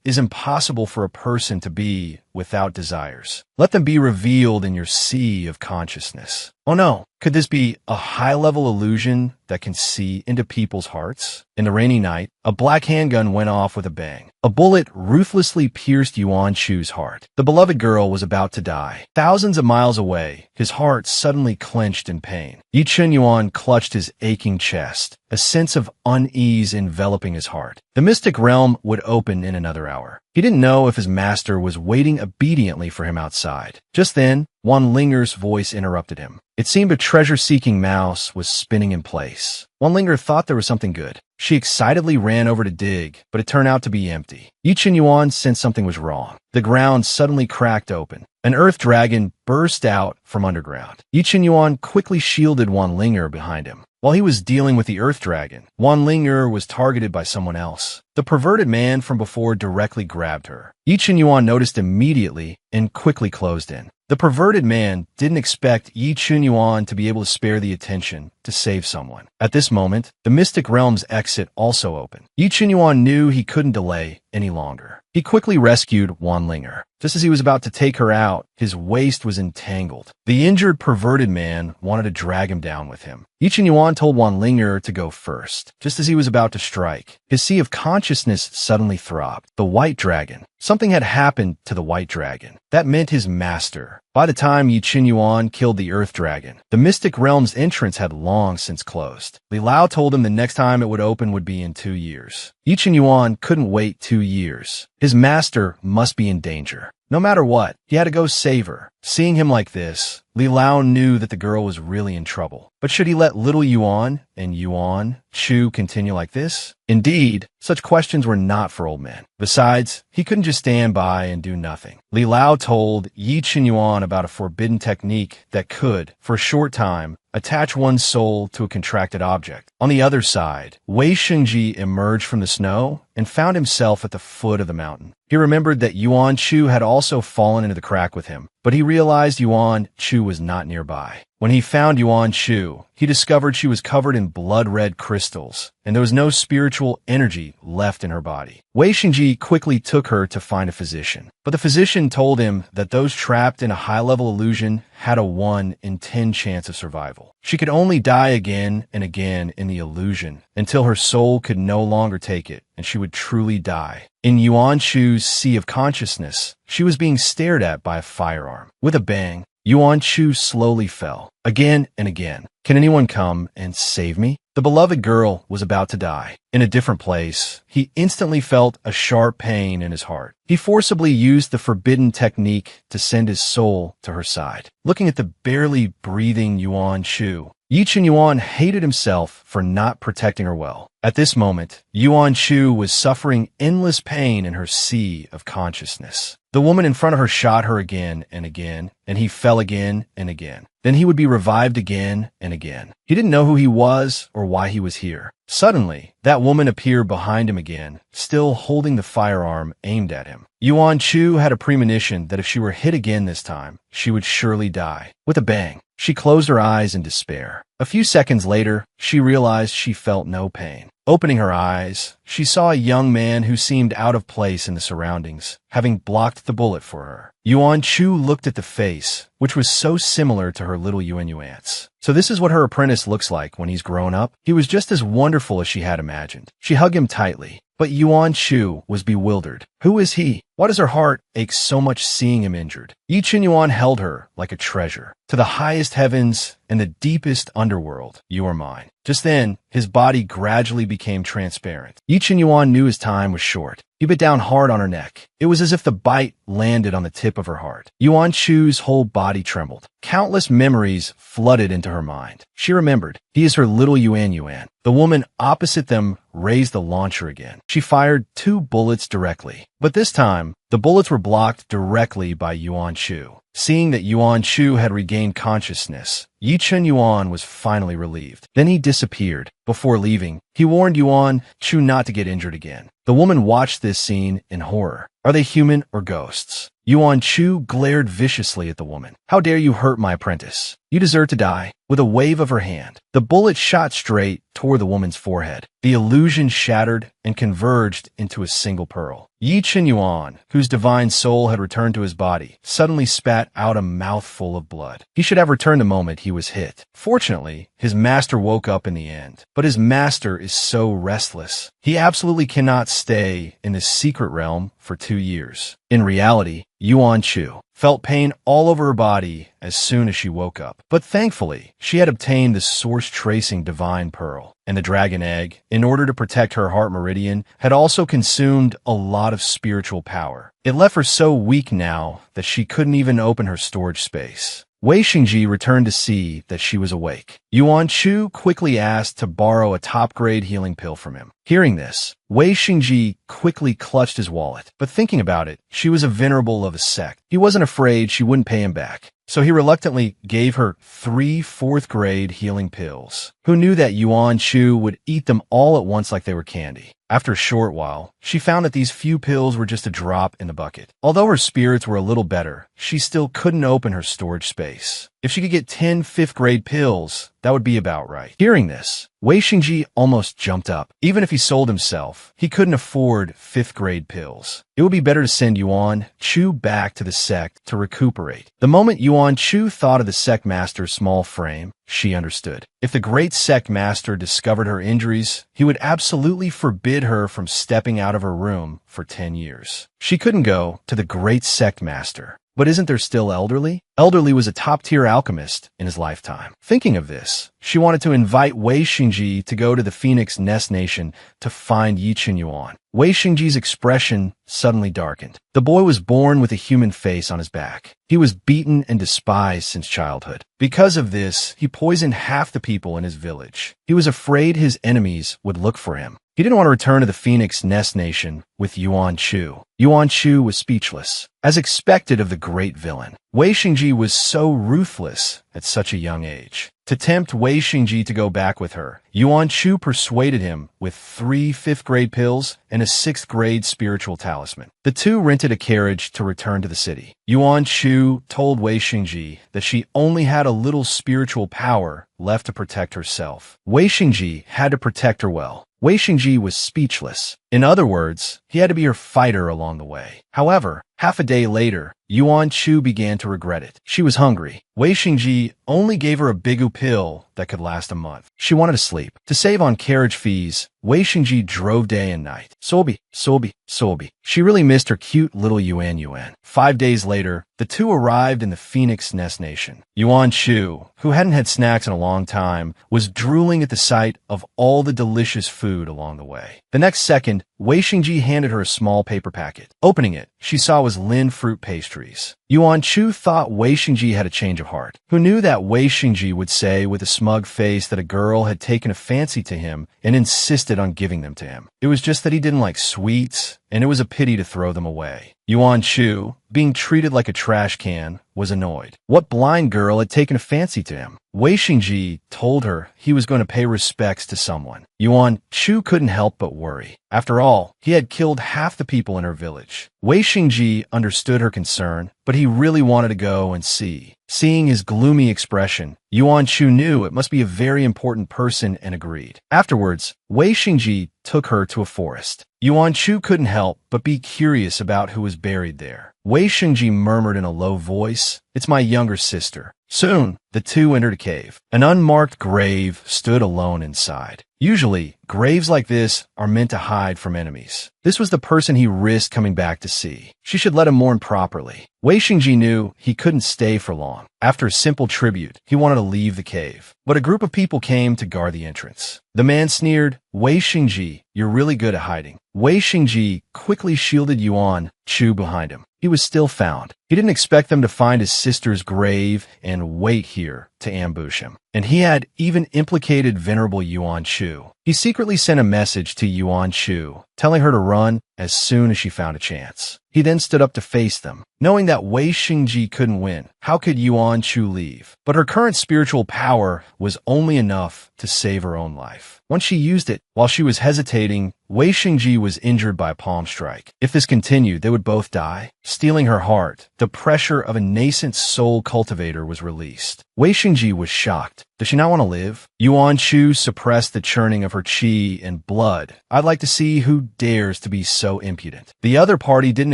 Speaker 1: is impossible for a person to be without desires. Let them be revealed in your sea of consciousness. Oh no, could this be a high-level illusion that can see into people's hearts? In the rainy night, a black handgun went off with a bang. A bullet ruthlessly pierced Yuan Chu's heart. The beloved girl was about to die. Thousands of miles away, his heart suddenly clenched in pain. Yi Chen Yuan clutched his aching chest, a sense of unease enveloping his heart. The mystic realm would open in another hour. He didn't know if his master was waiting obediently for him outside. Just then, Wan Linger's voice interrupted him. It seemed a treasure-seeking mouse was spinning in place. Wan Linger thought there was something good. She excitedly ran over to dig, but it turned out to be empty. Yi Chen Yuan sensed something was wrong. The ground suddenly cracked open. An earth dragon burst out from underground. Yi Chen Yuan quickly shielded Wan Linger behind him. While he was dealing with the earth dragon, Wan Linger was targeted by someone else. The perverted man from before directly grabbed her. Yi Chen Yuan noticed immediately and quickly closed in. The perverted man didn't expect Yi Chen Yuan to be able to spare the attention to save someone. At this moment, the mystic realm's exit also opened. Yi Chen Yuan knew he couldn't delay any longer. He quickly rescued Wan Linger. Just as he was about to take her out, his waist was entangled. The injured, perverted man wanted to drag him down with him. Yi Chen Yuan told Wan Linger to go first. Just as he was about to strike, his sea of consciousness suddenly throbbed. The white dragon. Something had happened to the white dragon. That meant his master. By the time Yi Chen Yuan killed the earth dragon, the mystic realm's entrance had long since closed. Li Lao told him the next time it would open would be in 2 years. Yi Chen Yuan couldn't wait 2 years. His master must be in danger. No matter what, he had to go save her. Seeing him like this, Li Lao knew that the girl was really in trouble. But should he let little Yuan and Yuan Chu continue like this? Indeed, such questions were not for old men. Besides, he couldn't just stand by and do nothing. Li Lao told Yi Chen Yuan about a forbidden technique that could, for a short time, attach one's soul to a contracted object. On the other side, Wei Shengji emerged from the snow and found himself at the foot of the mountain. He remembered that Yuan Chu had also fallen into the crack with him, but he realized Yuan Chu was not nearby. When he found Yuan Chu, he discovered she was covered in blood-red crystals, and there was no spiritual energy left in her body. Wei Shengji quickly took her to find a physician, but the physician told him that those trapped in a high-level illusion had a 1 in 10 chance of survival. She could only die again and again in the illusion until her soul could no longer take it, and she would truly die. In Yuan Chu's sea of consciousness, she was being stared at by a firearm. With a bang, Yuan Chu slowly fell, again and again. Can anyone come and save me? The beloved girl was about to die. In a different place, he instantly felt a sharp pain in his heart. He forcibly used the forbidden technique to send his soul to her side. Looking at the barely breathing Yuan Chu, Yi Chen Yuan hated himself for not protecting her well. At this moment, Yuan Chu was suffering endless pain in her sea of consciousness. The woman in front of her shot her again and again, and he fell again and again. Then he would be revived again and again. He didn't know who he was or why he was here. Suddenly, that woman appeared behind him again, still holding the firearm aimed at him. Yuan Chu had a premonition that if she were hit again this time, she would surely die. With a bang, she closed her eyes in despair. A few seconds later, she realized she felt no pain. Opening her eyes, she saw a young man who seemed out of place in the surroundings, having blocked the bullet for her. Yuan Chu looked at the face, which was so similar to her little Yuan Yuan's. So this is what her apprentice looks like when he's grown up? He was just as wonderful as she had imagined. She hugged him tightly, but Yuan Chu was bewildered. Who is he? Why does her heart ache so much seeing him injured? Yi Chen Yuan held her like a treasure. To the highest heavens and the deepest underworld, you are mine. Just then, his body gradually became transparent. Yi Chen Yuan knew his time was short. He bit down hard on her neck. It was as if the bite landed on the tip of her heart. Yuan Chu's whole body trembled. Countless memories flooded into her mind. She remembered. He is her little Yuan Yuan. The woman opposite them raised the launcher again. She fired 2 bullets directly. But this time, the bullets were blocked directly by Yuan Chu. Seeing that Yuan Chu had regained consciousness, Yi Chen Yuan was finally relieved. Then he disappeared. Before leaving, he warned Yuan Chu not to get injured again. The woman watched this scene in horror. Are they human or ghosts? Yuan Chu glared viciously at the woman. How dare you hurt my apprentice? You deserve to die. with a wave of her hand. The bullet shot straight toward the woman's forehead. The illusion shattered and converged into a single pearl. Yi Chen-yuan, whose divine soul had returned to his body, suddenly spat out a mouthful of blood. He should have returned the moment he was hit. Fortunately, his master woke up in the end. But his master is so restless. He absolutely cannot stay in this secret realm for 2 years. In reality, Yuan Chu felt pain all over her body as soon as she woke up. But thankfully, she had obtained the source-tracing divine pearl, and the dragon egg, in order to protect her heart meridian, had also consumed a lot of spiritual power. It left her so weak now that she couldn't even open her storage space. Wei Xingji returned to see that she was awake. Yuan Chu quickly asked to borrow a top-grade healing pill from him. Hearing this, Wei Xingji quickly clutched his wallet. But thinking about it, she was a venerable of a sect. He wasn't afraid she wouldn't pay him back. So he reluctantly gave her 3 fourth-grade healing pills. Who knew that Yuan Chu would eat them all at once like they were candy? After a short while, she found that these few pills were just a drop in the bucket. Although her spirits were a little better, she still couldn't open her storage space. If she could get 10 fifth-grade pills, that would be about right. Hearing this, Wei Xingji almost jumped up. Even if he sold himself, he couldn't afford 5th-grade pills. It would be better to send Yuan Chu back to the sect to recuperate. The moment Yuan Chu thought of the sect master's small frame, she understood. If the great sect master discovered her injuries, he would absolutely forbid her from stepping out of her room for 10 years. She couldn't go to the great sect master. But isn't there still Elderly? Elderly was a top-tier alchemist in his lifetime. Thinking of this, she wanted to invite Wei Xingji to go to the Phoenix Nest Nation to find Yi Chen-yuan. Wei Xingji's expression suddenly darkened. The boy was born with a human face on his back. He was beaten and despised since childhood. Because of this, he poisoned half the people in his village. He was afraid his enemies would look for him. He didn't want to return to the Phoenix Nest Nation with Yuan Chu. Yuan Chu was speechless. As expected of the great villain, Wei Xingji was so ruthless at such a young age. To tempt Wei Xingji to go back with her, Yuan Chu persuaded him with 3 fifth-grade pills and a 6th-grade spiritual talisman. The two rented a carriage to return to the city. Yuan Chu told Wei Xingji that she only had a little spiritual power left to protect herself. Wei Xingji had to protect her well. Wei Xingji was speechless. In other words, he had to be her fighter along the way. However, half a day later, Yuan Chu began to regret it. She was hungry. Wei Xingji only gave her a bigu pill that could last a month. She wanted to sleep. To save on carriage fees, Wei Xingji drove day and night. Sobi, Sobi, Sobi. She really missed her cute little Yuan Yuan. 5 days later, the two arrived in the Phoenix Nest Nation. Yuan Chu, who hadn't had snacks in a long time, was drooling at the sight of all the delicious food along the way. The next second, Wei Xingji handed her a small paper packet. Opening it, she saw was Lin fruit pastries. Yuan Chu thought Wei Xingji had a change of heart. Who knew that Wei Xingji would say with a smug face that a girl had taken a fancy to him and insisted on giving them to him. It was just that he didn't like sweets, and it was a pity to throw them away. Yuan Chu, being treated like a trash can, was annoyed. What blind girl had taken a fancy to him? Wei Xingji told her he was going to pay respects to someone. Yuan Chu couldn't help but worry. After all, he had killed half the people in her village. Wei Xingji understood her concern, but he really wanted to go and see. Seeing his gloomy expression, Yuan Chu knew it must be a very important person and agreed. Afterwards, Wei Xingji took her to a forest. Yuan Chu couldn't help but be curious about who was buried there. Wei Xingji murmured in a low voice, "It's my younger sister." Soon, the two entered a cave. An unmarked grave stood alone inside. Usually, graves like this are meant to hide from enemies. This was the person he risked coming back to see. She should let him mourn properly. Wei Xingji knew he couldn't stay for long. After a simple tribute, he wanted to leave the cave. But a group of people came to guard the entrance. The man sneered, "Wei Xingji, you're really good at hiding." Wei Xingji quickly shielded Yuan Chu behind him. He was still found. He didn't expect them to find his sister's grave and wait here to ambush him. And he had even implicated venerable Yuan Chu. He secretly sent a message to Yuan Chu, telling her to run as soon as she found a chance. He then stood up to face them. Knowing that Wei Xingji couldn't win, how could Yuan Chu leave? But her current spiritual power was only enough to save her own life. Once she used it, while she was hesitating, Wei Xingji was injured by a palm strike. If this continued, they would both die. Stealing her heart, the pressure of a nascent soul cultivator was released. Wei Xingji was shocked. Does she not want to live? Yuan Chu suppressed the churning of her qi and blood. I'd like to see who dares to be so impudent. The other party didn't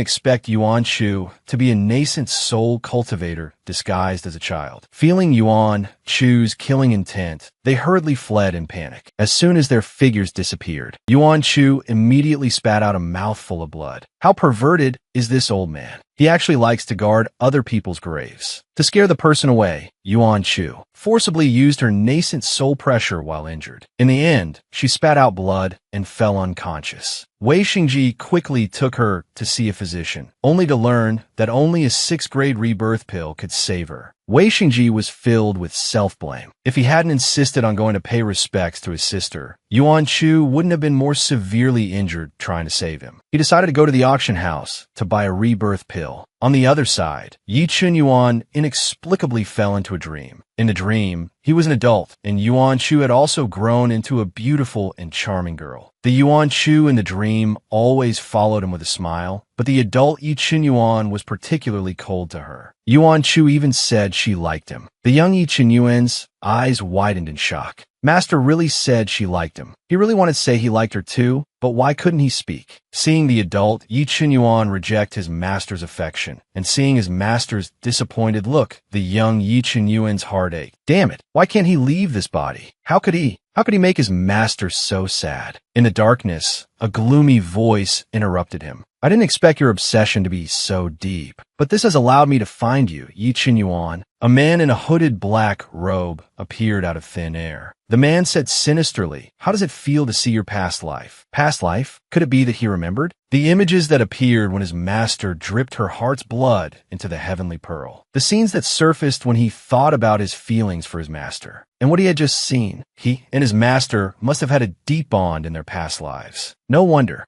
Speaker 1: expect Yuan Chu to be a nascent soul cultivator disguised as a child. Feeling Yuan Chu's killing intent, they hurriedly fled in panic. As soon as their figures disappeared, Yuan Chu immediately spat out a mouthful of blood. How perverted is this old man? He actually likes to guard other people's graves. To scare the person away, Yuan Chu forcibly used her nascent soul pressure while injured. In the end, she spat out blood and fell unconscious. Wei Xingji quickly took her to see a physician, only to learn that only a 6th-grade rebirth pill could save her. Wei Xingji was filled with self-blame. If he hadn't insisted on going to pay respects to his sister, Yuan Chu wouldn't have been more severely injured trying to save him. He decided to go to the auction house to buy a rebirth pill. On the other side, Yi Chun Yuan inexplicably fell into a dream. In the dream, he was an adult, and Yuan Chu had also grown into a beautiful and charming girl. The Yuan Chu in the dream always followed him with a smile, but the adult Yi Chun Yuan was particularly cold to her. Yuan Chu even said she liked him. The young Yi Chun Yuan's eyes widened in shock. Master really said she liked him. He really wanted to say he liked her too, but why couldn't he speak? Seeing the adult Yi Chun Yuan reject his master's affection, and seeing his master's disappointed look, the young Yi Chun Yuan's heart ached. Damn it, why can't he leave this body? How could he make his master so sad? In the darkness, a gloomy voice interrupted him. I didn't expect your obsession to be so deep, but this has allowed me to find you, Yi Chun Yuan. A man in a hooded black robe appeared out of thin air. The man said sinisterly, "How does it feel to see your past life?" Past life? Could it be that he remembered? The images that appeared when his master dripped her heart's blood into the heavenly pearl. The scenes that surfaced when he thought about his feelings for his master. And what he had just seen. He and his master must have had a deep bond in their past lives. No wonder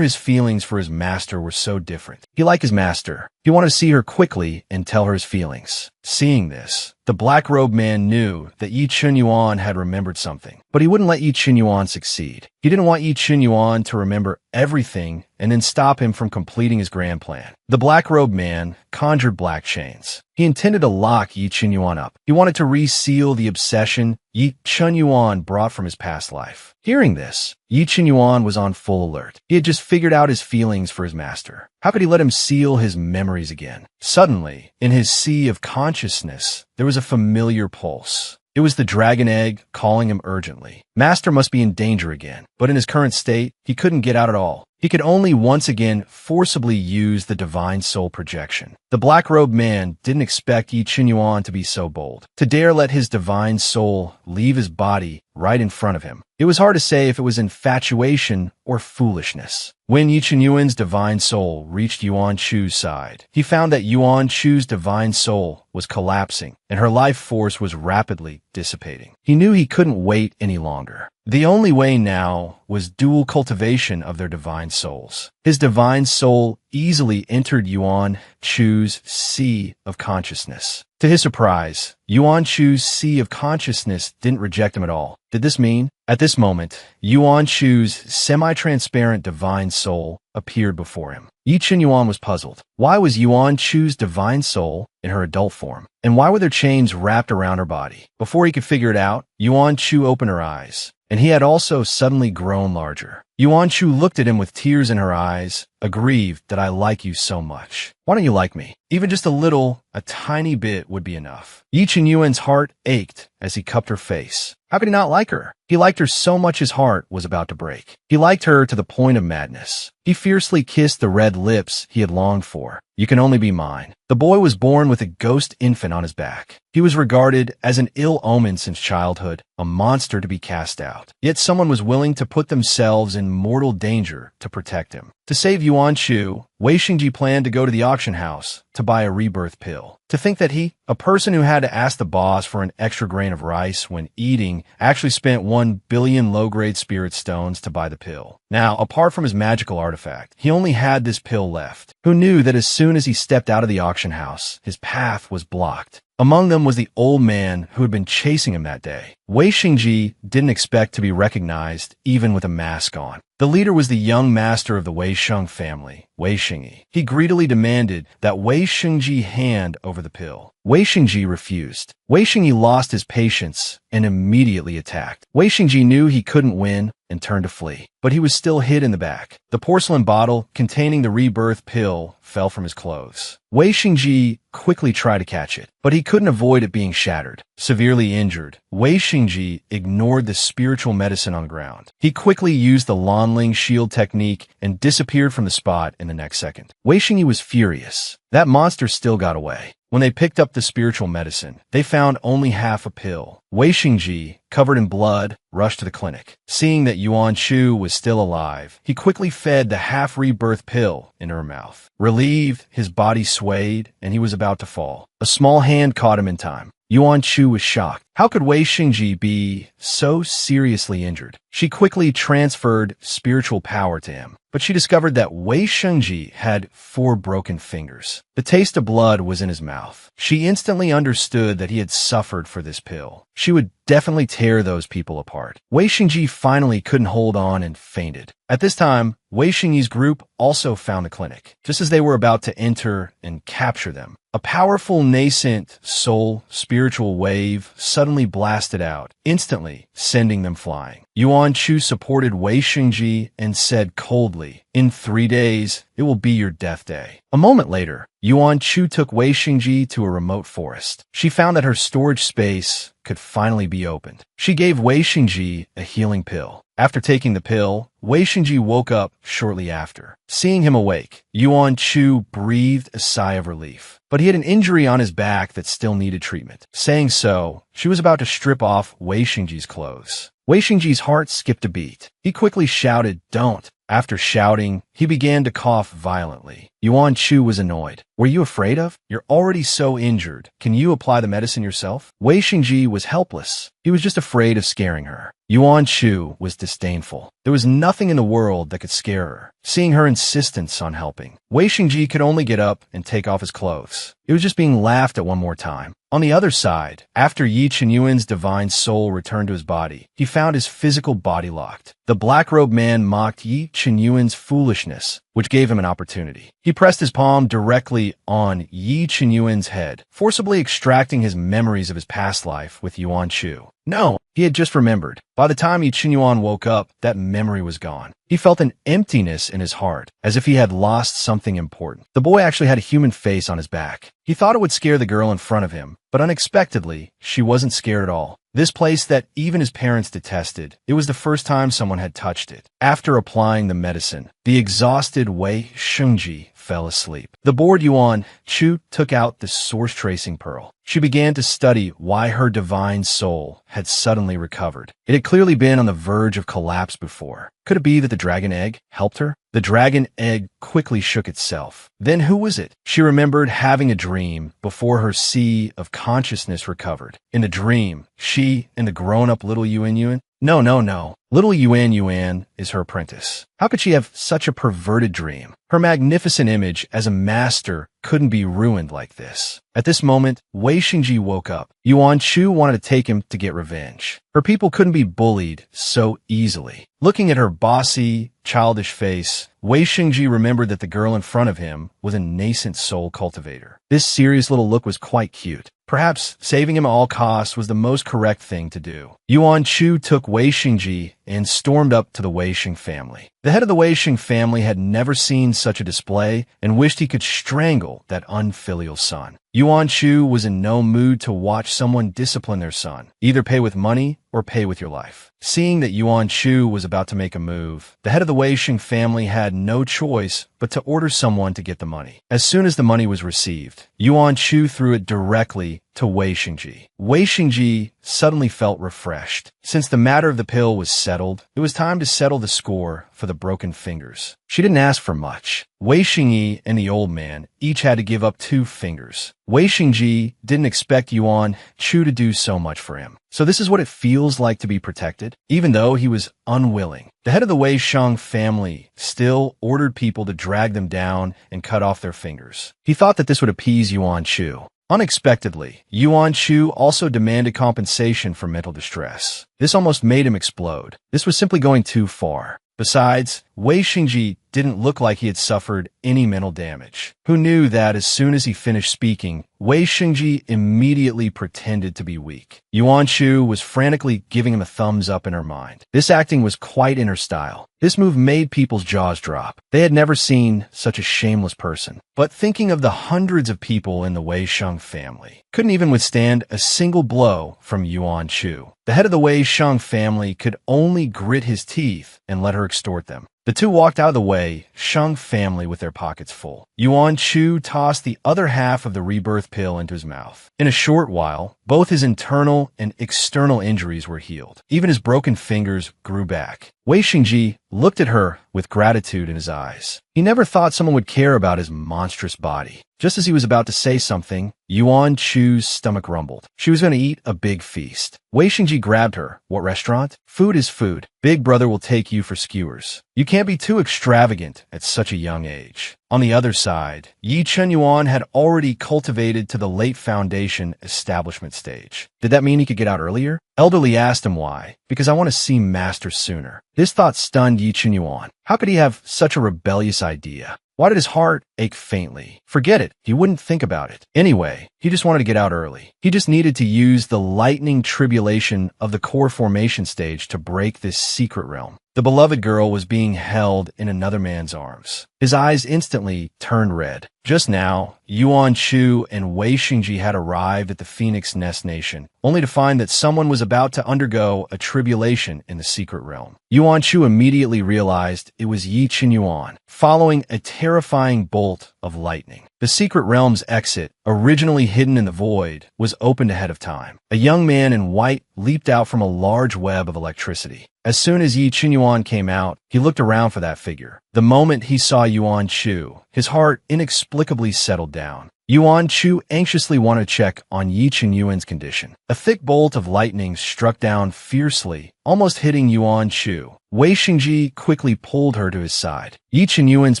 Speaker 1: his feelings for his master were so different. He liked his master. He wanted to see her quickly and tell her his feelings. Seeing this, the black-robed man knew that Yi Chun Yuan had remembered something, but he wouldn't let Yi Chun Yuan succeed. He didn't want Yi Chun Yuan to remember everything and then stop him from completing his grand plan. The black-robed man conjured black chains. He intended to lock Yi Chun Yuan up. He wanted to reseal the obsession Yi Chun Yuan brought from his past life. Hearing this, Yi Chun Yuan was on full alert. He had just figured out his feelings for his master. How could he let him seal his memories again? Suddenly, in his sea of consciousness, there was a familiar pulse. It was the dragon egg calling him urgently. Master must be in danger again, but in his current state, he couldn't get out at all. He could only once again forcibly use the divine soul projection. The black-robed man didn't expect Yi Chun Yuan to be so bold, to dare let his divine soul leave his body right in front of him. It was hard to say if it was infatuation or foolishness. When Yi Chun Yuan's divine soul reached Yuan Chu's side, he found that Yuan Chu's divine soul was collapsing, and her life force was rapidly dissipating. He knew he couldn't wait any longer. The only way now was dual cultivation of their divine souls. His divine soul easily entered Yuan Chu's sea of consciousness. To his surprise, Yuan Chu's sea of consciousness didn't reject him at all. Did this mean? At this moment, Yuan Chu's semi-transparent divine soul appeared before him. Yi Chun Yuan was puzzled. Why was Yuan Chu's divine soul in her adult form? And why were there chains wrapped around her body? Before he could figure it out, Yuan Chu opened her eyes, and he had also suddenly grown larger. Yuan Chu looked at him with tears in her eyes, aggrieved that I like you so much. Why don't you like me? Even just a tiny bit would be enough. Yi Chun Yuan's heart ached as he cupped her face. How could he not like her? He liked her so much his heart was about to break. He liked her to the point of madness. He fiercely kissed the red lips he had longed for. You can only be mine. The boy was born with a ghost infant on his back. He was regarded as an ill omen since childhood, a monster to be cast out. Yet someone was willing to put themselves in mortal danger to protect him. To save Yuan Chu, Wei Xingji planned to go to the auction house to buy a rebirth pill. To think that he, a person who had to ask the boss for an extra grain of rice when eating, actually spent 1 billion low-grade spirit stones to buy the pill. Now, apart from his magical artifact, he only had this pill left. Who knew that as soon as he stepped out of the auction house, his path was blocked? Among them was the old man who had been chasing him that day. Wei Xingji didn't expect to be recognized even with a mask on. The The leader was the young master of the Wei Sheng family, Wei Xingyi. He greedily demanded that Wei Xingji hand over the pill. Wei Xingji refused. Wei Xingyi lost his patience and immediately attacked. Wei Xingji knew he couldn't win and turned to flee, but he was still hid in the back. The porcelain bottle containing the rebirth pill fell from his clothes. Wei Xingji quickly tried to catch it, but he couldn't avoid it being shattered. Severely injured, Wei Xingji ignored the spiritual medicine on the ground. He quickly used the Lanling shield technique and disappeared from the spot in the next second. Wei Xingyi was furious. That monster still got away. When they picked up the spiritual medicine, they found only half a pill. Wei Xingji, covered in blood, rushed to the clinic. Seeing that Yuan Chu was still alive, he quickly fed the half-rebirth pill into her mouth. Relieved, his body swayed, and he was about to fall. A small hand caught him in time. Yuan Chu was shocked. How could Wei Xingji be so seriously injured? She quickly transferred spiritual power to him, but she discovered that Wei Xingji had 4 broken fingers. The taste of blood was in his mouth. She instantly understood that he had suffered for this pill. She would definitely tear those people apart. Wei Xingji finally couldn't hold on and fainted. At this time, Wei Xingyi's group also found the clinic. Just as they were about to enter and capture them, a powerful nascent soul spiritual wave suddenly blasted out, instantly sending them flying. Yuan Chu supported Wei Xingji and said coldly, "In 3 days, it will be your death day." A moment later, Yuan Chu took Wei Xingji to a remote forest. She found that her storage space could finally be opened. She gave Wei Xingji a healing pill. After taking the pill, Wei Xingji woke up shortly after. Seeing him awake, Yuan Chu breathed a sigh of relief. But he had an injury on his back that still needed treatment. Saying so, she was about to strip off Wei Xingji's clothes. Wei Xingji's heart skipped a beat. He quickly shouted, "Don't." After shouting, he began to cough violently. Yuan Chu was annoyed. "Were you afraid of? You're already so injured. Can you apply the medicine yourself?" Wei Xingji was helpless. He was just afraid of scaring her. Yuan Chu was disdainful. There was nothing in the world that could scare her. Seeing her insistence on helping, Wei Xingji could only get up and take off his clothes. It was just being laughed at one more time. On the other side, after Yi Chenyuan's divine soul returned to his body, he found his physical body locked. The black-robed man mocked Yi Chenyuan's foolishness, which gave him an opportunity. He pressed his palm directly on Yi Chenyuan's head, forcibly extracting his memories of his past life with Yuan Chu. No, he had just remembered. By the time Yi Chenyuan woke up, that memory was gone. He felt an emptiness in his heart, as if he had lost something important. The boy actually had a human face on his back. He thought it would scare the girl in front of him, but unexpectedly, she wasn't scared at all. This place that even his parents detested, it was the first time someone had touched it. After applying the medicine, the exhausted Wei Xingji fell asleep. The bored Yuan Chu took out the source tracing pearl. She began to study why her divine soul had suddenly recovered. It had clearly been on the verge of collapse before. Could it be that the dragon egg helped her? The dragon egg quickly shook itself. Then who was it? She remembered having a dream before her sea of consciousness recovered. In the dream, she and the grown-up little Yuan. No. Little Yuan is her apprentice. How could she have such a perverted dream? Her magnificent image as a master couldn't be ruined like this. At this moment, Wei Xingji woke up. Yuan Chu wanted to take him to get revenge. Her people couldn't be bullied so easily. Looking at her bossy, childish face, Wei Xingji remembered that the girl in front of him was a nascent soul cultivator. This serious little look was quite cute. Perhaps saving him at all costs was the most correct thing to do. Yuan Chu took Wei Xingji and stormed up to the Wei Xing family. The head of the Wei Xing family had never seen such a display and wished he could strangle that unfilial son. Yuan Chu was in no mood to watch someone discipline their son. Either pay with money or pay with your life. Seeing that Yuan Chu was about to make a move, the head of the Wei Xing family had no choice but to order someone to get the money. As soon as the money was received, Yuan Chu threw it directly to Wei Xingji. Wei Xingji suddenly felt refreshed. Since the matter of the pill was settled, it was time to settle the score for the broken fingers. She didn't ask for much. Wei Xingyi and the old man each had to give up 2 fingers. Wei Xingji didn't expect Yuan Chu to do so much for him. So this is what it feels like to be protected? Even though he was unwilling, the head of the Wei Sheng family still ordered people to drag them down and cut off their fingers. He thought that this would appease Yuan Chu. Unexpectedly, Yuan Chu also demanded compensation for mental distress. This almost made him explode. This was simply going too far. Besides, Wei Xingji didn't look like he had suffered any mental damage. Who knew that as soon as he finished speaking, Wei Xingji immediately pretended to be weak. Yuan Shu was frantically giving him a thumbs up in her mind. This acting was quite in her style. This move made people's jaws drop. They had never seen such a shameless person. But thinking of the hundreds of people in the Wei Sheng family, couldn't even withstand a single blow from Yuan Shu. The head of the Wei Sheng family could only grit his teeth and let her extort them. The two walked out of the Wei Sheng family with their pockets full. Yuan Shu tossed the other half of the rebirth pill into his mouth. In a short while, both his internal and external injuries were healed. Even his broken fingers grew back. Wei Xingji looked at her with gratitude in his eyes. He never thought someone would care about his monstrous body. Just as he was about to say something, Yuan Chu's stomach rumbled. She was going to eat a big feast. Wei Xingji grabbed her. What restaurant? Food is food. Big brother will take you for skewers. You can't be too extravagant at such a young age. On the other side, Yi Chenyuan had already cultivated to the late foundation establishment stage. Did that mean he could get out earlier? Elderly asked him why. Because I want to see Master sooner. This thought stunned Yi Chenyuan. How could he have such a rebellious idea? Why did his heart ache faintly? Forget it. He wouldn't think about it. Anyway, he just wanted to get out early. He just needed to use the lightning tribulation of the core formation stage to break this secret realm. The beloved girl was being held in another man's arms. His eyes instantly turned red. Just now, Yuan Shu and Wei Xingji had arrived at the Phoenix Nest Nation, only to find that someone was about to undergo a tribulation in the secret realm. Yuan Shu immediately realized it was Yi Chenyuan, following a terrifying bolt of lightning. The secret realm's exit, originally hidden in the void, was opened ahead of time. A young man in white leaped out from a large web of electricity. As soon as Yi Chenyuan came out, he looked around for that figure. The moment he saw Yuan Shu, his heart inexplicably settled down. Yuan Shu anxiously wanted to check on Yi Chenyuan's condition. A thick bolt of lightning struck down fiercely, almost hitting Yuan Shu. Wei Xingji quickly pulled her to his side. Yi Chenyuan's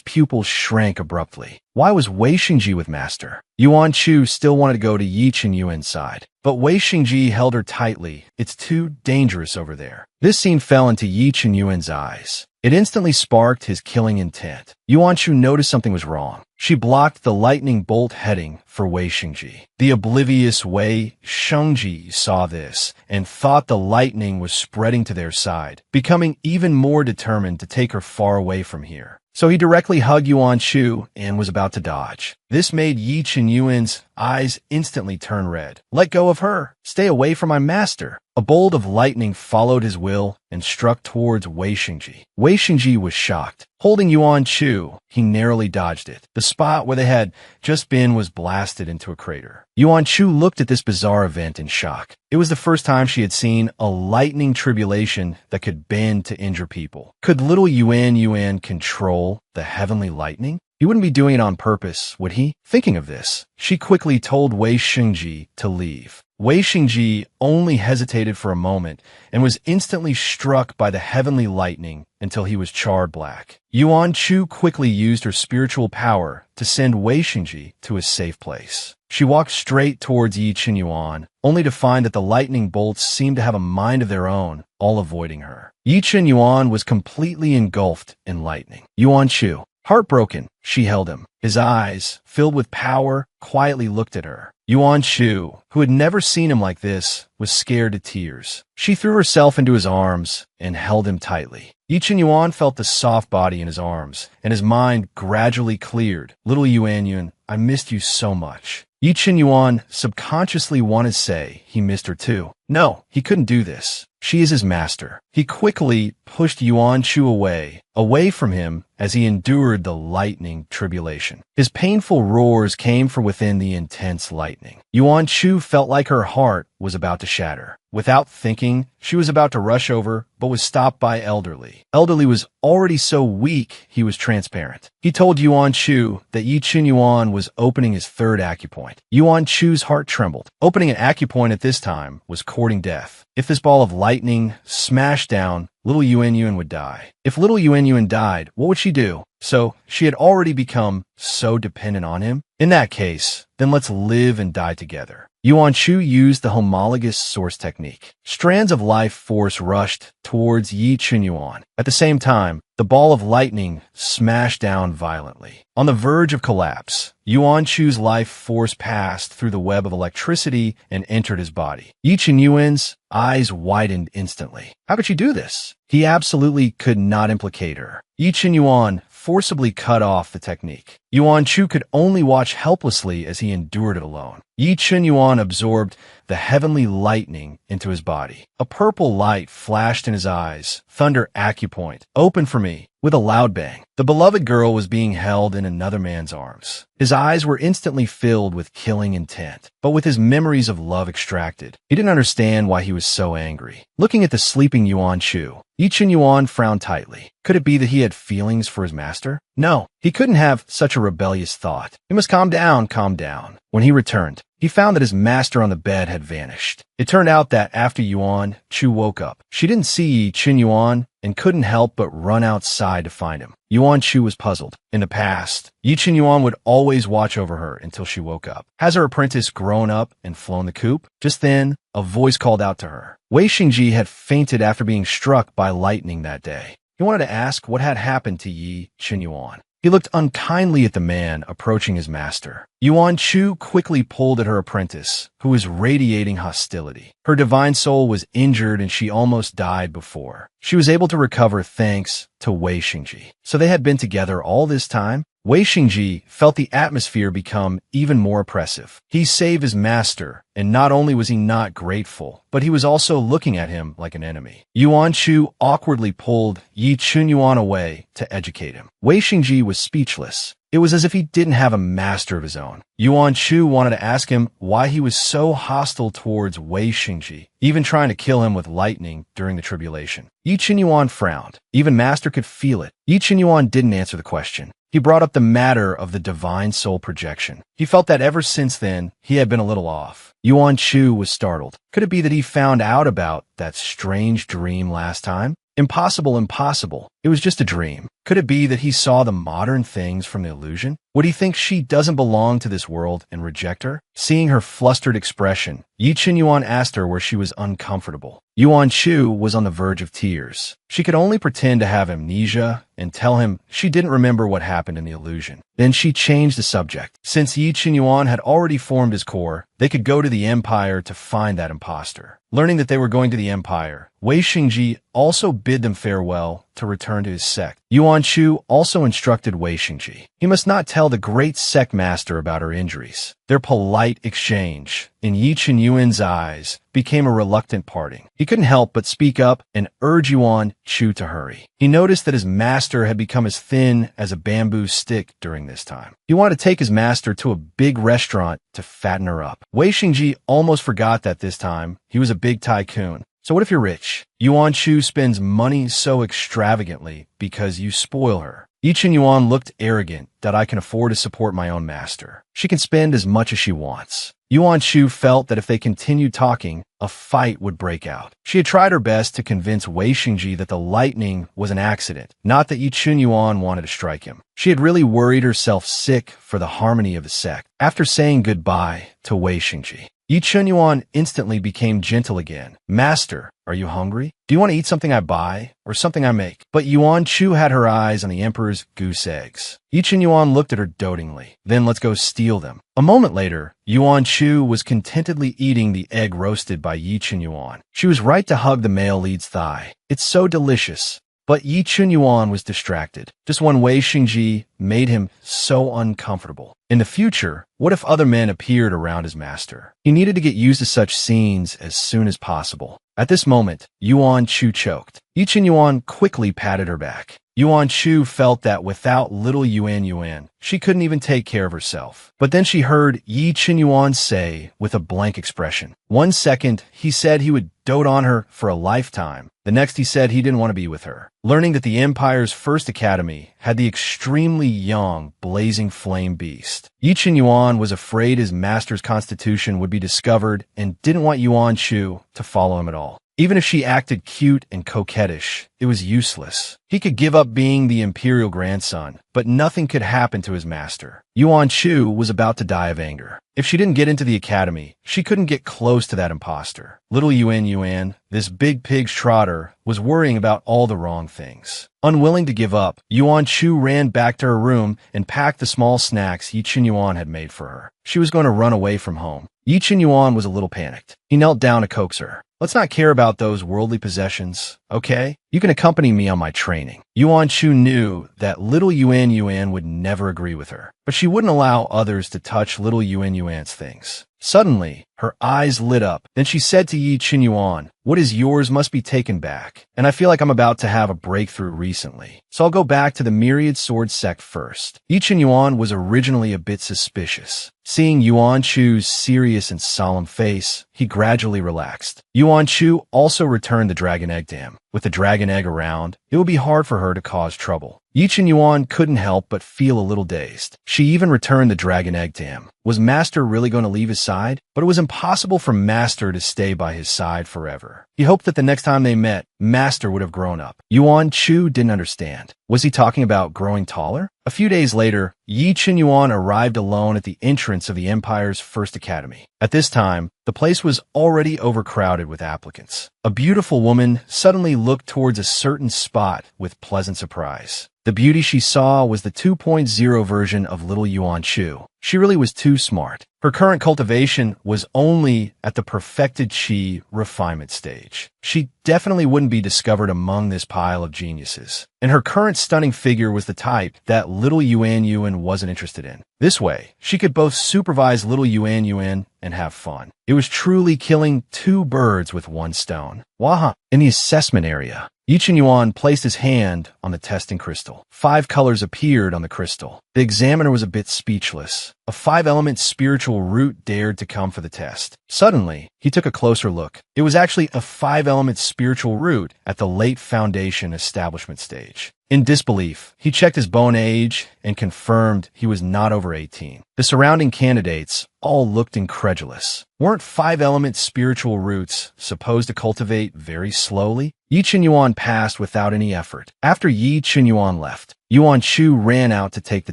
Speaker 1: pupils shrank abruptly. Why was Wei Xingji with Master? Yuan Shu still wanted to go to Yi Chenyuan's side, but Wei Xingji held her tightly. It's too dangerous over there. This scene fell into Yi Chenyuan's eyes. It instantly sparked his killing intent. Yuan Shu noticed something was wrong. She blocked the lightning bolt heading for Wei Xingji. The oblivious Wei Xingji saw this and thought the lightning was spreading to their side, becoming even more determined to take her far away from here. So he directly hugged Yuan Shu and was about to dodge. This made Yi Chenyuan's eyes instantly turn red. Let go of her. Stay away from my master. A bolt of lightning followed his will and struck towards Wei Xingji. Wei Xingji was shocked. Holding Yuan Shu, he narrowly dodged it. The spot where they had just been was blasted into a crater. Yuan Shu looked at this bizarre event in shock. It was the first time she had seen a lightning tribulation that could bend to injure people. Could little Yuan control the heavenly lightning? He wouldn't be doing it on purpose, would he? Thinking of this, she quickly told Wei Xingji to leave. Wei Xingji only hesitated for a moment and was instantly struck by the heavenly lightning until he was charred black. Yuan Shu quickly used her spiritual power to send Wei Xingji to a safe place. She walked straight towards Yi Chenyuan, only to find that the lightning bolts seemed to have a mind of their own, all avoiding her. Yi Chenyuan was completely engulfed in lightning. Yuan Shu, heartbroken, she held him. His eyes, filled with power, quietly looked at her. Yuan Shu, who had never seen him like this, was scared to tears. She threw herself into his arms and held him tightly. Yi Chenyuan felt the soft body in his arms, and his mind gradually cleared. Little Yuan, I missed you so much. Yi Chenyuan subconsciously wanted to say he missed her too. No, he couldn't do this. She is his master. He quickly pushed Yuan Shu away from him as he endured the lightning tribulation. His painful roars came from within the intense lightning. Yuan Shu felt like her heart was about to shatter. Without thinking, she was about to rush over, but was stopped by Elderly. Elderly was already so weak, he was transparent. He told Yuan Shu that Yi Chenyuan was opening his third acupoint. Yuan Shu's heart trembled. Opening an acupoint at this time was courting death. If this ball of lightning smashed down, little Yuan would die. If little Yuan died, what would she do? So, she had already become so dependent on him? In that case, then let's live and die together. Yuan Shu used the homologous source technique. Strands of life force rushed towards Yi Chunyuan. At the same time, the ball of lightning smashed down violently. On the verge of collapse, Yuan Chu's life force passed through the web of electricity and entered his body. Yi Chunyuan's eyes widened instantly. How could she do this? He absolutely could not implicate her. Yi Chunyuan forcibly cut off the technique. Yuan Chu could only watch helplessly as he endured it alone. Yi Chunyuan absorbed the heavenly lightning into his body. A purple light flashed in his eyes. Thunder acupoint. Open for me. With a loud bang, the beloved girl was being held in another man's arms. His eyes were instantly filled with killing intent, but with his memories of love extracted. He didn't understand why he was so angry. Looking at the sleeping Yuan Chu, Yi Chunyuan frowned tightly. Could it be that he had feelings for his master? No, he couldn't have such a rebellious thought. He must calm down, calm down. When he returned, he found that his master on the bed had vanished. It turned out that after Yuan Chu woke up, she didn't see Yi Chunyuan and couldn't help but run outside to find him. Yuan Chu was puzzled. In the past, Yi Chunyuan would always watch over her until she woke up. Has her apprentice grown up and flown the coop? Just then, a voice called out to her. Wei Xingji had fainted after being struck by lightning that day. He wanted to ask what had happened to Yi Chunyuan. He looked unkindly at the man approaching his master. Yuan Chu quickly pulled at her apprentice, who was radiating hostility. Her divine soul was injured and she almost died before. She was able to recover thanks to Wei Xingji. So they had been together all this time? Wei Xingji felt the atmosphere become even more oppressive. He saved his master, and not only was he not grateful, but he was also looking at him like an enemy. Yuan Chu awkwardly pulled Yi Chunyuan away to educate him. Wei Xingji was speechless. It was as if he didn't have a master of his own. Yuan Chu wanted to ask him why he was so hostile towards Wei Xingji, even trying to kill him with lightning during the tribulation. Yi Chunyuan frowned. Even master could feel it. Yi Chunyuan didn't answer the question. He brought up the matter of the divine soul projection. He felt that ever since then, he had been a little off. Yuan Chu was startled. Could it be that he found out about that strange dream last time? Impossible, impossible. It was just a dream. Could it be that he saw the modern things from the illusion? Would he think she doesn't belong to this world and reject her? Seeing her flustered expression, Yi Chunyuan asked her where she was uncomfortable. Yuan Chu was on the verge of tears. She could only pretend to have amnesia and tell him she didn't remember what happened in the illusion. Then she changed the subject. Since Yi Chunyuan had already formed his core, they could go to the Empire to find that imposter. Learning that they were going to the Empire, Wei Xingji also bid them farewell to return to his sect. Yuan Chu also instructed Wei Xingji. He must not tell the great sect master about her injuries. Their polite exchange, in Yi Chunyuan's eyes, became a reluctant parting. He couldn't help but speak up and urge Yuan Chu to hurry. He noticed that his master had become as thin as a bamboo stick during this time. He wanted to take his master to a big restaurant to fatten her up. Wei Xingji almost forgot that this time he was a big tycoon. So what if you're rich? Yuan Chu spends money so extravagantly because you spoil her. Yi Chunyuan looked arrogant that I can afford to support my own master. She can spend as much as she wants. Yuan Chu felt that if they continued talking, a fight would break out. She had tried her best to convince Wei Xingji that the lightning was an accident, not that Yi Chunyuan wanted to strike him. She had really worried herself sick for the harmony of the sect. After saying goodbye to Wei Xingji, Yi Chunyuan instantly became gentle again. Master, are you hungry? Do you want to eat something I buy or something I make? But Yuan Chu had her eyes on the emperor's goose eggs. Yi Chunyuan looked at her dotingly. Then let's go steal them. A moment later, Yuan Chu was contentedly eating the egg roasted by Yi Chunyuan. She was right to hug the male lead's thigh. It's so delicious. But Yi Chunyuan was distracted. Just one Wei Xingji made him so uncomfortable. In the future, what if other men appeared around his master? He needed to get used to such scenes as soon as possible. At this moment, Yuan Chu choked. Yi Chunyuan quickly patted her back. Yuan Chu felt that without little Yuan, she couldn't even take care of herself. But then she heard Yi Chunyuan say with a blank expression. 1 second, he said he would dote on her for a lifetime. The next he said he didn't want to be with her. Learning that the Empire's first academy had the extremely young, blazing flame beast, Yi Chunyuan was afraid his master's constitution would be discovered and didn't want Yuan Chu to follow him at all. Even if she acted cute and coquettish, it it was useless. He could give up being the imperial grandson, but nothing could happen to his master. Yuan Shu was about to die of anger. If she didn't get into the academy, she couldn't get close to that imposter. Little Yuan, this big pig's trotter, was worrying about all the wrong things. Unwilling to give up, Yuan Shu ran back to her room and packed the small snacks Yi Qinyuan had made for her. She was going to run away from home. Yi Qinyuan was a little panicked. He knelt down to coax her. Let's not care about those worldly possessions, okay? You can accompany me on my training. Yuan Shu knew that little Yuan would never agree with her, but she wouldn't allow others to touch little Yuan's things. Suddenly, her eyes lit up. Then she said to Yi Qinyuan, "What is yours must be taken back, and I feel like I'm about to have a breakthrough recently. So I'll go back to the Myriad Sword sect first." Yi Qinyuan was originally a bit suspicious. Seeing Yuan Chu's serious and solemn face, he gradually relaxed. Yuan Chu also returned the dragon egg to him. With the dragon egg around, it would be hard for her to cause trouble. Yi Qinyuan couldn't help but feel a little dazed. She even returned the dragon egg to him. Was Master really going to leave his side? But it was impossible for Master to stay by his side forever. He hoped that the next time they met, Master would have grown up. Yuan Chu didn't understand. Was he talking about growing taller? A few days later, Yi Qinyuan arrived alone at the entrance of the Empire's first academy. At this time, the place was already overcrowded with applicants. A beautiful woman suddenly looked towards a certain spot with pleasant surprise. The beauty she saw was the 2.0 version of little Yuan Chu. She really was too smart. Her current cultivation was only at the perfected chi refinement stage. She definitely wouldn't be discovered among this pile of geniuses. And her current stunning figure was the type that little Yuan wasn't interested in. This way, she could both supervise little Yuan and have fun. It was truly killing two birds with one stone. Waha! In the assessment area, Yi Qinyuan placed his hand on the testing crystal. 5 colors appeared on the crystal. The examiner was a bit speechless. A 5-element spiritual root dared to come for the test. Suddenly, he took a closer look. It was actually a 5-element spiritual root at the late foundation establishment stage. In disbelief, he checked his bone age and confirmed he was not over 18. The surrounding candidates all looked incredulous. Weren't 5-element spiritual roots supposed to cultivate very slowly? Yi Qinyuan passed without any effort. After Yi Qinyuan left, Yuan Chu ran out to take the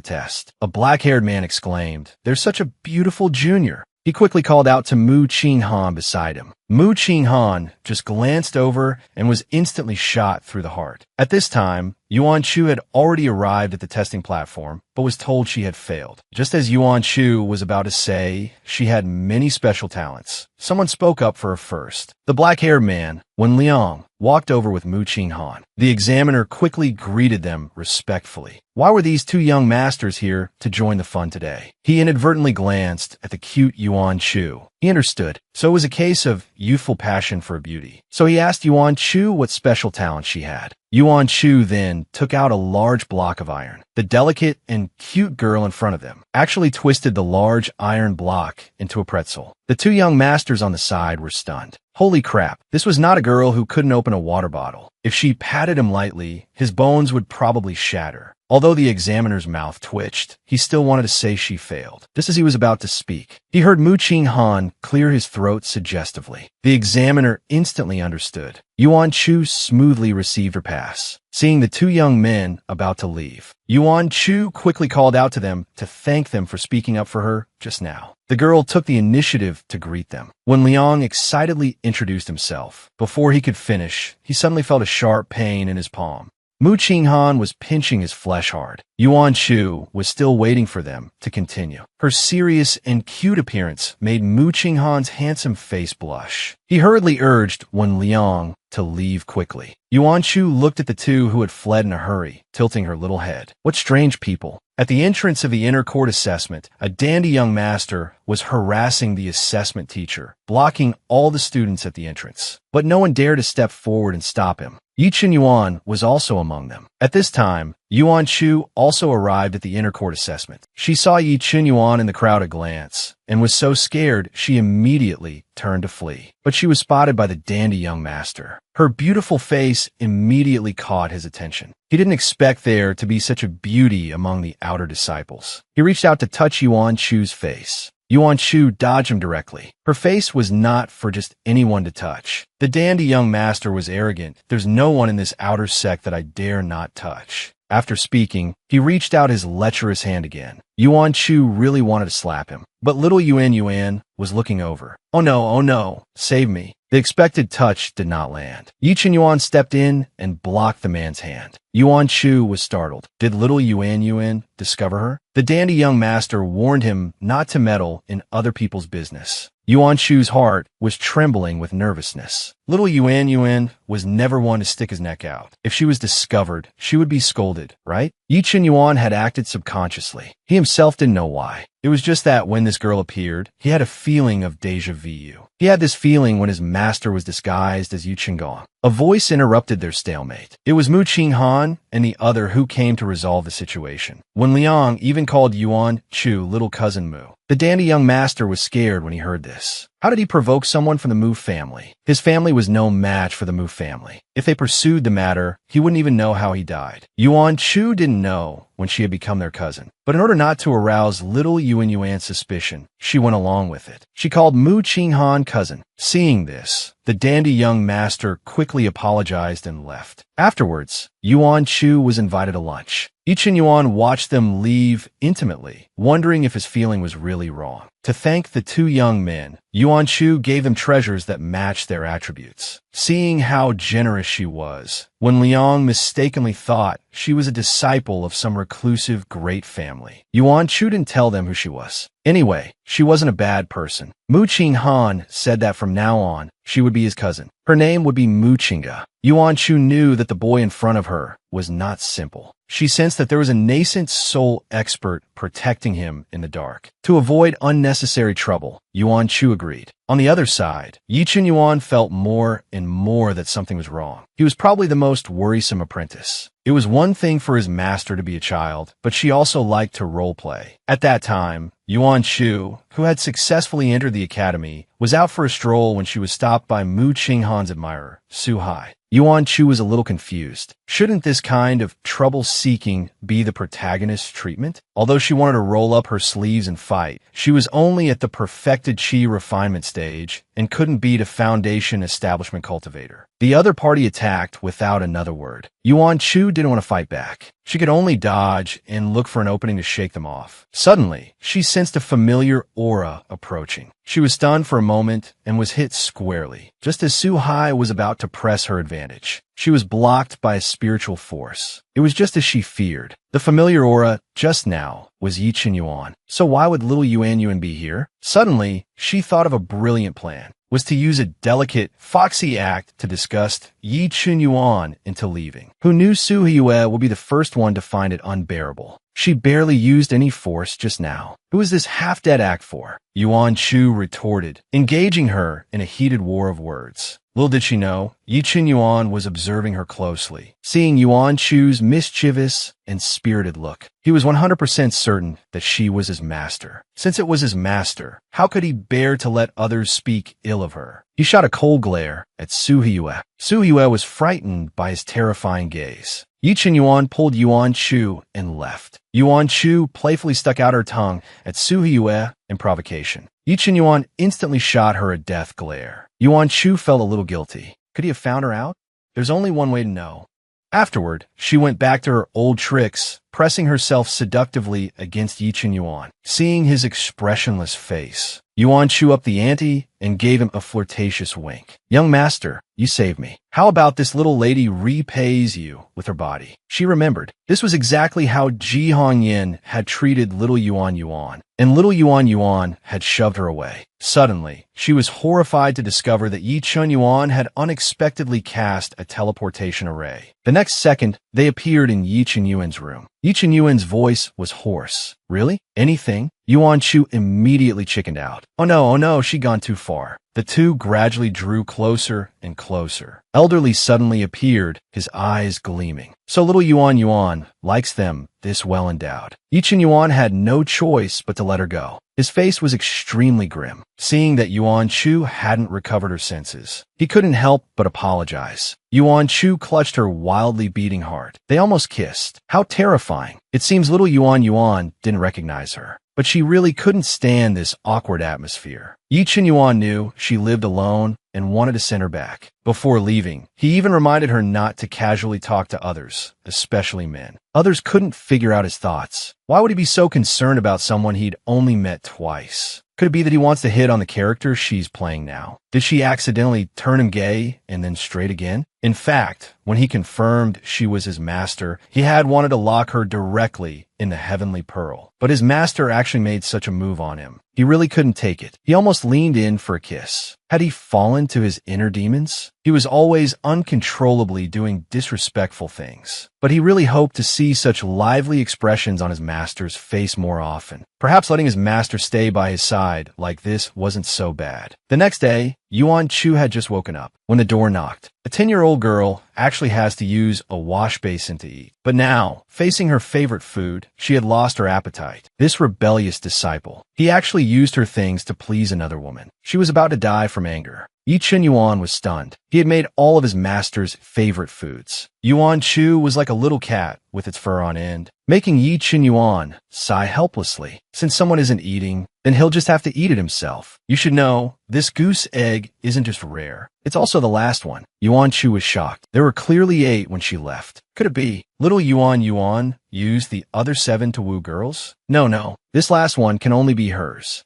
Speaker 1: test. A black-haired man exclaimed, "There's such a beautiful junior." He quickly called out to Mu Qinghan beside him. Mu Qinghan just glanced over and was instantly shot through the heart. At this time, Yuan Chu had already arrived at the testing platform, but was told she had failed. Just as Yuan Chu was about to say she had many special talents, someone spoke up for her first. The black-haired man, Wen Liang, walked over with Mu Qinghan. The examiner quickly greeted them respectfully. Why were these two young masters here to join the fun today? He inadvertently glanced at the cute Yuan Chu. He understood. So it was a case of youthful passion for beauty. So he asked Yuan Chu what special talent she had. Yuan Chu then took out a large block of iron. The delicate and cute girl in front of them actually twisted the large iron block into a pretzel. The two young masters on the side were stunned. Holy crap, this was not a girl who couldn't open a water bottle. If she patted him lightly, his bones would probably shatter. Although the examiner's mouth twitched, he still wanted to say she failed. Just as he was about to speak, he heard Mu Qinghan clear his throat suggestively. The examiner instantly understood. Yuan Chu smoothly received her pass. Seeing the two young men about to leave, Yuan Chu quickly called out to them to thank them for speaking up for her just now. The girl took the initiative to greet them. When Liang excitedly introduced himself, before he could finish, he suddenly felt a sharp pain in his palm. Mu Qinghan was pinching his flesh hard. Yuan Chu was still waiting for them to continue. Her serious and cute appearance made Mu Qinghan's handsome face blush. He hurriedly urged Wen Liang to leave quickly. Yuan Chu looked at the two who had fled in a hurry, tilting her little head. What strange people. At the entrance of the inner court assessment, a dandy young master was harassing the assessment teacher, blocking all the students at the entrance. But no one dared to step forward and stop him. Yi Qinyuan was also among them. At this time, Yuan Chu also arrived at the inner court assessment. She saw Yi Qinyuan in the crowd at a glance, and was so scared she immediately turned to flee. But she was spotted by the dandy young master. Her beautiful face immediately caught his attention. He didn't expect there to be such a beauty among the outer disciples. He reached out to touch Yuan Chu's face. Yuan Shu dodged him directly. Her face was not for just anyone to touch. The dandy young master was arrogant. There's no one in this outer sect that I dare not touch. After speaking, he reached out his lecherous hand again. Yuan Shu really wanted to slap him, but little Yuan was looking over. Oh no, save me. The expected touch did not land. Yi Chen Yuan stepped in and blocked the man's hand. Yuan Shu was startled. Did little Yuan discover her? The dandy young master warned him not to meddle in other people's business. Yuan Shu's heart was trembling with nervousness. Little Yuan was never one to stick his neck out. If she was discovered, she would be scolded, right? Yi Chen Yuan had acted subconsciously. He himself didn't know why. It was just that when this girl appeared, he had a feeling of déjà vu. He had this feeling when his master was disguised as Yu Qinggong. A voice interrupted their stalemate. It was Mu Qinghan and the other who came to resolve the situation. When Liang even called Yuan Shu little cousin Mu. The dandy young master was scared when he heard this. How did he provoke someone from the Mu family? His family was no match for the Mu family. If they pursued the matter, he wouldn't even know how he died. Yuan Shu didn't know when she had become their cousin. But in order not to arouse little Yuan's suspicion, she went along with it. She called Mu Qinghan cousin. Seeing this, the dandy young master quickly apologized and left. Afterwards, Yuan Shu was invited to lunch. Yi Chen Yuan watched them leave intimately, wondering if his feeling was really wrong. To thank the two young men, Yuan Shu gave them treasures that matched their attributes. Seeing how generous she was, when Liang mistakenly thought she was a disciple of some reclusive great family, Yuan Shu didn't tell them who she was. Anyway, she wasn't a bad person. Mu Qinghan said that from now on, she would be his cousin. Her name would be Mu Qingga. Yuan Shu knew that the boy in front of her was not simple. She sensed that there was a nascent soul expert protecting him in the dark. To avoid unnecessary trouble, Yuan Shu agreed. On the other side, Yi Chen Yuan felt more and more that something was wrong. He was probably the most worrisome apprentice. It was one thing for his master to be a child, but she also liked to role-play. At that time, Yuan Shu, who had successfully entered the academy, was out for a stroll when she was stopped by Mu Qinghan's admirer, Su Hai. Yuan Shu was a little confused. Shouldn't this kind of trouble-seeking be the protagonist's treatment? Although she wanted to roll up her sleeves and fight, she was only at the perfected chi refinement stage and couldn't beat a foundation establishment cultivator. The other party attacked without another word. Yuan Shu didn't want to fight back. She could only dodge and look for an opening to shake them off. Suddenly, she sensed a familiar aura approaching. She was stunned for a moment and was hit squarely, just as Su Hai was about to press her advantage. She was blocked by a spiritual force. It was just as she feared. The familiar aura, just now, was Yi Chen Yuan. So why would little Yuan be here? Suddenly, she thought of a brilliant plan. Was to use a delicate, foxy act to disgust Yi Chen Yuan into leaving. Who knew Su Yue would be the first one to find it unbearable. She barely used any force just now. Who was this half-dead act for? Yuan Shu retorted, engaging her in a heated war of words. Little did she know, Yi Chen Yuan was observing her closely, seeing Yuan Shu's mischievous and spirited look. He was 100% certain that she was his master. Since it was his master, how could he bear to let others speak ill of her? He shot a cold glare at Su Yue. Su Yue was frightened by his terrifying gaze. Yi Chen Yuan pulled Yuan Shu and left. Yuan Shu playfully stuck out her tongue at Su Yue in provocation. Yi Chen Yuan instantly shot her a death glare. Yuan Shu felt a little guilty. Could he have found her out? There's only one way to know. Afterward, she went back to her old tricks, pressing herself seductively against Yi Chen Yuan. Seeing his expressionless face, Yuan Shu upped the ante and gave him a flirtatious wink. Young master, you saved me. How about this little lady repays you with her body? She remembered. This was exactly how Ji Hongyan had treated little Yuan, and little Yuan had shoved her away. Suddenly, she was horrified to discover that Yi Chen Yuan had unexpectedly cast a teleportation array. The next second, they appeared in Yi Chen Yuan's room. Yi Chen Yuan's voice was hoarse. Really? Anything? Yuan Shu immediately chickened out. Oh no, she'd gone too far. The two gradually drew closer and closer. Elderly suddenly appeared, his eyes gleaming. So little Yuan likes them this well endowed. Yi Chen Yuan had no choice but to let her go. His face was extremely grim, seeing that Yuan Shu hadn't recovered her senses. He couldn't help but apologize. Yuan Shu clutched her wildly beating heart. They almost kissed. How terrifying. It seems little Yuan didn't recognize her. but she really couldn't stand this awkward atmosphere. Yi Qinyuan knew she lived alone and wanted to send her back. Before leaving, he even reminded her not to casually talk to others, especially men. Others couldn't figure out his thoughts. Why would he be so concerned about someone he'd only met twice? Could it be that he wants to hit on the character she's playing now? Did she accidentally turn him gay and then straight again? In fact, when he confirmed she was his master, he had wanted to lock her directly in the heavenly pearl. But his master actually made such a move on him. He really couldn't take it. He almost leaned in for a kiss. Had he fallen to his inner demons? He was always uncontrollably doing disrespectful things. But he really hoped to see such lively expressions on his master's face more often. Perhaps letting his master stay by his side like this wasn't so bad. The next day, Yuan Chu had just woken up when the door knocked. A 10-year-old girl actually has to use a wash basin to eat. But now, facing her favorite food, she had lost her appetite. This rebellious disciple, he actually used her things to please another woman. She was about to die from anger. Yi Qinyuan was stunned. He had made all of his master's favorite foods. Yuan Chu was like a little cat with its fur on end, making Yi Qinyuan sigh helplessly. Since someone isn't eating, then he'll just have to eat it himself. You should know, this goose egg isn't just rare. It's also the last one. Yuan Chu was shocked. There were clearly 8 when she left. Could it be little Yuan used the other 7 to woo girls? No. This last one can only be hers.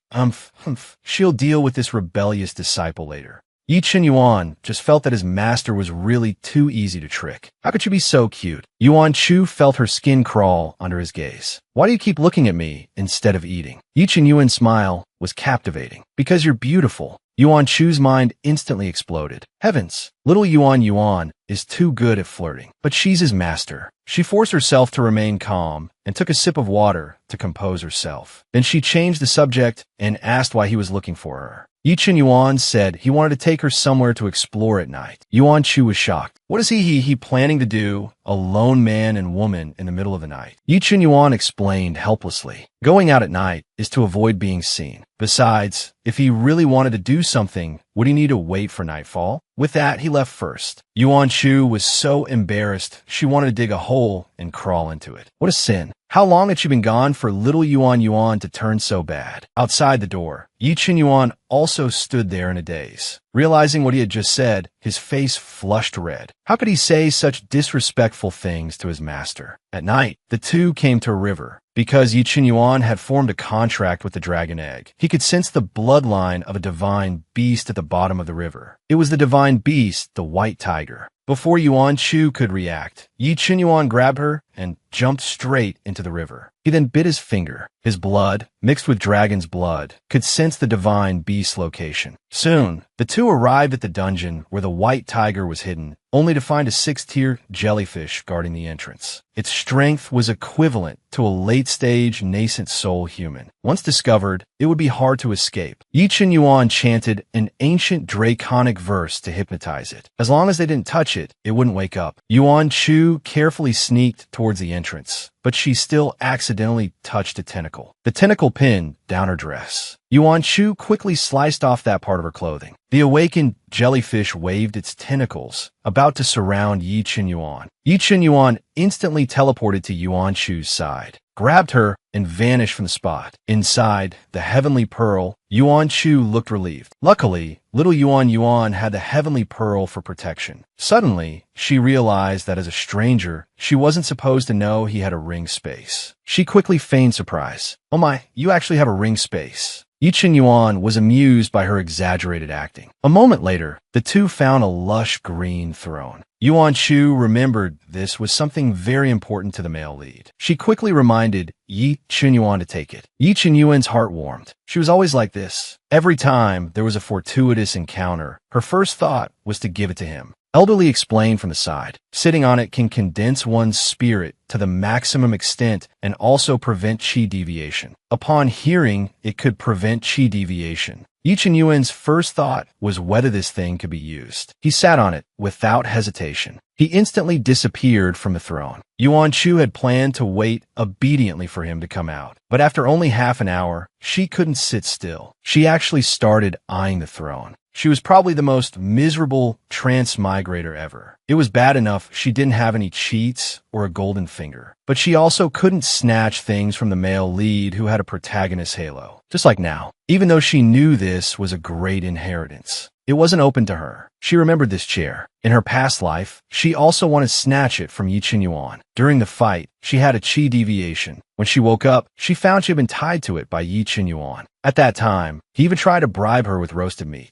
Speaker 1: She'll deal with this rebellious disciple later. Yi Qinyuan just felt that his master was really too easy to trick. How could she be so cute? Yuan Chu felt her skin crawl under his gaze. Why do you keep looking at me instead of eating? Yi Qinyuan's smile was captivating. Because you're beautiful. Yuan Chu's mind instantly exploded. Heavens, little Yuan is too good at flirting. But she's his master. She forced herself to remain calm and took a sip of water to compose herself. Then she changed the subject and asked why he was looking for her. Yi Qinyuan said he wanted to take her somewhere to explore at night. Yuan Chu was shocked. What is he planning to do, a lone man and woman in the middle of the night? Yi Qinyuan explained helplessly. Going out at night is to avoid being seen. Besides, if he really wanted to do something, would he need to wait for nightfall? With that, he left first. Yuan Chu was so embarrassed, she wanted to dig a hole and crawl into it. What a sin. How long had she been gone for little Yuan to turn so bad? Outside the door, Yi Qinyuan also stood there in a daze. Realizing what he had just said, his face flushed red. How could he say such disrespectful things to his master? At night, the two came to a river. Because Yi Qinyuan had formed a contract with the dragon egg, he could sense the bloodline of a divine beast at the bottom of the river. It was the divine beast, the white tiger. Before Yuan Chu could react, Yi Qinyuan grabbed her and jumped straight into the river. He then bit his finger. His blood, mixed with dragon's blood, could sense the divine beast's location. Soon, the two arrived at the dungeon where the white tiger was hidden, only to find a 6-tier jellyfish guarding the entrance. Its strength was equivalent to a late-stage nascent soul human. Once discovered, it would be hard to escape. Yi Qinyuan chanted an ancient draconic verse to hypnotize it. As long as they didn't touch it, it wouldn't wake up. Yuan Chu carefully sneaked towards the entrance, but she still accidentally touched a tentacle. The tentacle pinned down her dress. Yuan Chu quickly sliced off that part of her clothing. The awakened jellyfish waved its tentacles, about to surround Yi Qinyuan. Yi Qinyuan instantly teleported to Yuan Chu's side, grabbed her, and vanished from the spot. Inside the heavenly pearl, Yuan Chu looked relieved. Luckily, little Yuan had the heavenly pearl for protection. Suddenly, she realized that as a stranger, she wasn't supposed to know he had a ring space. She quickly feigned surprise. Oh my, you actually have a ring space. Yi Qinyuan was amused by her exaggerated acting. A moment later, the two found a lush green throne. Yuan Chu remembered this was something very important to the male lead. She quickly reminded Yi Qinyuan to take it. Yi Qinyuan's heart warmed. She was always like this. Every time there was a fortuitous encounter, her first thought was to give it to him. Elderly explained from the side. Sitting on it can condense one's spirit to the maximum extent and also prevent chi deviation. Upon hearing, it could prevent chi deviation. Yi Qinyuan's first thought was whether this thing could be used. He sat on it without hesitation. He instantly disappeared from the throne. Yuan Chu had planned to wait obediently for him to come out, but after only half an hour, she couldn't sit still. She actually started eyeing the throne. She was probably the most miserable transmigrator ever. It was bad enough she didn't have any cheats or a golden finger, but she also couldn't snatch things from the male lead who had a protagonist halo. Just like now, even though she knew this was a great inheritance, it wasn't open to her. She remembered this chair. In her past life, she also wanted to snatch it from Yi Qinyuan. During the fight, she had a chi deviation. When she woke up, she found she had been tied to it by Yi Qinyuan. At that time, he even tried to bribe her with roasted meat.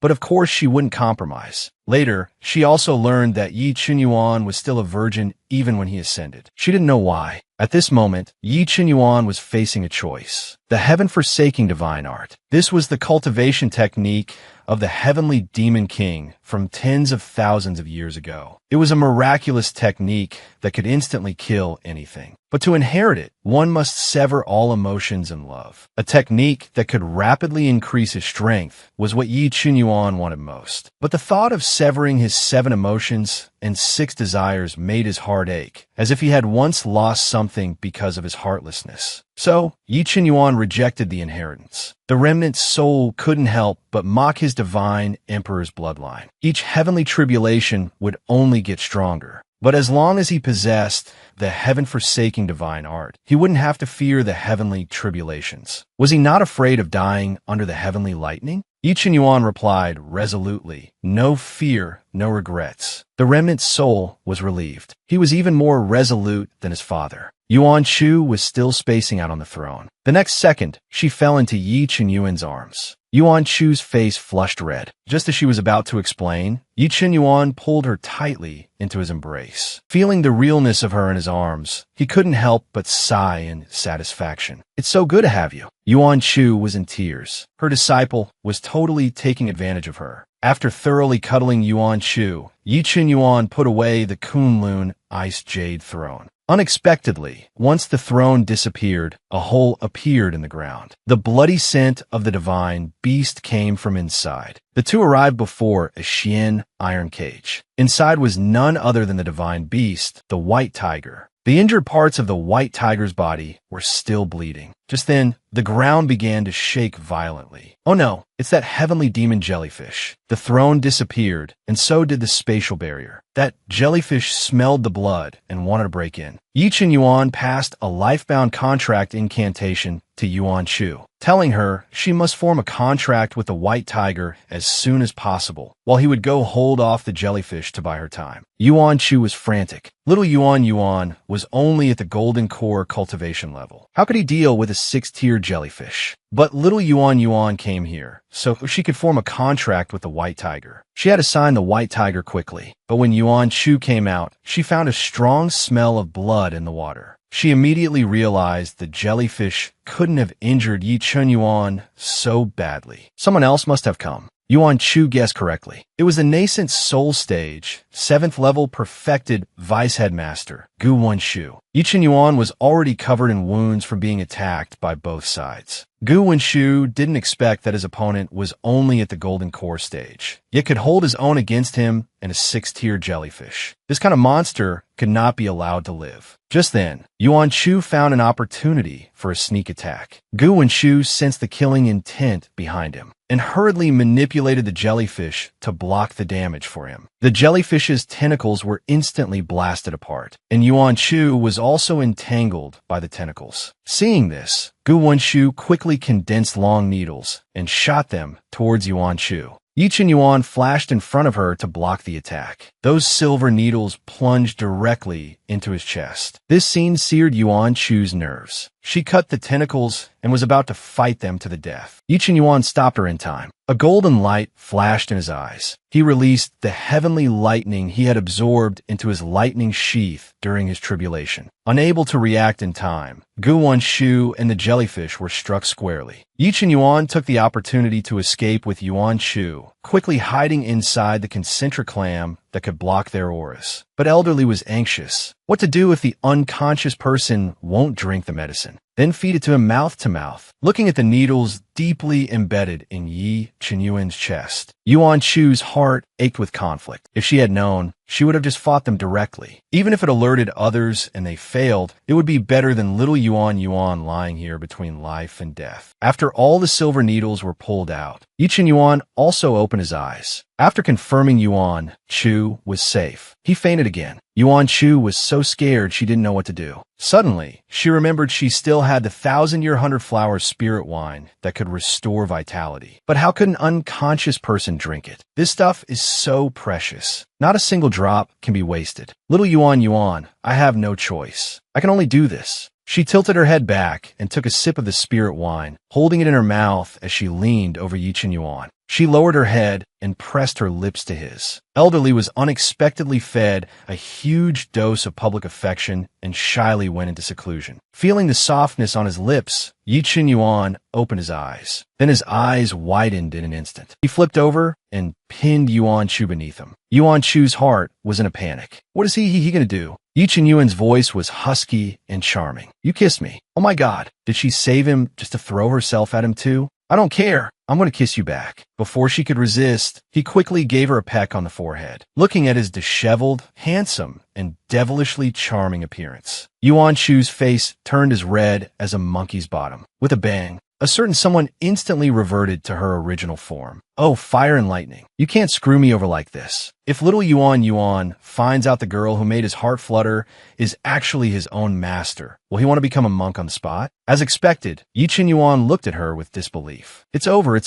Speaker 1: But of course she wouldn't compromise. Later, she also learned that Yi Qinyuan was still a virgin even when he ascended. She didn't know why. At this moment, Yi Qinyuan was facing a choice: the heaven-forsaking divine art. This was the cultivation technique of the heavenly demon king from tens of thousands of years ago. It was a miraculous technique that could instantly kill anything. But to inherit it, one must sever all emotions and love. A technique that could rapidly increase his strength was what Yi Qinyuan wanted most. But the thought of severing his 7 emotions and 6 desires made his heart ache, as if he had once lost something because of his heartlessness. So, Yi Qinyuan rejected the inheritance. The remnant soul couldn't help but mock his divine emperor's bloodline. Each heavenly tribulation would only get stronger. But as long as he possessed the heaven-forsaking divine art, he wouldn't have to fear the heavenly tribulations. Was he not afraid of dying under the heavenly lightning? Yi Qinyuan replied resolutely, "No fear, no regrets." The remnant soul was relieved. He was even more resolute than his father. Yuan Shu was still spacing out on the throne. The next second, she fell into Yi Qinyuan's arms. Yuan Shu's face flushed red. Just as she was about to explain, Yi Qinyuan pulled her tightly into his embrace. Feeling the realness of her in his arms, he couldn't help but sigh in satisfaction. "It's so good to have you." Yuan Shu was in tears. Her disciple was totally taking advantage of her. After thoroughly cuddling Yuan Shu, Yi Qinyuan put away the Kunlun ice jade throne. Unexpectedly, once the throne disappeared, a hole appeared in the ground. The bloody scent of the divine beast came from inside. The two arrived before a Xian iron cage. Inside was none other than the divine beast, the white tiger. The injured parts of the white tiger's body were still bleeding. Just then, the ground began to shake violently. Oh no, it's that heavenly demon jellyfish. The throne disappeared, and so did the spatial barrier. That jellyfish smelled the blood and wanted to break in. Yi Qinyuan passed a life-bound contract incantation to Yuan Shu, telling her she must form a contract with the white tiger as soon as possible, while he would go hold off the jellyfish to buy her time. Yuan Shu was frantic. Little Yuan was only at the golden core cultivation level. How could he deal with a 6-tier jellyfish? But little Yuan came here, so she could form a contract with the white tiger. She had to sign the white tiger quickly, but when Yuan Shu came out, she found a strong smell of blood in the water. She immediately realized the jellyfish couldn't have injured Yi Qinyuan so badly. Someone else must have come. Yuan Shu guessed correctly. It was the nascent soul stage, 7th level perfected vice headmaster, Gu Wenshu. Yi Qinyuan was already covered in wounds from being attacked by both sides. Gu Wenshu didn't expect that his opponent was only at the golden core stage, yet could hold his own against him and a 6-tier jellyfish. This kind of monster could not be allowed to live. Just then, Yuan Shu found an opportunity for a sneak attack. Gu Wenshu sensed the killing intent behind him and hurriedly manipulated the jellyfish to block the damage for him. The jellyfish's tentacles were instantly blasted apart, and Yuan Shu was also entangled by the tentacles. Seeing this, Gu Wenshu quickly condensed long needles and shot them towards Yuan Shu. Yi Qinyuan flashed in front of her to block the attack. Those silver needles plunged directly into his chest. This scene seared Yuan Shu's nerves. She cut the tentacles and was about to fight them to the death. Yi Qinyuan stopped her in time. A golden light flashed in his eyes. He released the heavenly lightning he had absorbed into his lightning sheath during his tribulation. Unable to react in time, Gu Wenshu and the jellyfish were struck squarely. Yi Qinyuan took the opportunity to escape with Yuan Shu, quickly hiding inside the concentric clam that could block their auras. But Elderly was anxious. What to do if the unconscious person won't drink the medicine? then feed it to him mouth to mouth, looking at the needles deeply embedded in Yi Chenyuan's chest. Yuan Chu's heart ached with conflict. If she had known, she would have just fought them directly. Even if it alerted others and they failed, it would be better than little Yuan lying here between life and death. After all the silver needles were pulled out, Yi Chenyuan also opened his eyes. After confirming Yuan Chu was safe, he fainted again. Yuan Chu was so scared she didn't know what to do. Suddenly, she remembered she still had the 1,000-year 100-flower spirit wine that could restore vitality. But how could an unconscious person drink it? This stuff is so precious. Not a single drop can be wasted. Little Yuan, I have no choice. I can only do this. She tilted her head back and took a sip of the spirit wine, holding it in her mouth as she leaned over Yi Chenyuan. She lowered her head and pressed her lips to his. Elderly was unexpectedly fed a huge dose of public affection and shyly went into seclusion. Feeling the softness on his lips, Yi Chenyuan opened his eyes. Then his eyes widened in an instant. He flipped over and pinned Yuan Chu beneath him. Yuan Chu's heart was in a panic. What is he gonna do? Yi Chenyuan's voice was husky and charming. You kissed me. Oh my God. Did she save him just to throw herself at him too? I don't care. I'm going to kiss you back. Before she could resist, he quickly gave her a peck on the forehead. Looking at his disheveled, handsome, and devilishly charming appearance, Yuan Chu's face turned as red as a monkey's bottom. With a bang, a certain someone instantly reverted to her original form. Oh, fire and lightning. You can't screw me over like this. If little Yuan finds out the girl who made his heart flutter is actually his own master, will he want to become a monk on the spot? As expected, Yi Chenyuan looked at her with disbelief. It's over.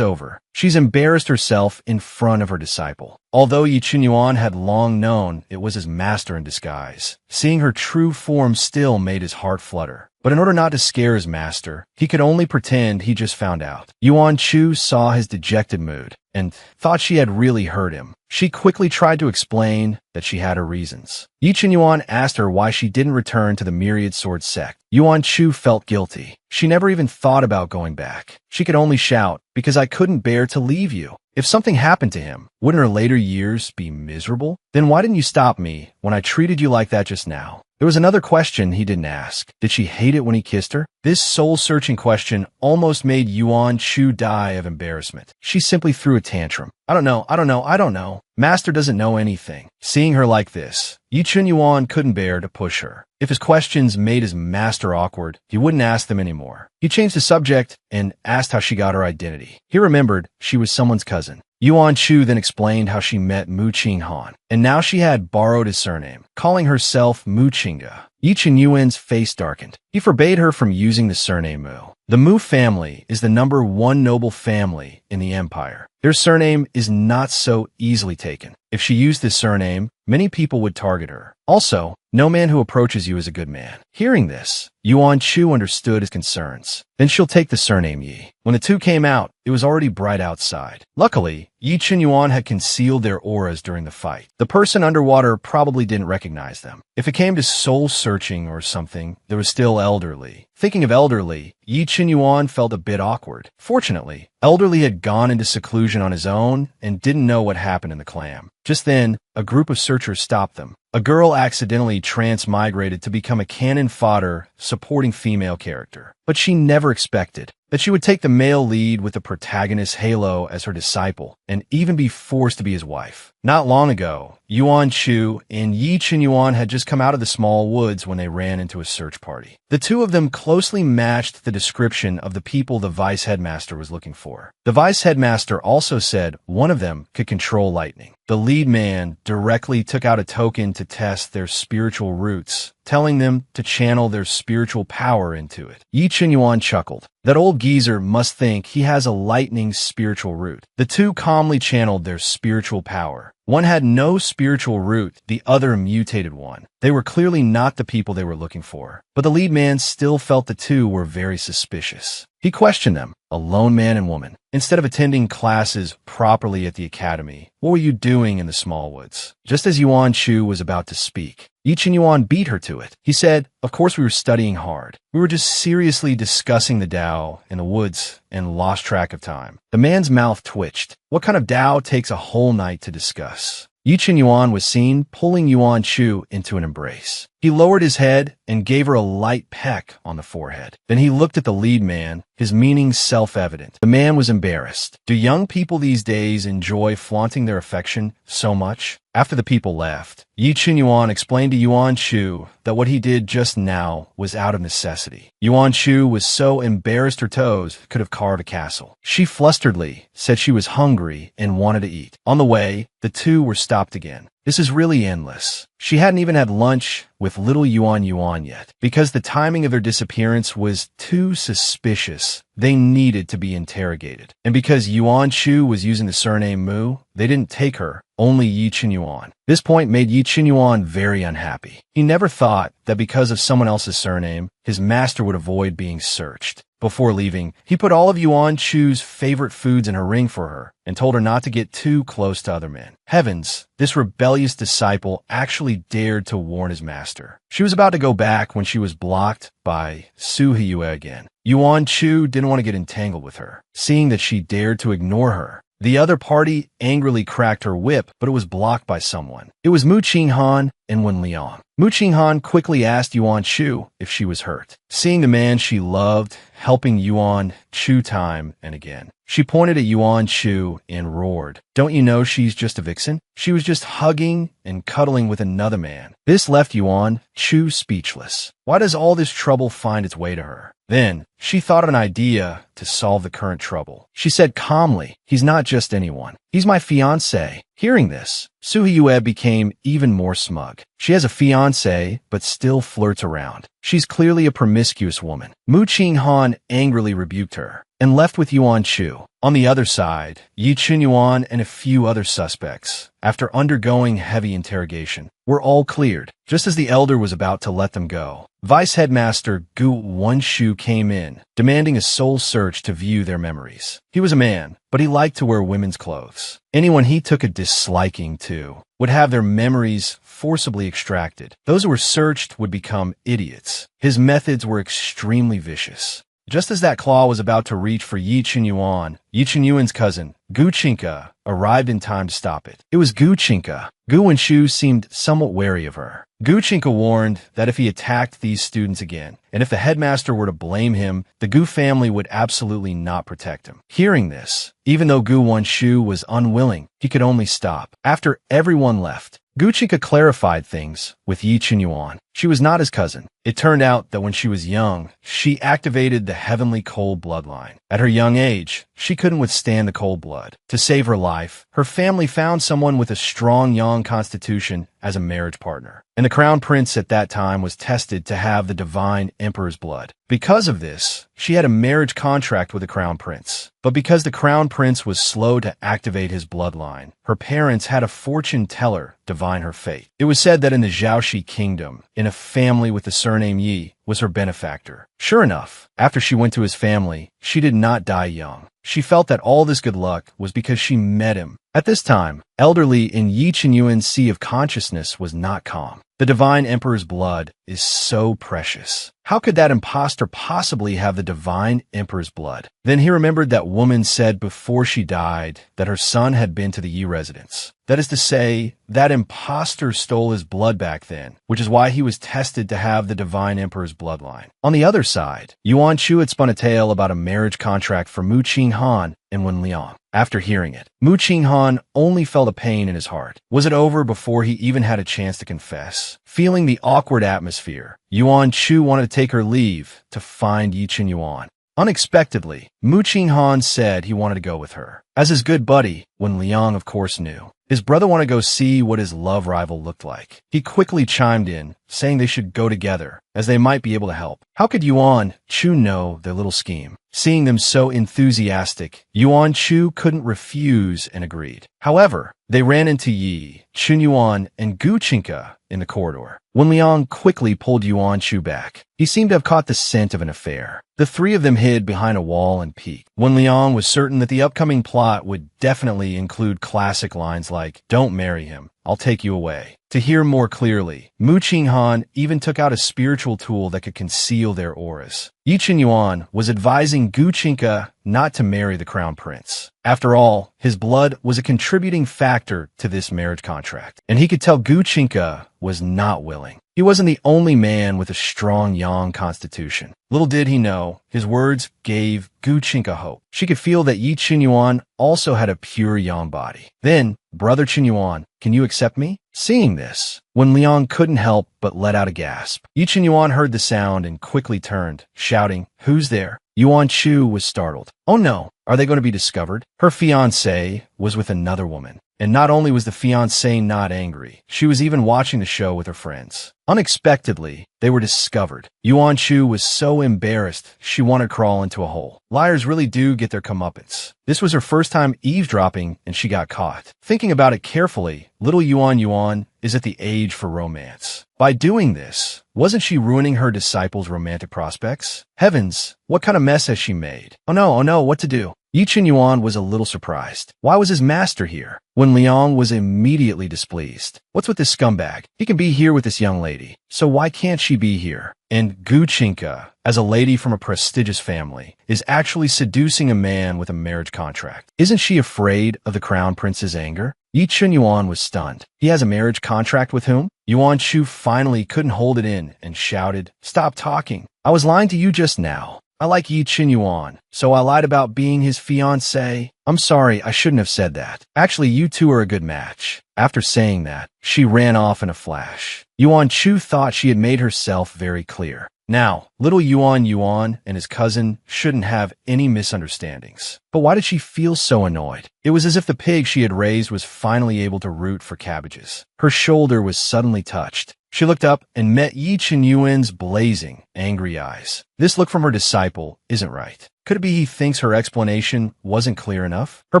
Speaker 1: She's embarrassed herself in front of her disciple. Although Yi Chenyuan had long known it was his master in disguise, seeing her true form still made his heart flutter. But in order not to scare his master, he could only pretend he just found out. Yuan Chu saw his dejected mood and thought she had really hurt him. She quickly tried to explain that she had her reasons. Yi Chenyuan asked her why she didn't return to the Myriad Sword sect. Yuan Chu felt guilty. She never even thought about going back. She could only shout, because I couldn't bear to leave you. If something happened to him, wouldn't her later years be miserable? Then why didn't you stop me when I treated you like that just now? There was another question he didn't ask. Did she hate it when he kissed her? This soul-searching question almost made Yuan Chu die of embarrassment. She simply threw a tantrum. I don't know. Master doesn't know anything. Seeing her like this, Yi Chenyuan couldn't bear to push her. If his questions made his master awkward, he wouldn't ask them anymore. He changed the subject and asked how she got her identity. He remembered she was someone's cousin. Yuan Chu then explained how she met Mu Qinghan, and now she had borrowed his surname, calling herself Mu Qingda. Yi Chenyuan's face darkened. He forbade her from using the surname Mu. The Mu family is the #1 noble family in the empire. Their surname is not so easily taken. If she used this surname, many people would target her. Also, no man who approaches you is a good man. Hearing this, Yuan Chu understood his concerns. Then she'll take the surname Yi. When the two came out, it was already bright outside. Luckily, Yi Chenyuan had concealed their auras during the fight. The person underwater probably didn't recognize them. If it came to soul-searching or something, there was still Elderly. Thinking of Elderly, Yi Chenyuan felt a bit awkward. Fortunately, Elderly had gone into seclusion on his own and didn't know what happened in the clam. Just then, a group of searchers stopped them. A girl accidentally transmigrated to become a cannon fodder supporting female character. But she never expected that she would take the male lead with the protagonist Halo as her disciple and even be forced to be his wife. Not long ago, Yuan Chu and Yi Chenyuan had just come out of the small woods when they ran into a search party. The two of them closely matched the description of the people the vice headmaster was looking for. The vice headmaster also said one of them could control lightning. The lead man directly took out a token to test their spiritual roots, telling them to channel their spiritual power into it. Yi Chenyuan chuckled. That old geezer must think he has a lightning spiritual root. The two calmly channeled their spiritual power. One had no spiritual root, the other a mutated one. They were clearly not the people they were looking for, but the lead man still felt the two were very suspicious. He questioned them, a lone man and woman. Instead of attending classes properly at the academy, what were you doing in the small woods? Just as Yuan Chu was about to speak, Yi Chenyuan beat her to it. He said, of course we were studying hard. We were just seriously discussing the Tao in the woods and lost track of time. The man's mouth twitched. What kind of Tao takes a whole night to discuss? Yi Chenyuan was seen pulling Yuan Chu into an embrace. He lowered his head and gave her a light peck on the forehead. Then he looked at the lead man, his meaning self-evident. The man was embarrassed. Do young people these days enjoy flaunting their affection so much? After the people left, Yi Qinyuan explained to Yuan Shu that what he did just now was out of necessity. Yuan Shu was so embarrassed her toes could have carved a castle. She flusteredly said she was hungry and wanted to eat. On the way, the two were stopped again. This is really endless. She hadn't even had lunch with little Yuan yet. Because the timing of their disappearance was too suspicious, they needed to be interrogated. And because Yuan Shu was using the surname Mu, they didn't take her, only Yi Qinyuan. This point made Yi Qinyuan very unhappy. He never thought that because of someone else's surname, his master would avoid being searched. Before leaving, he put all of Yuan Chu's favorite foods in her ring for her and told her not to get too close to other men. Heavens, this rebellious disciple actually dared to warn his master. She was about to go back when she was blocked by Su Hiyue again. Yuan Chu didn't want to get entangled with her, seeing that she dared to ignore her. The other party angrily cracked her whip, but it was blocked by someone. It was Mu Qinghan and Wen Liang. Mu Qinghan quickly asked Yuan Chu if she was hurt. Seeing the man she loved helping Yuan Chu time and again, she pointed at Yuan Chu and roared, "Don't you know she's just a vixen? She was just hugging and cuddling with another man." This left Yuan Chu speechless. Why does all this trouble find its way to her? Then, she thought of an idea to solve the current trouble. She said calmly, "He's not just anyone. He's my fiancé." Hearing this, Su Hiyue became even more smug. She has a fiancé, but still flirts around. She's clearly a promiscuous woman. Mu Qinghan angrily rebuked her and left with Yuan Chu. On the other side, Yi Qinyuan and a few other suspects, after undergoing heavy interrogation, were all cleared. Just as the elder was about to let them go, Vice Headmaster Gu Wenshu came in, demanding a soul search to view their memories. He was a man, but he liked to wear women's clothes. Anyone he took a disliking to would have their memories forcibly extracted. Those who were searched would become idiots. His methods were extremely vicious. Just as that claw was about to reach for Yi Qinyuan's cousin, Gu Chinka, arrived in time to stop it. It was Gu Chinka. Gu Wenshu seemed somewhat wary of her. Gu Chinka warned that if he attacked these students again, and if the headmaster were to blame him, the Gu family would absolutely not protect him. Hearing this, even though Gu Wenshu was unwilling, he could only stop. After everyone left, Gu Chinka clarified things with Yi Qinyuan. She was not his cousin. It turned out that when she was young, she activated the heavenly cold bloodline. At her young age, she couldn't withstand the cold blood. To save her life, her family found someone with a strong yang constitution as a marriage partner. And the crown prince at that time was tested to have the divine emperor's blood. Because of this, she had a marriage contract with the crown prince. But because the crown prince was slow to activate his bloodline, her parents had a fortune teller divine her fate. It was said that in the Zhaoxi kingdom, in a family with the surname Yi, was her benefactor. Sure enough, after she went to his family, she did not die young. She felt that all this good luck was because she met him. At this time, elderly in Yi Qinyuan's sea of consciousness was not calm. The divine emperor's blood is so precious. How could that impostor possibly have the divine emperor's blood? Then he remembered that woman said before she died that her son had been to the Yi residence. That is to say, that impostor stole his blood back then, which is why he was tested to have the divine emperor's bloodline. On the other side, Yuan Chu had spun a tale about a marriage contract for Mu Qinghan and Wen Liang. After hearing it, Mu Qinghan only felt a pain in his heart. Was it over before he even had a chance to confess? Feeling the awkward atmosphere, Yuan Chu wanted to take her leave to find Yi Qinyuan. Unexpectedly, Mu Qinghan said he wanted to go with her. As his good buddy, Wen Liang of course knew. His brother wanted to go see what his love rival looked like. He quickly chimed in, saying they should go together, as they might be able to help. How could Yuan Chu know their little scheme? Seeing them so enthusiastic, Yuan Chu couldn't refuse and agreed. However, they ran into Yi Qinyuan and Gu Chinka in the corridor. Wen Liang quickly pulled Yuan Chu back. He seemed to have caught the scent of an affair. The three of them hid behind a wall and peeked. Wen Liang was certain that the upcoming plot would definitely include classic lines like, "Don't marry him, I'll take you away." To hear more clearly, Mu Qinghan even took out a spiritual tool that could conceal their auras. Yi Qinyuan was advising Gu Chinka not to marry the crown prince. After all, his blood was a contributing factor to this marriage contract, and he could tell Gu Chinka was not willing. He wasn't the only man with a strong yang constitution. Little did he know, his words gave Gu Qinka hope. She could feel that Yi Qinyuan also had a pure yang body. Then, Brother Qinyuan, can you accept me? Seeing this, when Liang couldn't help but let out a gasp, Yi Qinyuan heard the sound and quickly turned, shouting, "Who's there?" Yuan Chu was startled. Oh no, are they going to be discovered? Her fiancé was with another woman. And not only was the fiancé not angry, she was even watching the show with her friends. Unexpectedly, they were discovered. Yuan Chu was so embarrassed, she wanted to crawl into a hole. Liars really do get their comeuppance. This was her first time eavesdropping, and she got caught. Thinking about it carefully, little Yuan is at the age for romance. By doing this, wasn't she ruining her disciples' romantic prospects? Heavens, what kind of mess has she made? Oh no, what to do? Yi Qinyuan was a little surprised. Why was his master here? When Liang was immediately displeased. What's with this scumbag? He can be here with this young lady, so why can't she be here? And Gu Qinka, as a lady from a prestigious family, is actually seducing a man with a marriage contract. Isn't she afraid of the crown prince's anger? Yi Qinyuan was stunned. He has a marriage contract with whom? Yuan Chu finally couldn't hold it in and shouted, "Stop talking. I was lying to you just now. I like Yi Qinyuan, so I lied about being his fiancé. I'm sorry, I shouldn't have said that. Actually, you two are a good match." After saying that, she ran off in a flash. Yuan Chu thought she had made herself very clear. Now, little Yuan and his cousin shouldn't have any misunderstandings. But why did she feel so annoyed? It was as if the pig she had raised was finally able to root for cabbages. Her shoulder was suddenly touched. She looked up and met Yi Qinyuan's blazing, angry eyes. This look from her disciple isn't right. Could it be he thinks her explanation wasn't clear enough? Her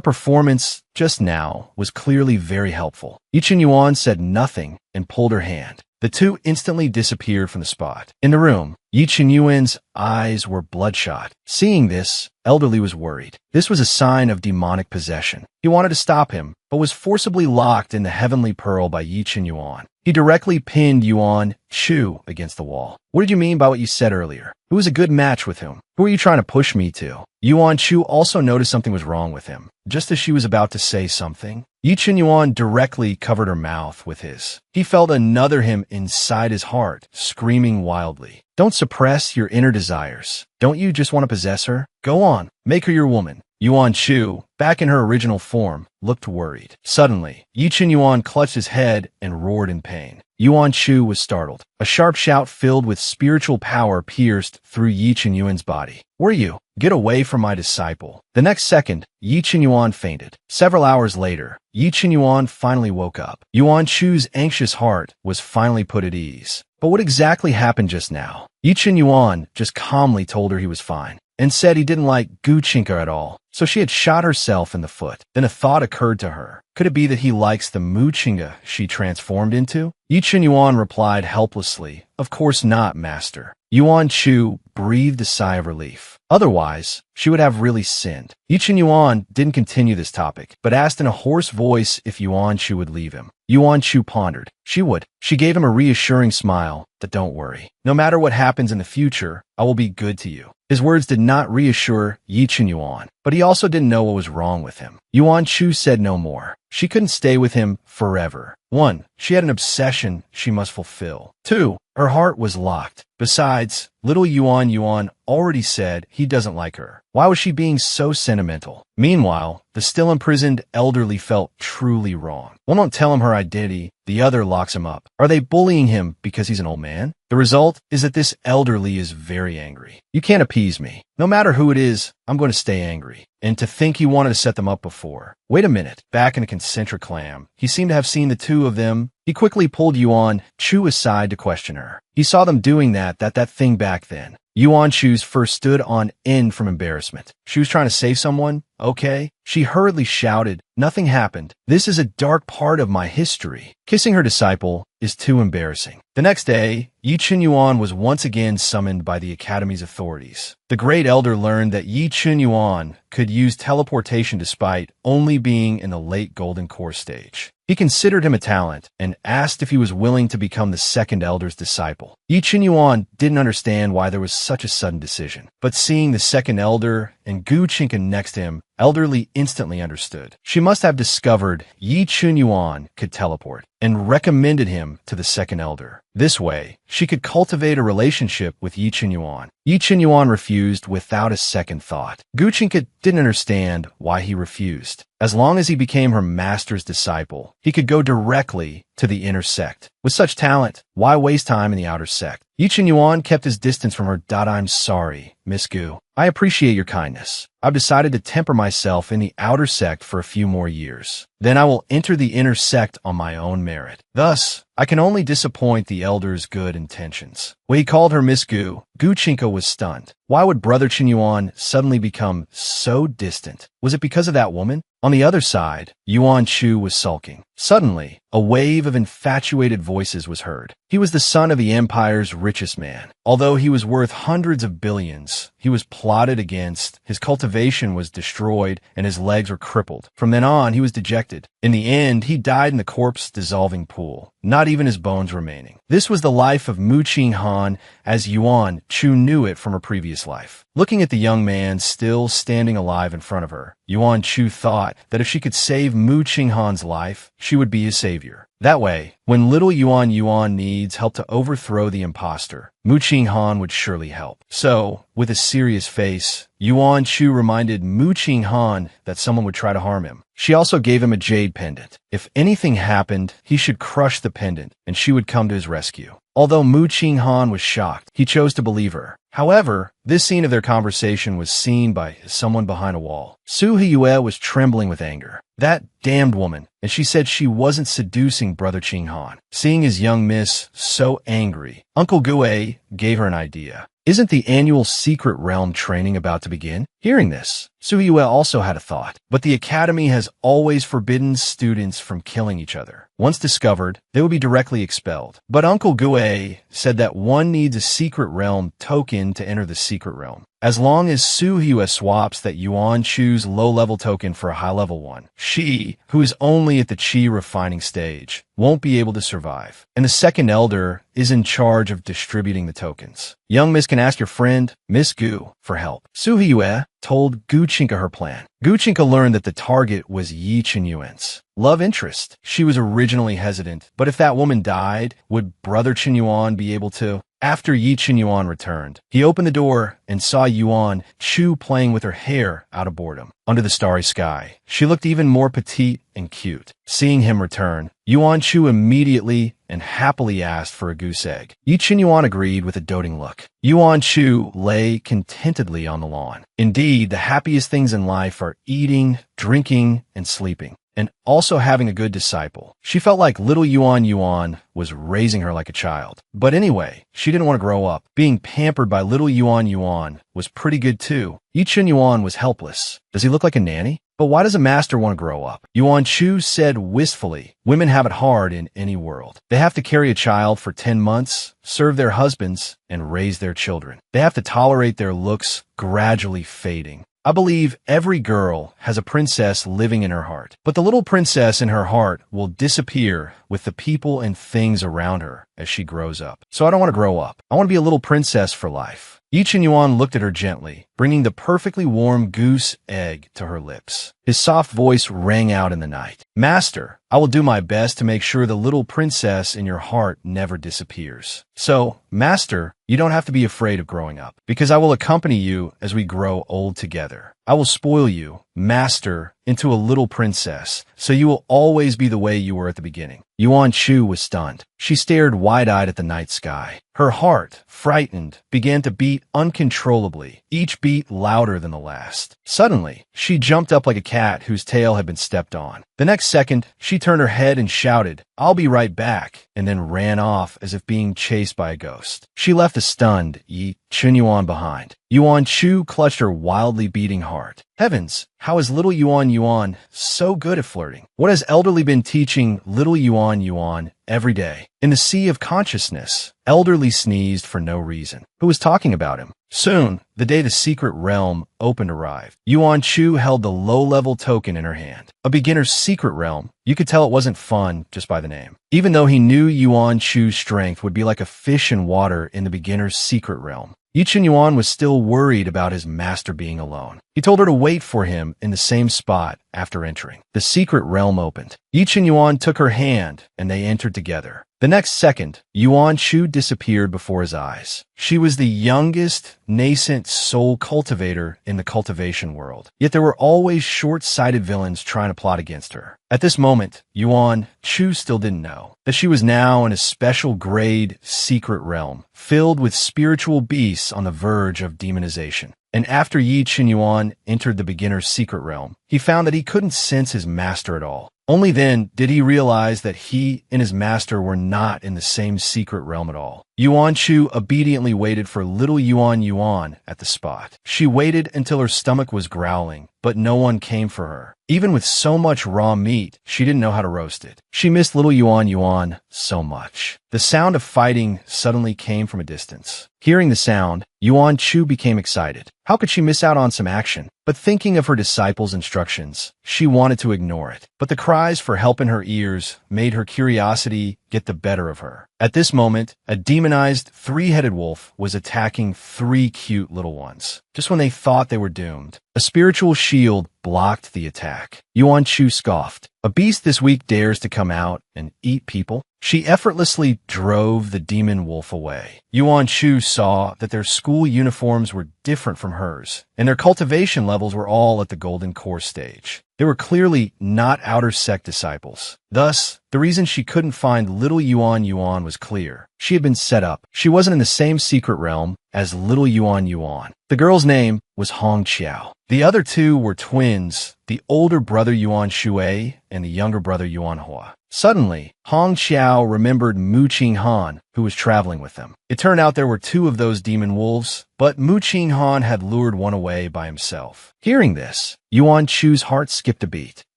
Speaker 1: performance just now was clearly very helpful. Yi Qinyuan said nothing and pulled her hand. The two instantly disappeared from the spot. In the room, Yi Qinyuan's eyes were bloodshot. Seeing this, Elderly was worried. This was a sign of demonic possession. He wanted to stop him, but was forcibly locked in the heavenly pearl by Yi Qinyuan. He directly pinned Yuan Chu against the wall. What did you mean by what you said earlier? Who was a good match with whom? Who are you trying to push me to? Yuan Chu also noticed something was wrong with him. Just as she was about to say something, Yi Qinyuan directly covered her mouth with his. He felt another him inside his heart, screaming wildly. Don't suppress your inner desires. Don't you just want to possess her? Go on, make her your woman. Yuan Chu, back in her original form, looked worried. Suddenly, Yi Qinyuan clutched his head and roared in pain. Yuan Chu was startled. A sharp shout filled with spiritual power pierced through Yi Qinyuan's body. Where are you? Get away from my disciple. The next second, Yi Qinyuan fainted. Several hours later, Yi Qinyuan finally woke up. Yuan Chu's anxious heart was finally put at ease. But what exactly happened just now? Yi Qinyuan just calmly told her he was fine, and said he didn't like Gu Qinka at all, so she had shot herself in the foot. Then a thought occurred to her. Could it be that he likes the Mu Qinga she transformed into? Yi Qinyuan replied helplessly, "Of course not, master." Yuan Chu breathed a sigh of relief. Otherwise, she would have really sinned. Yi Qinyuan didn't continue this topic, but asked in a hoarse voice if Yuan Chu would leave him. Yuan Chu pondered. She would. She gave him a reassuring smile that don't worry. No matter what happens in the future, I will be good to you. His words did not reassure Yi Qinyuan, but he also didn't know what was wrong with him. Yuan Chu said no more. She couldn't stay with him forever. 1. She had an obsession she must fulfill. 2. Her heart was locked. Besides, little Yuan already said he doesn't like her. Why was she being so sentimental? Meanwhile, the still imprisoned elderly felt truly wrong. One won't tell him her identity, the other locks him up. Are they bullying him because he's an old man? The result is that this elderly is very angry. You can't appease me. No matter who it is, I'm going to stay angry. And to think he wanted to set them up before. Wait a minute. Back in a concentric clam, he seemed to have seen the two of them. He quickly pulled Yuan Chu aside to question her. He saw them doing that thing back then. Yuan Chu's first stood on end from embarrassment. She was trying to save someone? Okay. She hurriedly shouted, "Nothing happened. This is a dark part of my history." Kissing her disciple is too embarrassing. The next day, Yi Qinyuan was once again summoned by the Academy's authorities. The great elder learned that Yi Qinyuan could use teleportation despite only being in the late Golden Core stage. He considered him a talent and asked if he was willing to become the second elder's disciple. Yi Qinyuan didn't understand why there was such a sudden decision, but seeing the second elder and Gu Chinka next to him, elderly instantly understood. She must have discovered Yi Chunyuan could teleport and recommended him to the second elder. This way, she could cultivate a relationship with Yi Chunyuan. Yi Chunyuan refused without a second thought. Gu Chinka didn't understand why he refused. As long as he became her master's disciple, he could go directly to the inner sect. With such talent, why waste time in the outer sect? Yi Chunyuan kept his distance from her. I'm sorry, Miss Gu. I appreciate your kindness. I've decided to temper myself in the outer sect for a few more years. Then I will enter the inner sect on my own merit. Thus, I can only disappoint the elder's good intentions. When he called her Miss Gu, Gu Chinka was stunned. Why would Brother Chunyuan suddenly become so distant? Was it because of that woman? On the other side, Yuan Chu was sulking. Suddenly, a wave of infatuated voices was heard. He was the son of the empire's richest man. Although he was worth hundreds of billions, he was plotted against, his cultivation was destroyed, and his legs were crippled. From then on, he was dejected. In the end, he died in the corpse-dissolving pool, not even his bones remaining. This was the life of Mu Qing Han as Yuan Chu knew it from her previous life. Looking at the young man still standing alive in front of her, Yuan Chu thought that if she could save Mu Qing Han's life, she would be his savior. That way, when little Yuan needs help to overthrow the imposter, Mu Qing Han would surely help. So, with a serious face, Yuan Chu reminded Mu Qing Han that someone would try to harm him. She also gave him a jade pendant. If anything happened, he should crush the pendant, and she would come to his rescue. Although Mu Qing Han was shocked, he chose to believe her. However, this scene of their conversation was seen by someone behind a wall. Su Hiyue was trembling with anger. That damned woman, and she said she wasn't seducing Brother Qing Han. Seeing his young miss so angry, Uncle Gue gave her an idea. Isn't the annual Secret Realm training about to begin? Hearing this, Su Hiyue also had a thought. But the academy has always forbidden students from killing each other. Once discovered, they would be directly expelled. But Uncle Gue said that one needs a Secret Realm token to enter the Secret Realm. As long as Su Hiyue swaps that Yuan Chu's low-level token for a high-level one, she, who is only at the Qi refining stage, won't be able to survive. And the second elder is in charge of distributing the tokens. Young Miss can ask your friend, Miss Gu, for help. Su Hiyue told Gu Chinka her plan. Gu Chinka learned that the target was Yi Chunyuan's love interest. She was originally hesitant, but if that woman died, would Brother Chunyuan be able to? After Yi Chunyuan returned, he opened the door and saw Yuan Chu playing with her hair out of boredom. Under the starry sky, she looked even more petite and cute. Seeing him return, Yuan Chu immediately and happily asked for a goose egg. Yi Chunyuan agreed with a doting look. Yuan Chu lay contentedly on the lawn. Indeed, the happiest things in life are eating, drinking, and sleeping, and also having a good disciple. She felt like little Yuan was raising her like a child. But anyway, she didn't want to grow up. Being pampered by little Yuan was pretty good too. Yi Chunyuan was helpless. Does he look like a nanny? But why does a master want to grow up? Yuan Chu said wistfully, women have it hard in any world. They have to carry a child for 10 months, serve their husbands, and raise their children. They have to tolerate their looks gradually fading. I believe every girl has a princess living in her heart, but the little princess in her heart will disappear with the people and things around her as she grows up. So I don't want to grow up. I want to be a little princess for life. Yi Chunyuan looked at her gently, bringing the perfectly warm goose egg to her lips. His soft voice rang out in the night. Master, I will do my best to make sure the little princess in your heart never disappears. So, Master, you don't have to be afraid of growing up, because I will accompany you as we grow old together. I will spoil you, Master, into a little princess, so you will always be the way you were at the beginning. Yuan Chu was stunned. She stared wide-eyed at the night sky. Her heart, frightened, began to beat uncontrollably, each beat louder than the last. Suddenly, she jumped up like a cat whose tail had been stepped on. The next second, she turned her head and shouted, "I'll be right back," and then ran off as if being chased by a ghost. She left a stunned Yi Chunyuan behind. Yuan Chu clutched her wildly beating heart. Heavens, how is little Yuan so good at flirting? What has Elderly been teaching little Yuan every day? In the sea of consciousness, Elderly sneezed for no reason. Who was talking about him? Soon, the day the secret realm opened arrived. Yuan Chu held the low-level token in her hand. A beginner's secret realm. You could tell it wasn't fun just by the name. Even though he knew Yuan Chu's strength would be like a fish in water in the beginner's secret realm, Yi Chunyuan was still worried about his master being alone. He told her to wait for him in the same spot after entering. The secret realm opened. Yi Qinyuan took her hand, and they entered together. The next second, Yuan Shu disappeared before his eyes. She was the youngest, nascent soul cultivator in the cultivation world. Yet there were always short-sighted villains trying to plot against her. At this moment, Yuan Shu still didn't know that she was now in a special grade secret realm, filled with spiritual beasts on the verge of demonization. And after Yi Qinyuan entered the beginner's secret realm, he found that he couldn't sense his master at all. Only then did he realize that he and his master were not in the same secret realm at all. Yuan Shu obediently waited for little Yuan at the spot. She waited until her stomach was growling, but no one came for her. Even with so much raw meat, she didn't know how to roast it. She missed little Yuan so much. The sound of fighting suddenly came from a distance. Hearing the sound, Yuan Shu became excited. How could she miss out on some action? But thinking of her disciples' instructions, she wanted to ignore it. But the cries for help in her ears made her curiosity get the better of her. At this moment, a demonized three-headed wolf was attacking three cute little ones. Just when they thought they were doomed, a spiritual shield blocked the attack. Yuan Shu scoffed. A beast this weak dares to come out and eat people? She effortlessly drove the demon wolf away. Yuan Shu saw that their school uniforms were different from hers, and their cultivation levels were all at the golden core stage. They were clearly not outer sect disciples. Thus, the reason she couldn't find little Yuan was clear. She had been set up. She wasn't in the same secret realm as little Yuan. The girl's name was Hong Qiao. The other two were twins, the older brother Yuan Shui and the younger brother Yuan Hua. Suddenly, Hong Qiao remembered Mu Qinghan, who was traveling with them. It turned out there were two of those demon wolves, but Mu Qinghan had lured one away by himself. Hearing this, Yuan Shu's heart skipped a beat.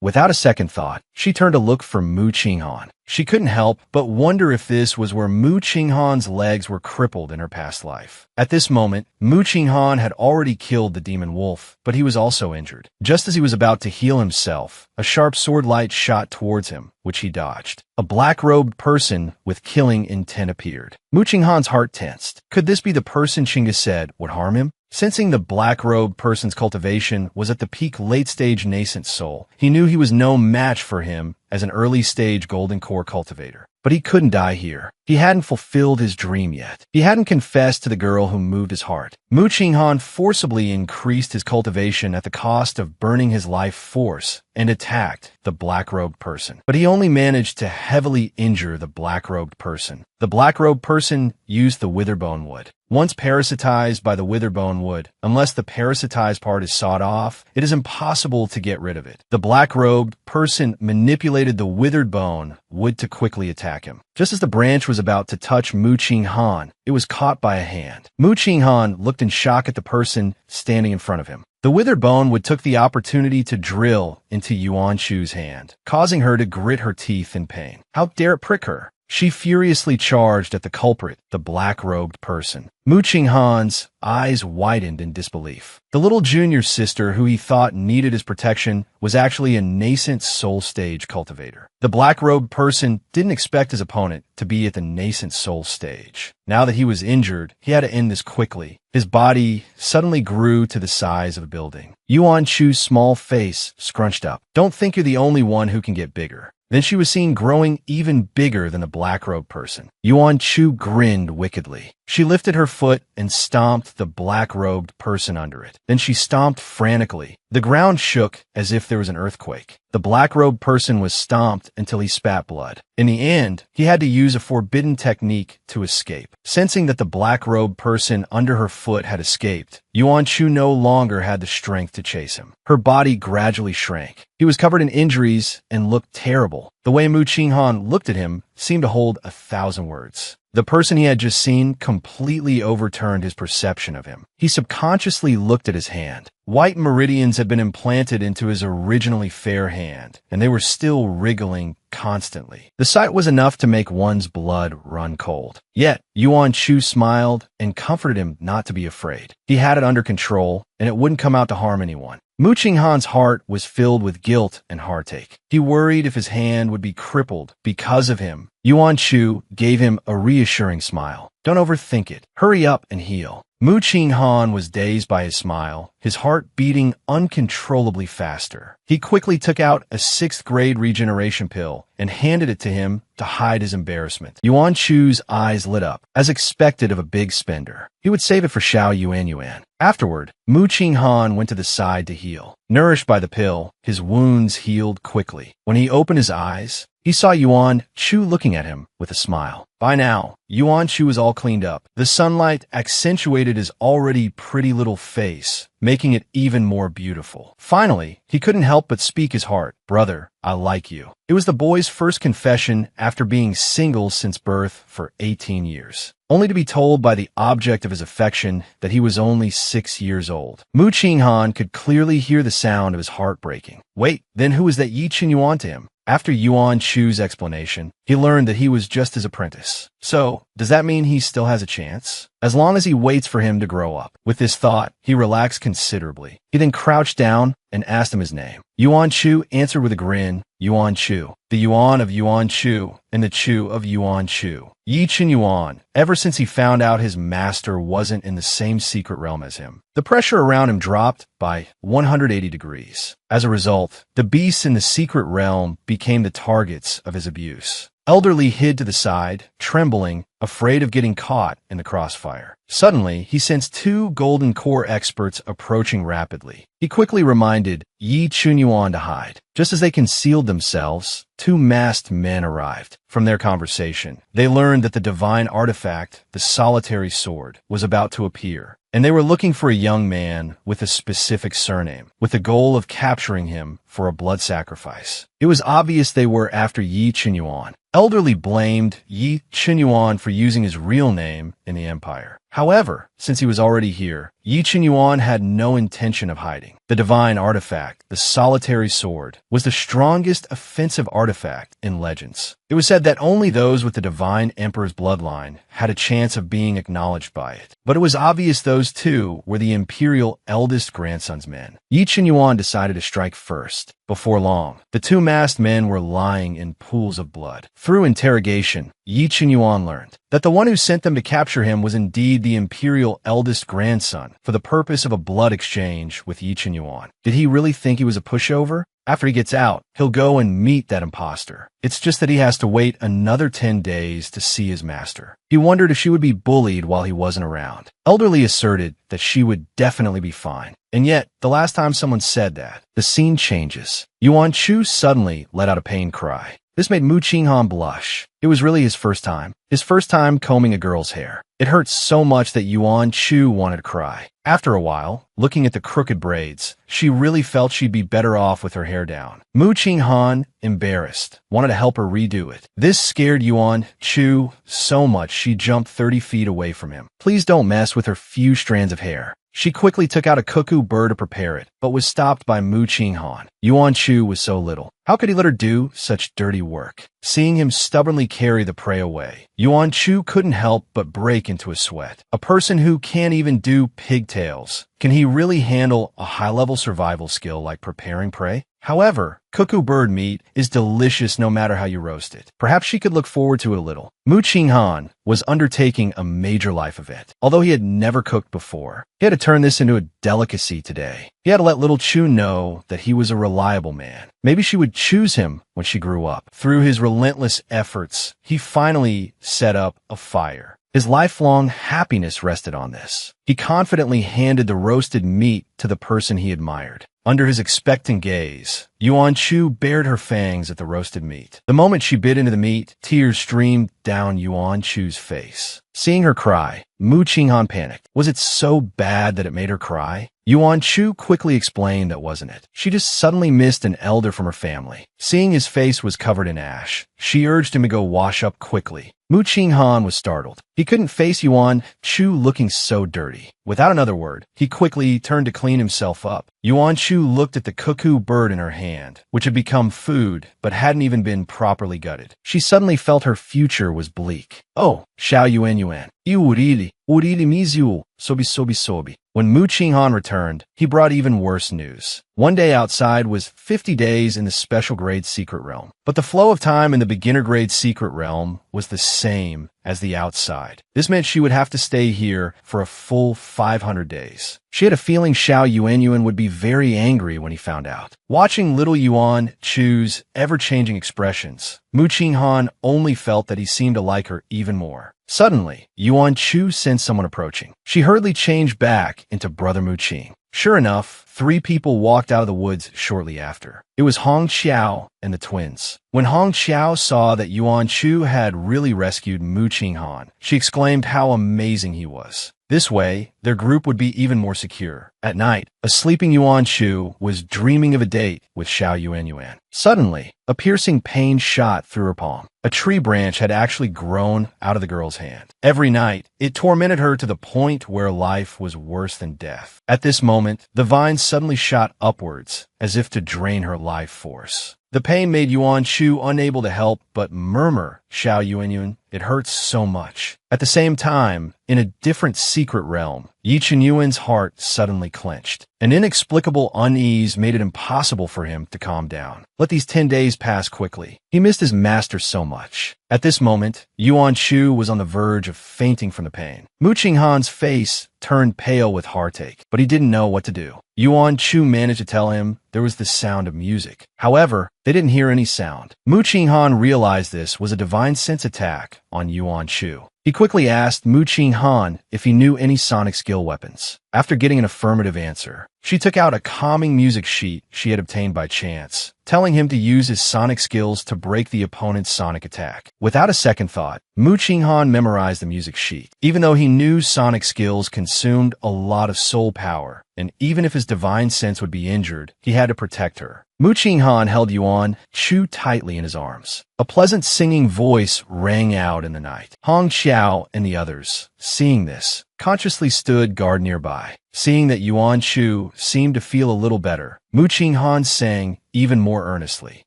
Speaker 1: Without a second thought, she turned to look for Mu Qinghan. She couldn't help but wonder if this was where Mu Qinghan's legs were crippled in her past life. At this moment, Mu Qinghan had already killed the demon wolf, but he was also injured. Just as he was about to heal himself, a sharp sword light shot towards him, which he dodged. A black-robed person with killing intent appeared. Mu Qinghan's heart tensed. Could this be the person Chinggis said would harm him? Sensing the black-robed person's cultivation was at the peak late-stage nascent soul, he knew he was no match for him as an early-stage golden core cultivator. But he couldn't die here. He hadn't fulfilled his dream yet. He hadn't confessed to the girl who moved his heart. Mu Qinghan forcibly increased his cultivation at the cost of burning his life force and attacked the black-robed person. But he only managed to heavily injure the black-robed person. The black-robed person used the witherbone wood. Once parasitized by the witherbone wood, unless the parasitized part is sawed off, it is impossible to get rid of it. The black-robed person manipulated the withered bone wood to quickly attack him. Just as the branch was about to touch Mu Qinghan, it was caught by a hand. Mu Qinghan looked in shock at the person standing in front of him. The withered bone wood took the opportunity to drill into Yuan Shu's hand, causing her to grit her teeth in pain. How dare it prick her? She furiously charged at the culprit, the black-robed person. Mu Qinghan's eyes widened in disbelief. The little junior sister who he thought needed his protection was actually a nascent soul stage cultivator. The black-robed person didn't expect his opponent to be at the nascent soul stage. Now that he was injured, he had to end this quickly. His body suddenly grew to the size of a building. Yuan Shu's small face scrunched up. Don't think you're the only one who can get bigger. Then she was seen growing even bigger than the black-robed person. Yuan Shu grinned wickedly. She lifted her foot and stomped the black-robed person under it. Then she stomped frantically. The ground shook as if there was an earthquake. The black-robed person was stomped until he spat blood. In the end, he had to use a forbidden technique to escape. Sensing that the black-robed person under her foot had escaped, Yuan Shu no longer had the strength to chase him. Her body gradually shrank. He was covered in injuries and looked terrible. The way Mu Qinghan looked at him seemed to hold 1,000 words. The person he had just seen completely overturned his perception of him. He subconsciously looked at his hand. White meridians had been implanted into his originally fair hand, and they were still wriggling constantly. The sight was enough to make one's blood run cold. Yet, Yuan Shu smiled and comforted him not to be afraid. He had it under control, and it wouldn't come out to harm anyone. Mu Qinghan's heart was filled with guilt and heartache. He worried if his hand would be crippled because of him. Yuan Shu gave him a reassuring smile. Don't overthink it. Hurry up and heal. Mu Qinghan was dazed by his smile, his heart beating uncontrollably faster. He quickly took out a 6th-grade regeneration pill and handed it to him to hide his embarrassment. Yuan Chu's eyes lit up, as expected of a big spender. He would save it for Xiao Yuan. Afterward, Mu Qinghan went to the side to heal. Nourished by the pill, his wounds healed quickly. When he opened his eyes, he saw Yuan Chu looking at him with a smile. By now, Yuan Chu was all cleaned up. The sunlight accentuated his already pretty little face, making it even more beautiful. Finally, he couldn't help but speak his heart. "Brother, I like you." It was the boy's first confession after being single since birth for 18 years. Only to be told by the object of his affection that he was only 6 years old. Mu Qinghan could clearly hear the sound of his heart breaking. Wait, then who was that Yi Qinyuan to him? After Yuan Chu's explanation, he learned that he was just his apprentice. So, does that mean he still has a chance? As long as he waits for him to grow up. With this thought, he relaxed considerably. He then crouched down and asked him his name. Yuan Chu answered with a grin, "Yuan Chu." The Yuan of Yuan Chu and the Chu of Yuan Chu. Yi Qinyuan, ever since he found out his master wasn't in the same secret realm as him. The pressure around him dropped by 180 degrees. As a result, the beasts in the secret realm became the targets of his abuse. Elderly hid to the side, trembling, afraid of getting caught in the crossfire. Suddenly, he sensed 2 golden core experts approaching rapidly. He quickly reminded Yi Qinyuan to hide. Just as they concealed themselves, 2 masked men arrived. From their conversation, they learned that the divine artifact, the solitary sword, was about to appear, and they were looking for a young man with a specific surname, with the goal of capturing him for a blood sacrifice. It was obvious they were after Yi Qinyuan. Elderly blamed Yi Qinyuan for using his real name in the empire. However, since he was already here, Yi Qinyuan had no intention of hiding. The divine artifact, the solitary sword, was the strongest offensive artifact in Legends. It was said that only those with the divine emperor's bloodline had a chance of being acknowledged by it. But it was obvious those 2 were the imperial eldest grandson's men. Yi Qinyuan decided to strike first. Before long, the 2 masked men were lying in pools of blood. Through interrogation, Yi Qinyuan learned that the one who sent them to capture him was indeed the imperial eldest grandson for the purpose of a blood exchange with Yi Qinyuan. Did he really think he was a pushover? After he gets out, he'll go and meet that imposter. It's just that he has to wait another 10 days to see his master. He wondered if she would be bullied while he wasn't around. Elderly asserted that she would definitely be fine. And yet, the last time someone said that, the scene changes. Yuan Chu suddenly let out a pained cry. This made Mu Qinghan blush. It was really his first time combing a girl's hair. It hurt so much that Yuan Chu wanted to cry. After a while, looking at the crooked braids, she really felt she'd be better off with her hair down. Mu Qinghan, embarrassed, wanted to help her redo it. This scared Yuan Chu so much she jumped 30 feet away from him. Please don't mess with her few strands of hair. She quickly took out a cuckoo bird to prepare it, but was stopped by Mu Qinghan. Yuan Chu was so little. How could he let her do such dirty work? Seeing him stubbornly carry the prey away, Yuan Chu couldn't help but break into a sweat. A person who can't even do pigtails. Can he really handle a high-level survival skill like preparing prey? However, cuckoo bird meat is delicious no matter how you roast it. Perhaps she could look forward to it a little. Mu Qinghan was undertaking a major life event. Although he had never cooked before, he had to turn this into a delicacy today. He had to let little Chu know that he was a reliable man. Maybe she would choose him when she grew up. Through his relentless efforts, he finally set up a fire. His lifelong happiness rested on this. He confidently handed the roasted meat to the person he admired. Under his expectant gaze, Yuan Chu bared her fangs at the roasted meat. The moment she bit into the meat, tears streamed down Yuan Chu's face. Seeing her cry, Mu Qinghan panicked. Was it so bad that it made her cry? Yuan Chu quickly explained that wasn't it. She just suddenly missed an elder from her family. Seeing his face was covered in ash, she urged him to go wash up quickly. Mu Qinghan was startled. He couldn't face Yuan Chu looking so dirty. Without another word, he quickly turned to clean himself up. Yuan Chu looked at the cuckoo bird in her hand, which had become food but hadn't even been properly gutted. She suddenly felt her future was bleak. Oh, Xiao Yuan. You really miss you, sobi. When Mu Qinghan returned, he brought even worse news. One day outside was 50 days in the special grade secret realm, but the flow of time in the beginner grade secret realm was the same as the outside. This meant she would have to stay here for a full 500 days. She had a feeling Xiao Yuanyuan would be very angry when he found out. Watching little Yuan Chu's ever-changing expressions, Mu Qinghan only felt that he seemed to like her even more. Suddenly, Yuan Chu sensed someone approaching. She hurriedly changed back into Brother Mu Qing. Sure enough, 3 people walked out of the woods shortly after. It was Hong Xiao and the twins. When Hong Xiao saw that Yuan Chu had really rescued Mu Qinghan, she exclaimed how amazing he was. This way, their group would be even more secure. At night, a sleeping Yuan Chu was dreaming of a date with Xiao Yuanyuan. Suddenly, a piercing pain shot through her palm. A tree branch had actually grown out of the girl's hand. Every night, it tormented her to the point where life was worse than death. At this moment, the vine suddenly shot upwards, as if to drain her life force. The pain made Yuan Chu unable to help but murmur, Xiao Yuanyuan, it hurts so much. At the same time, in a different secret realm, Yi Chenyuan's heart suddenly clenched. An inexplicable unease made it impossible for him to calm down. Let these 10 days pass quickly. He missed his master so much. At this moment, Yuan Chu was on the verge of fainting from the pain. Mu Qinghan's face turned pale with heartache, but he didn't know what to do. Yuan Chu managed to tell him there was the sound of music. However, they didn't hear any sound. Mu Qinghan realized this was a divine sense attack on Yuan Chu. He quickly asked Mu Qinghan if he knew any sonic skill weapons. After getting an affirmative answer, she took out a calming music sheet she had obtained by chance, telling him to use his sonic skills to break the opponent's sonic attack. Without a second thought, Mu Qinghan memorized the music sheet. Even though he knew sonic skills consumed a lot of soul power, and even if his divine sense would be injured, he had to protect her. Mu Qinghan held Yuan Chu tightly in his arms. A pleasant singing voice rang out in the night. Hong Xiao and the others, seeing this, consciously stood guard nearby. Seeing that Yuan Chu seemed to feel a little better, Mu Qinghan sang even more earnestly.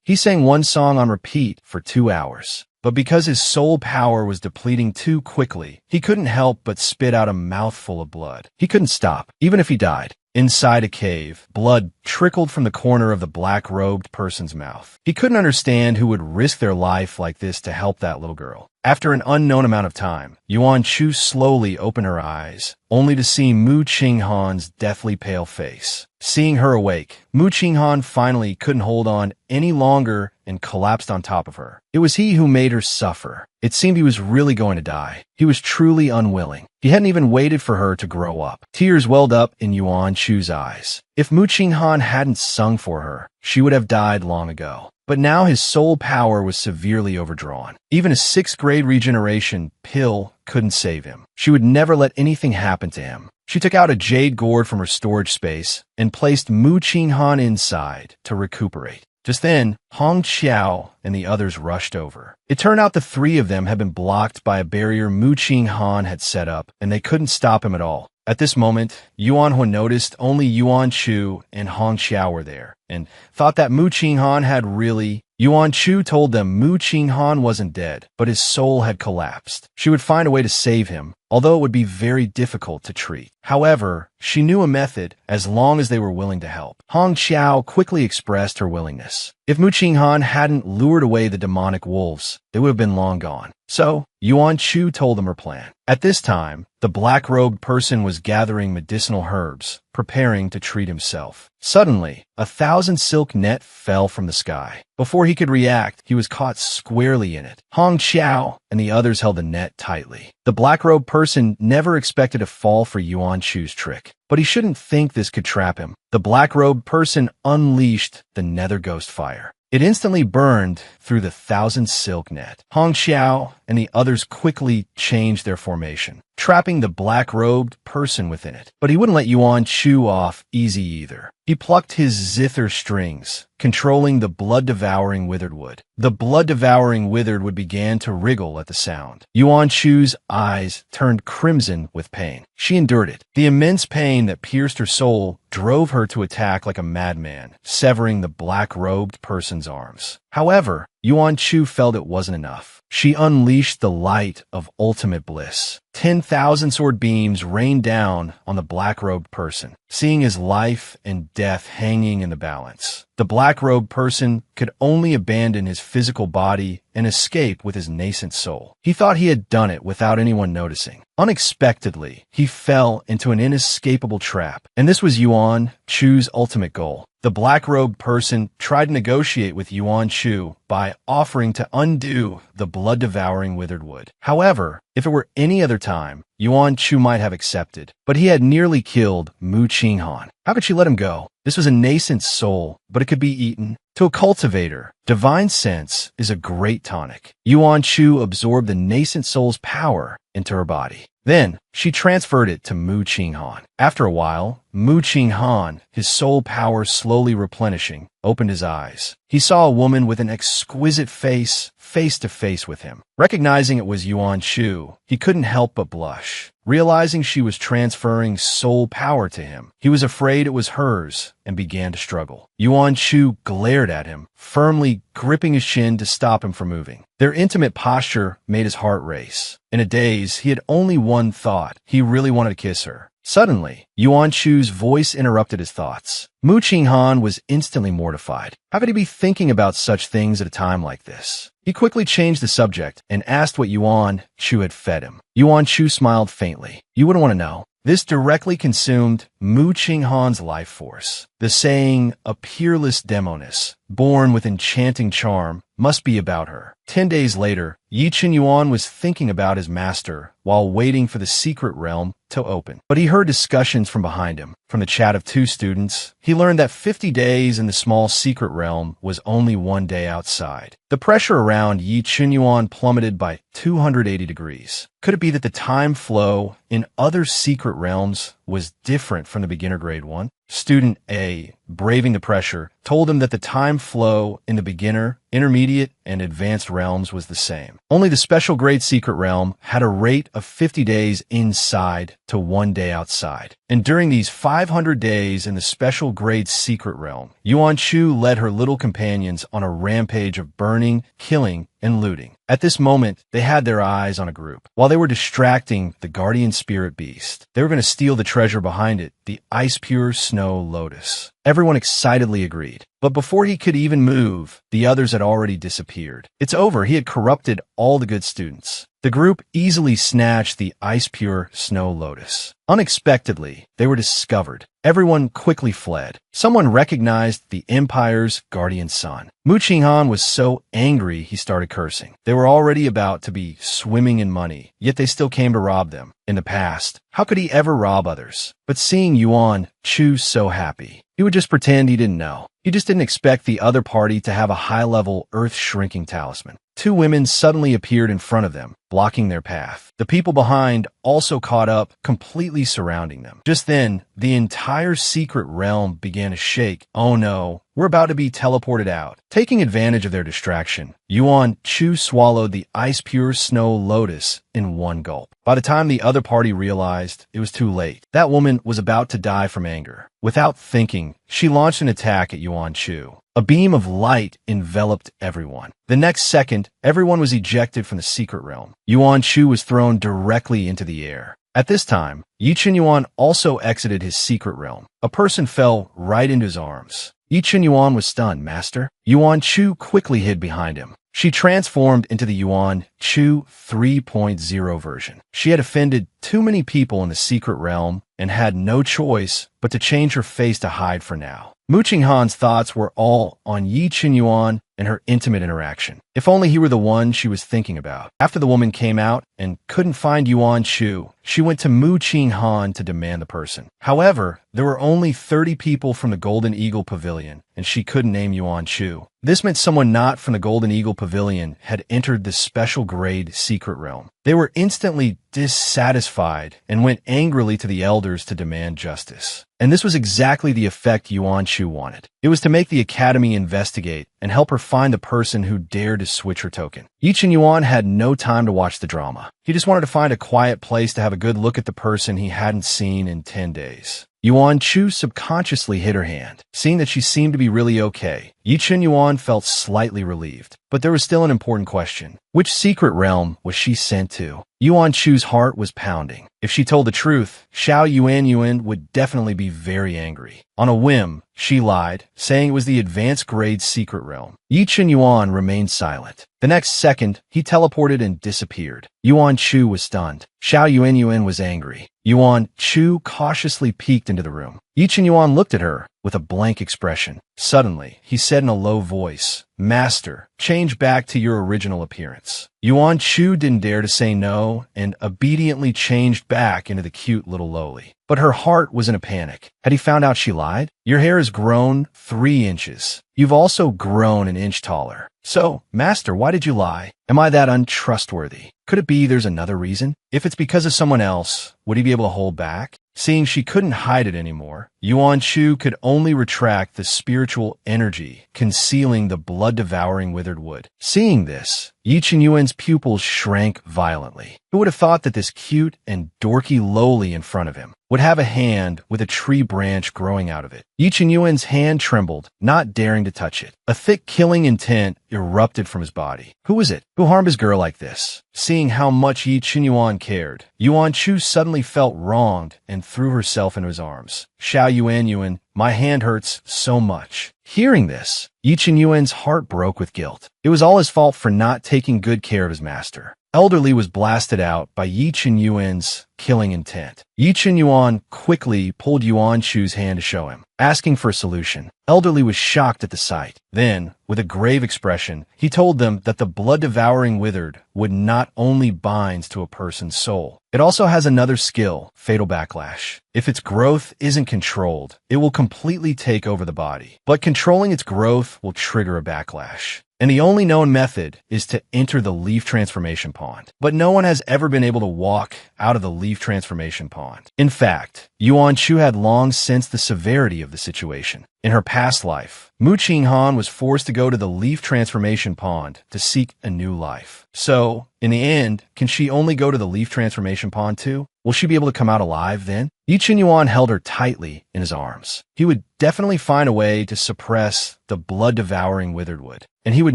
Speaker 1: He sang one song on repeat for 2 hours. But because his soul power was depleting too quickly, he couldn't help but spit out a mouthful of blood. He couldn't stop, even if he died. Inside a cave, blood trickled from the corner of the black-robed person's mouth. He couldn't understand who would risk their life like this to help that little girl. After an unknown amount of time, Yuan Chu slowly opened her eyes, only to see Mu Qinghan's deathly pale face. Seeing her awake, Mu Qinghan finally couldn't hold on any longer and collapsed on top of her. It was he who made her suffer. It seemed he was really going to die. He was truly unwilling. He hadn't even waited for her to grow up. Tears welled up in Yuan Chu's eyes. If Mu Qinghan hadn't sung for her, she would have died long ago. But now his soul power was severely overdrawn. Even a 6th grade regeneration pill couldn't save him. She would never let anything happen to him. She took out a jade gourd from her storage space and placed Mu Qinghan inside to recuperate. Just then, Hong Xiao and the others rushed over. It turned out the 3 of them had been blocked by a barrier Mu Qinghan had set up, and they couldn't stop him at all. At this moment, Yuan Hu noticed only Yuan Chu and Hong Xiao were there, and thought that Mu Qinghan had really... Yuan Chu told them Mu Qinghan wasn't dead, but his soul had collapsed. She would find a way to save him, although it would be very difficult to treat. However, she knew a method as long as they were willing to help. Hong Xiao quickly expressed her willingness. If Mu Qinghan hadn't lured away the demonic wolves, they would have been long gone. So, Yuan Chu told them her plan. At this time, the black-robed person was gathering medicinal herbs, preparing to treat himself. Suddenly, 1,000 silk net fell from the sky. Before he could react, he was caught squarely in it. Hong Xiao and the others held the net tightly. The black-robed person never expected to fall for Yuan Chu's trick, but he shouldn't think this could trap him. The black-robed person unleashed the nether ghost fire. It instantly burned through the 1,000 silk net. Hong Xiao and the others quickly changed their formation, trapping the black-robed person within it. But he wouldn't let Yuan Chu off easy either. He plucked his zither strings, controlling the blood-devouring withered wood. The blood-devouring withered wood began to wriggle at the sound. Yuan Chu's eyes turned crimson with pain. She endured it. The immense pain that pierced her soul drove her to attack like a madman, severing the black-robed person's arms. However, Yuan Chu felt it wasn't enough. She unleashed the light of ultimate bliss. 10,000 sword beams rained down on the black-robed person, seeing his life and death hanging in the balance. The black-robed person could only abandon his physical body and escape with his nascent soul. He thought he had done it without anyone noticing. Unexpectedly, he fell into an inescapable trap, and this was Yuan Chu's ultimate goal. The black-robed person tried to negotiate with Yuan Chu by offering to undo the blood-devouring withered wood. However, if it were any other time, Yuan Chu might have accepted, but he had nearly killed Mu Qinghan. How could she let him go? This was a nascent soul, but it could be eaten. To a cultivator, divine sense is a great tonic. Yuan Chu absorbed the nascent soul's power into her body. Then, she transferred it to Mu Qinghan. After a while, Mu Qinghan, his soul power slowly replenishing, opened his eyes. He saw a woman with an exquisite face to face with him. Recognizing it was Yuan Chu, he couldn't help but blush. Realizing she was transferring soul power to him, he was afraid it was hers and began to struggle. Yuan Chu glared at him, firmly gripping his chin to stop him from moving. Their intimate posture made his heart race. In a daze, he had only one thought. He really wanted to kiss her. Suddenly, Yuan Chu's voice interrupted his thoughts. Mu Qinghan was instantly mortified. How could he be thinking about such things at a time like this? He quickly changed the subject and asked what Yuan Chu had fed him. Yuan Chu smiled faintly. You wouldn't want to know. This directly consumed Mu Qinghan's life force. The saying, a peerless demoness, born with enchanting charm, must be about her. 10 days later, Yi Qinyuan was thinking about his master while waiting for the secret realm to open. But he heard discussions from behind him. From the chat of two students, he learned that 50 days in the small secret realm was only 1 day outside. The pressure around Yi Qinyuan plummeted by 280 degrees. Could it be that the time flow in other secret realms was different from the beginner grade 1? Student A, braving the pressure, told him that the time flow in the beginner, intermediate, and advanced realms was the same. Only the special grade secret realm had a rate of 50 days inside to 1 day outside. And during these 500 days in the special grade secret realm, Yuan Chu led her little companions on a rampage of burning, killing, and looting. At this moment, they had their eyes on a group. While they were distracting the guardian spirit beast, they were going to steal the treasure behind it, the ice-pure snow lotus. Everyone excitedly agreed. But before he could even move, the others had already disappeared. It's over. He had corrupted all the good students. The group easily snatched the ice-pure snow lotus. Unexpectedly, they were discovered. Everyone quickly fled. Someone recognized the Empire's guardian son. Mu Qinghan was so angry he started cursing. They were already about to be swimming in money, yet they still came to rob them. In the past, how could he ever rob others? But seeing Yuan Chu so happy, he would just pretend he didn't know. He just didn't expect the other party to have a high-level earth-shrinking talisman. Two women suddenly appeared in front of them, blocking their path. The people behind also caught up, completely surrounding them. Just then, the entire secret realm began to shake. Oh no, we're about to be teleported out. Taking advantage of their distraction, Yuan Chu swallowed the ice-pure snow lotus in one gulp. By the time the other party realized, it was too late. That woman was about to die from anger. Without thinking, she launched an attack at Yuan Chu. A beam of light enveloped everyone. The next second, everyone was ejected from the secret realm. Yuan Chu was thrown directly into the air. At this time, Yi Qinyuan also exited his secret realm. A person fell right into his arms. Yi Qinyuan was stunned. Master? Yuan Chu quickly hid behind him. She transformed into the Yuan Chu 3.0 version. She had offended too many people in the secret realm and had no choice but to change her face to hide for now. Mu Qinghan's thoughts were all on Yi Qinyuan and her intimate interaction. If only he were the one she was thinking about. After the woman came out and couldn't find Yuan Chu, she went to Mu Qinghan to demand the person. However, there were only 30 people from the Golden Eagle Pavilion, and she couldn't name Yuan Chu. This meant someone not from the Golden Eagle Pavilion had entered the special grade secret realm. They were instantly dissatisfied and went angrily to the elders to demand justice. And this was exactly the effect Yuan Chu wanted. It was to make the academy investigate and help her find the person who dared to switch her token. Yi Qinyuan had no time to watch the drama. He just wanted to find a quiet place to have a good look at the person he hadn't seen in 10 days. Yuan Chu subconsciously hid her hand. Seeing that she seemed to be really okay, Yi Chen Yuan felt slightly relieved. But there was still an important question. Which secret realm was she sent to? Yuan Chu's heart was pounding. If she told the truth, Xiao Yuan would definitely be very angry. On a whim, she lied, saying it was the advanced grade secret realm. Yi Chen Yuan remained silent. The next second, he teleported and disappeared. Yuan Chu was stunned. Xiao Yuan was angry. Yuan Chu cautiously peeked into the room. Yi Chen Yuan looked at her with a blank expression. Suddenly, he said in a low voice, "Master, change back to your original appearance." Yuan Chu didn't dare to say no and obediently changed back into the cute little lowly. But her heart was in a panic. Had he found out she lied? Your hair has grown 3 inches. You've also grown an inch taller. So, Master, why did you lie? Am I that untrustworthy? Could it be there's another reason? If it's because of someone else, would he be able to hold back? Seeing she couldn't hide it anymore, Yuan Chu could only retract the spiritual energy concealing the blood-devouring withered wood. Seeing this, Yi Chen Yuan's pupils shrank violently. Who would have thought that this cute and dorky lowly in front of him would have a hand with a tree branch growing out of it? Yi Chen Yuan's hand trembled, not daring to touch it. A thick killing intent erupted from his body. Who was it? Who harmed his girl like this? Seeing how much Yi Chen Yuan cared, Yuan Chu suddenly felt wronged and threw herself into his arms. Xiao Yuan, my hand hurts so much. Hearing this, Yi Chen Yuan's heart broke with guilt. It was all his fault for not taking good care of his master. Elderly was blasted out by Yi Chen Yuan's killing intent. Yi Chen Yuan quickly pulled Yuan Chu's hand to show him, asking for a solution. Elderly was shocked at the sight. Then, with a grave expression, he told them that the blood-devouring withered would not only binds to a person's soul, it also has another skill, fatal backlash. If its growth isn't controlled, it will completely take over the body. But controlling its growth will trigger a backlash. And the only known method is to enter the leaf transformation pond. But no one has ever been able to walk out of the leaf transformation pond. In fact, Yuan Chu had long sensed the severity of the situation. In her past life, Mu Qinghan was forced to go to the leaf transformation pond to seek a new life. So, in the end, can she only go to the leaf transformation pond too? Will she be able to come out alive then? Yi Chen Yuan held her tightly in his arms. He would definitely find a way to suppress the blood-devouring withered wood, and he would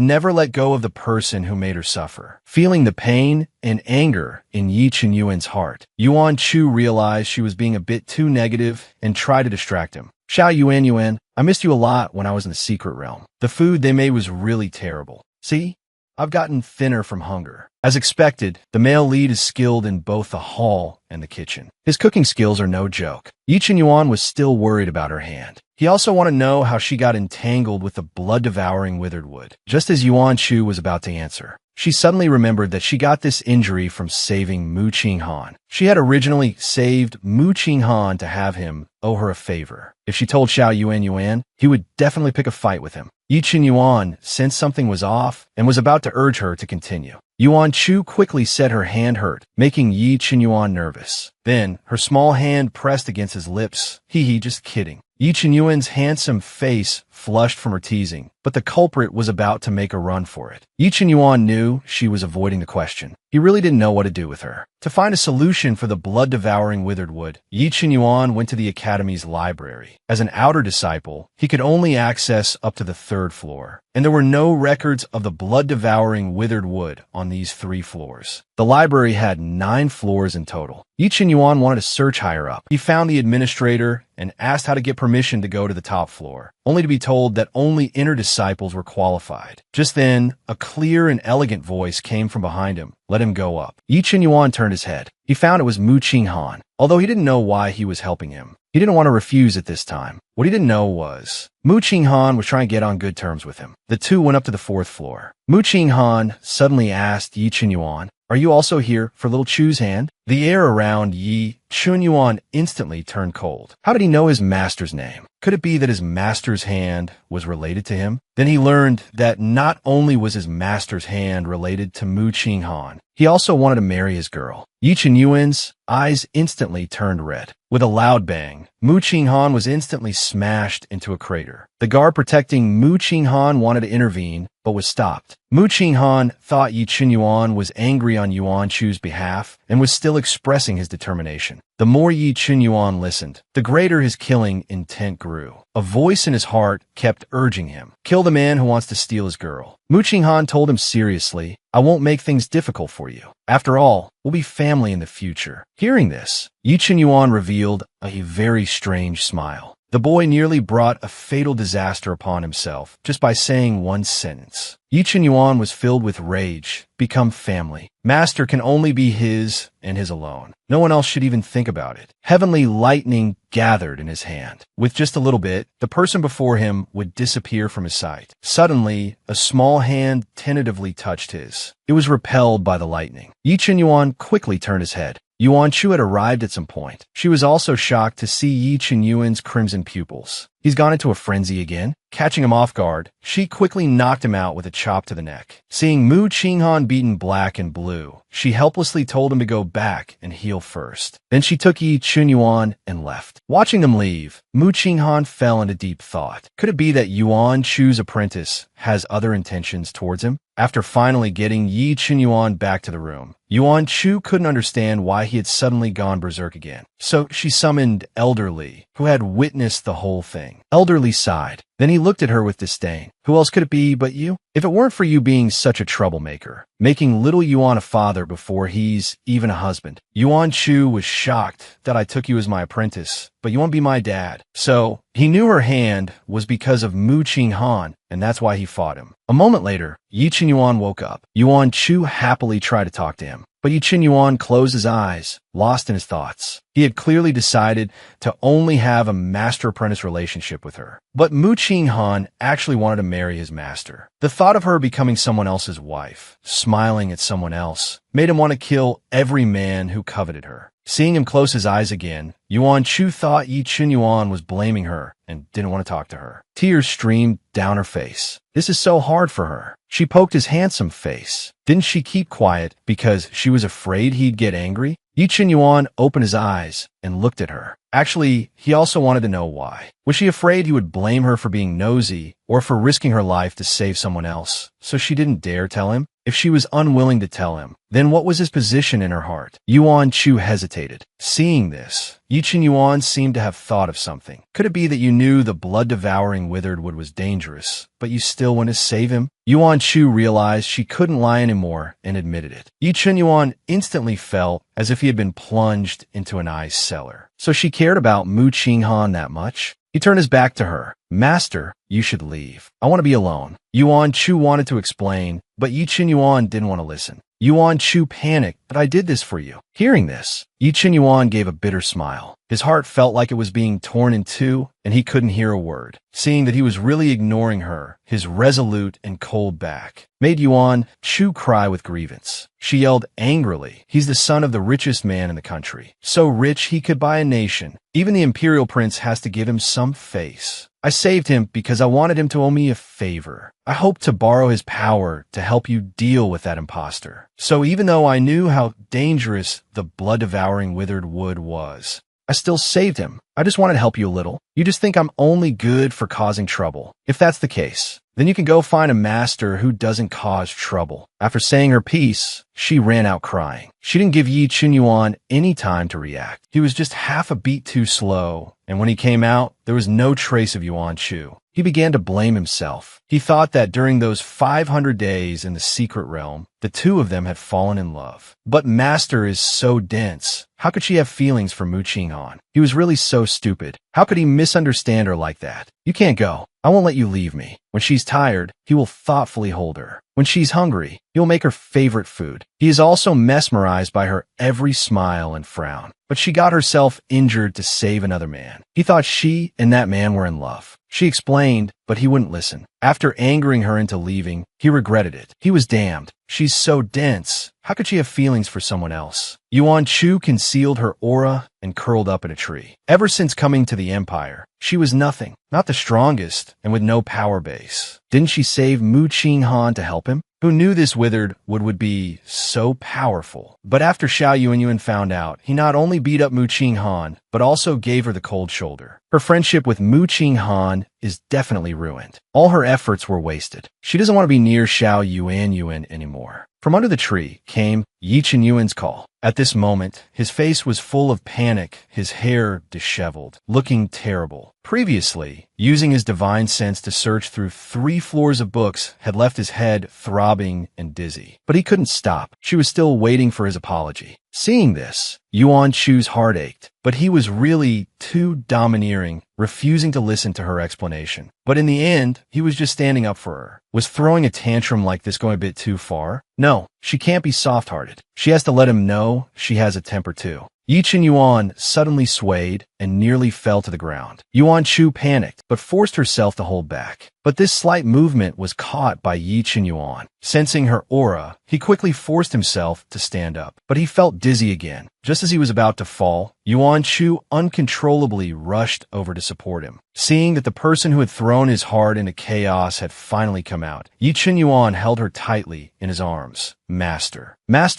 Speaker 1: never let go of the person who made her suffer. Feeling the pain and anger in Yi Chen Yuan's heart, Yuan Chu realized she was being a bit too negative and tried to distract him. Xiao Yuan, I missed you a lot when I was in the secret realm. The food they made was really terrible. See? I've gotten thinner from hunger. As expected, the male lead is skilled in both the hall and the kitchen. His cooking skills are no joke. Yi Chen Yuan was still worried about her hand. He also wanted to know how she got entangled with the blood-devouring withered wood. Just as Yuan Chu was about to answer, she suddenly remembered that she got this injury from saving Mu Qinghan. She had originally saved Mu Qinghan to have him owe her a favor. If she told Xiao Yuan, he would definitely pick a fight with him. Yi Chen Yuan sensed something was off and was about to urge her to continue. Yuan Chu quickly said her hand hurt, making Yi Chen Yuan nervous. Then, her small hand pressed against his lips. Just kidding. Yi Chen Yuan's handsome face flushed from her teasing, but the culprit was about to make a run for it. Yi Chen Yuan knew she was avoiding the question. He really didn't know what to do with her. To find a solution for the blood-devouring withered wood, Yi Chen Yuan went to the academy's library. As an outer disciple, he could only access up to the 3rd floor, and there were no records of the blood-devouring withered wood on these 3 floors. The library had 9 floors in total. Yi Chen Yuan wanted to search higher up. He found the administrator and asked how to get permission to go to the top floor, only to be told that only inner disciples were qualified. Just then, a clear and elegant voice came from behind him. Let him go up. Yi Chen Yuan turned his head. He found it was Mu Qinghan. Although he didn't know why he was helping him, he didn't want to refuse at this time. What he didn't know was Mu Qinghan was trying to get on good terms with him. The two went up to the 4th floor. Mu Qinghan suddenly asked Yi Chen Yuan, "Are you also here for little Chu's hand?" The air around Yi Chen Yuan instantly turned cold. How did he know his master's name? Could it be that his master's hand was related to him? Then he learned that not only was his master's hand related to Mu Qinghan, he also wanted to marry his girl. Yi Chen Yuan's eyes instantly turned red. With a loud bang, Mu Qinghan was instantly smashed into a crater. The guard protecting Mu Qinghan wanted to intervene, but was stopped. Mu Qinghan thought Yi Chen Yuan was angry on Yuan Chu's behalf and was still still expressing his determination. The more Yi Chunyuan listened, the greater his killing intent grew. A voice in his heart kept urging him, kill the man who wants to steal his girl. Mu Qinghan told him seriously, I won't make things difficult for you. After all, we'll be family in the future. Hearing this, Yi Chunyuan revealed a very strange smile. The boy nearly brought a fatal disaster upon himself just by saying one sentence. Yi Chunyuan was filled with rage. Become family. Master can only be his and his alone. No one else should even think about it. Heavenly lightning gathered in his hand. With just a little bit, the person before him would disappear from his sight. Suddenly, a small hand tentatively touched his. It was repelled by the lightning. Yi Chunyuan quickly turned his head. Yuan Chu had arrived at some point. She was also shocked to see Yi Chunyuan's crimson pupils. He's gone into a frenzy again. Catching him off guard, she quickly knocked him out with a chop to the neck. Seeing Mu Qinghan beaten black and blue, she helplessly told him to go back and heal first. Then she took Yi Chunyuan and left. Watching them leave, Mu Qinghan fell into deep thought. Could it be that Yuan Chu's apprentice has other intentions towards him? After finally getting Yi Chunyuan back to the room, Yuan Chu couldn't understand why he had suddenly gone berserk again. So she summoned Elder Li, who had witnessed the whole thing. Elder Li sighed. Then he looked at her with disdain. Who else could it be but you? If it weren't for you being such a troublemaker, making little Yuan a father before he's even a husband. Yuan Chu was shocked that I took you as my apprentice, but you won't be my dad. So he knew her hand was because of Mu Qinghan, and that's why he fought him. A moment later, Yi Chunyuan woke up. Yuan Chu happily tried to talk to him, but Yi Chunyuan closed his eyes, lost in his thoughts. He had clearly decided to only have a master-apprentice relationship with her. But Mu Qinghan actually wanted to marry his master. The thought of her becoming someone else's wife, smiling at someone else, made him want to kill every man who coveted her. Seeing him close his eyes again, Yuan Chu thought Yi Chunyuan was blaming her and didn't want to talk to her. Tears streamed down her face. This is so hard for her. She poked his handsome face. Didn't she keep quiet because she was afraid he'd get angry? Yi Chunyuan opened his eyes and looked at her. Actually, he also wanted to know why. Was she afraid he would blame her for being nosy or for risking her life to save someone else, so she didn't dare tell him? If she was unwilling to tell him, then what was his position in her heart? Yuan Chu hesitated. Seeing this, Yi Chunyuan seemed to have thought of something. Could it be that you knew the blood-devouring withered wood was dangerous, but you still went to save him? Yuan Chu realized she couldn't lie anymore and admitted it. Yi Chunyuan instantly felt as if he had been plunged into an ice cellar. So she cared about Mu Qinghan that much? He turned his back to her. Master, you should leave. I want to be alone. Yuan Chu wanted to explain, but Yi Chunyuan didn't want to listen. Yuan Chu panicked, but I did this for you. Hearing this, Yi Chunyuan gave a bitter smile. His heart felt like it was being torn in two, and he couldn't hear a word. Seeing that he was really ignoring her, his resolute and cold back made Yuan Chu cry with grievance. She yelled angrily, he's the son of the richest man in the country. So rich he could buy a nation. Even the imperial prince has to give him some face. I saved him because I wanted him to owe me a favor. I hoped to borrow his power to help you deal with that imposter. So even though I knew how dangerous the blood-devouring withered wood was, I still saved him. I just wanted to help you a little. You just think I'm only good for causing trouble. If that's the case, then you can go find a master who doesn't cause trouble. After saying her piece, she ran out crying. She didn't give Yi Chunyuan any time to react. He was just half a beat too slow, and when he came out, there was no trace of Yuan Chu. He began to blame himself. He thought that during those 500 days in the secret realm, the two of them had fallen in love. But Master is so dense. How could she have feelings for Mu Qinghan? He was really so stupid. How could he misunderstand her like that? You can't go. I won't let you leave me. When she's tired, he will thoughtfully hold her. When she's hungry, he'll make her favorite food. He is also mesmerized by her every smile and frown. But she got herself injured to save another man. He thought she and that man were in love. She explained, but he wouldn't listen. After angering her into leaving, he regretted it. He was damned. She's so dense. How could she have feelings for someone else? Yuan Chu concealed her aura and curled up in a tree. Ever since coming to the Empire, she was nothing, not the strongest, and with no power base. Didn't she save Mu Qinghan to help him? Who knew this withered would be so powerful? But after Xiao Yuanyuan found out, he not only beat up Mu Qinghan, but also gave her the cold shoulder. Her friendship with Mu Qinghan is definitely ruined. All her efforts were wasted. She doesn't want to be near Xiao Yuanyuan anymore. From under the tree came Yi Qinyuan's call. At this moment, his face was full of panic, his hair disheveled, looking terrible. Previously, using his divine sense to search through 3 floors of books had left his head throbbing and dizzy. But he couldn't stop. She was still waiting for his apology. Seeing this, Yuan Chu's heart ached, but he was really too domineering, refusing to listen to her explanation. But in the end, he was just standing up for her. Was throwing a tantrum like this going a bit too far? No, she can't be soft-hearted. She has to let him know she has a temper too. Yi Qinyuan suddenly swayed and nearly fell to the ground. Yuan Chu panicked, but forced herself to hold back. But this slight movement was caught by Yi Qinyuan. Sensing her aura, he quickly forced himself to stand up. But he felt dizzy again. Just as he was about to fall, Yuan Chu uncontrollably rushed over to support him. Seeing that the person who had thrown his heart into chaos had finally come out, Yi Qinyuan held her tightly in his arms. Master,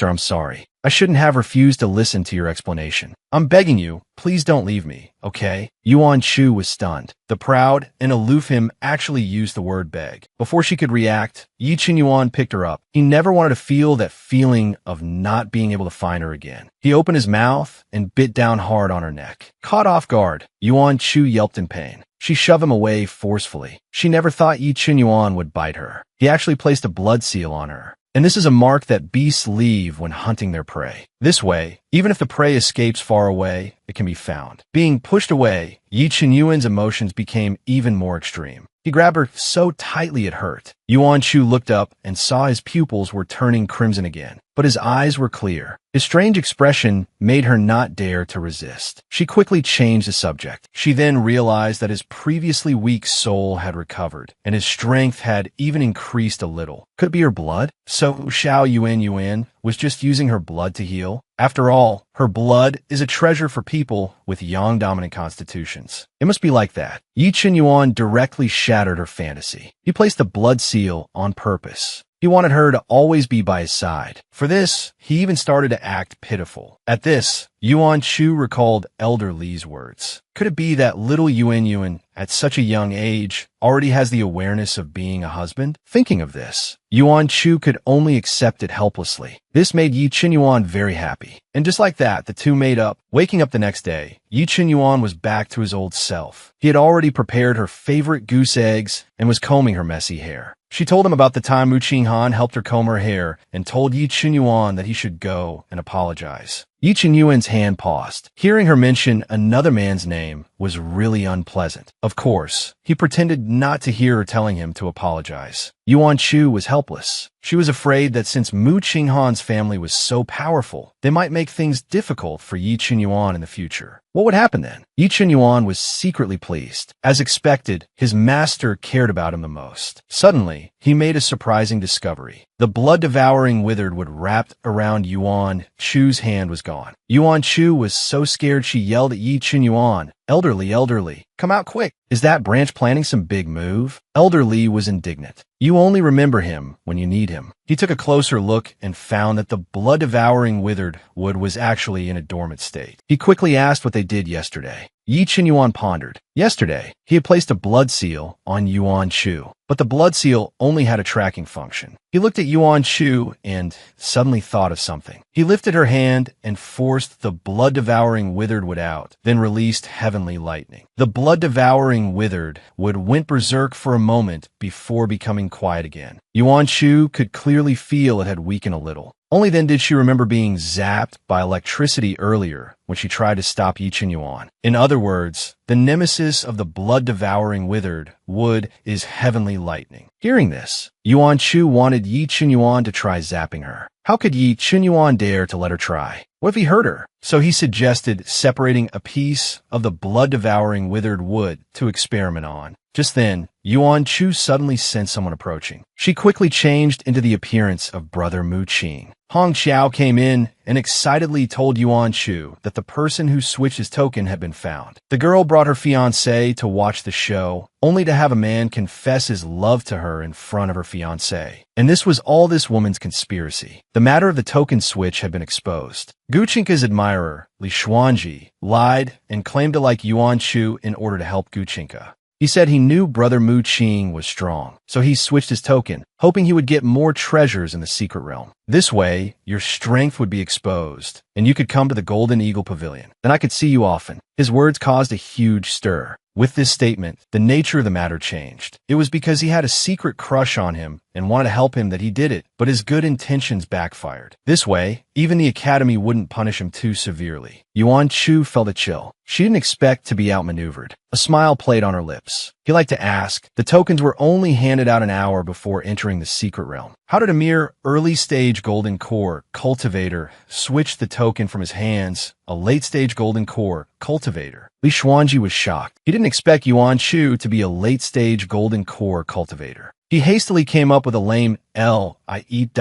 Speaker 1: I'm sorry. I shouldn't have refused to listen to your explanation. I'm begging you, please don't leave me, okay? Yuan Chu was stunned. The proud and aloof him actually used the word beg. Before she could react, Yi Qinyuan picked her up. He never wanted to feel that feeling of not being able to find her again. He opened his mouth and bit down hard on her neck. Caught off guard, Yuan Chu yelped in pain. She shoved him away forcefully. She never thought Yi Qinyuan would bite her. He actually placed a blood seal on her. And this is a mark that beasts leave when hunting their prey. This way, even if the prey escapes far away, it can be found. Being pushed away, Yi Qinyuan's emotions became even more extreme. He grabbed her so tightly it hurt. Yuan Chu looked up and saw his pupils were turning crimson again, but his eyes were clear. His strange expression made her not dare to resist. She quickly changed the subject. She then realized that his previously weak soul had recovered, and his strength had even increased a little. Could it be her blood? So Xiao Yuan was just using her blood to heal? After all, her blood is a treasure for people with yang-dominant constitutions. It must be like that. Yi Qinyuan directly shattered her fantasy. He placed the blood seal on purpose. He wanted her to always be by his side. For this, he even started to act pitiful. At this, Yuan Chu recalled Elder Li's words. Could it be that little Yuan, at such a young age, already has the awareness of being a husband? Thinking of this, Yuan Chu could only accept it helplessly. This made Yi Qinyuan very happy. And just like that, the two made up. Waking up the next day, Yi Qinyuan was back to his old self. He had already prepared her favorite goose eggs and was combing her messy hair. She told him about the time Mu Qinghan helped her comb her hair and told Yi Qinyuan that he should go and apologize. Yi Qinyuan's hand paused. Hearing her mention another man's name was really unpleasant. Of course, he pretended not to hear her telling him to apologize. Yuan Chu was helpless. She was afraid that since Mu Qinghan's family was so powerful, they might make things difficult for Yi Qinyuan in the future. What would happen then? Yi Qinyuan was secretly pleased. As expected, his master cared about him the most. Suddenly, he made a surprising discovery. The blood-devouring withered wood wrapped around Yuan Chu's hand was gone. Yuan Chu was so scared she yelled at Yi Qinyuan, Elderly, come out quick. Is that branch planning some big move? Elder Li was indignant. You only remember him when you need him. He took a closer look and found that the blood-devouring withered wood was actually in a dormant state. He quickly asked what they did yesterday. Yi Qinyuan pondered. Yesterday, he had placed a blood seal on Yuan Chu, but the blood seal only had a tracking function. He looked at Yuan Chu and suddenly thought of something. He lifted her hand and forced the blood-devouring withered wood out, then released heavenly lightning. The blood-devouring withered wood went berserk for a moment before becoming quiet again. Yuan Chu could clearly feel it had weakened a little. Only then did she remember being zapped by electricity earlier when she tried to stop Yi Qinyuan. In other words, the nemesis of the blood-devouring withered wood is heavenly lightning. Hearing this, Yuan Chu wanted Yi Qinyuan to try zapping her. How could Yi Qinyuan dare to let her try? What if he hurt her? So he suggested separating a piece of the blood-devouring withered wood to experiment on. Just then, Yuan Chu suddenly sensed someone approaching. She quickly changed into the appearance of Brother Mu Qing. Hong Xiao came in and excitedly told Yuan Chu that the person who switched his token had been found. The girl brought her fiancé to watch the show, only to have a man confess his love to her in front of her fiancé. And this was all this woman's conspiracy. The matter of the token switch had been exposed. Guchinka's admirer, Li Xuanji, lied and claimed to like Yuan Chu in order to help Guchinka. He said he knew Brother Mu Qing was strong, so he switched his token, hoping he would get more treasures in the secret realm. This way, your strength would be exposed, and you could come to the Golden Eagle Pavilion. Then I could see you often. His words caused a huge stir. With this statement, the nature of the matter changed. It was because he had a secret crush on him and wanted to help him that he did it, but his good intentions backfired. This way, even the Academy wouldn't punish him too severely. Yuan Chu felt a chill. She didn't expect to be outmaneuvered. A smile played on her lips. He liked to ask, the tokens were only handed out an hour before entering the secret realm. How did a mere early-stage golden core cultivator switch the token from his hands, a late-stage golden core cultivator? Li Xuanji was shocked. He didn't expect Yuan Chu to be a late-stage golden core cultivator. He hastily came up with a lame LIE.AT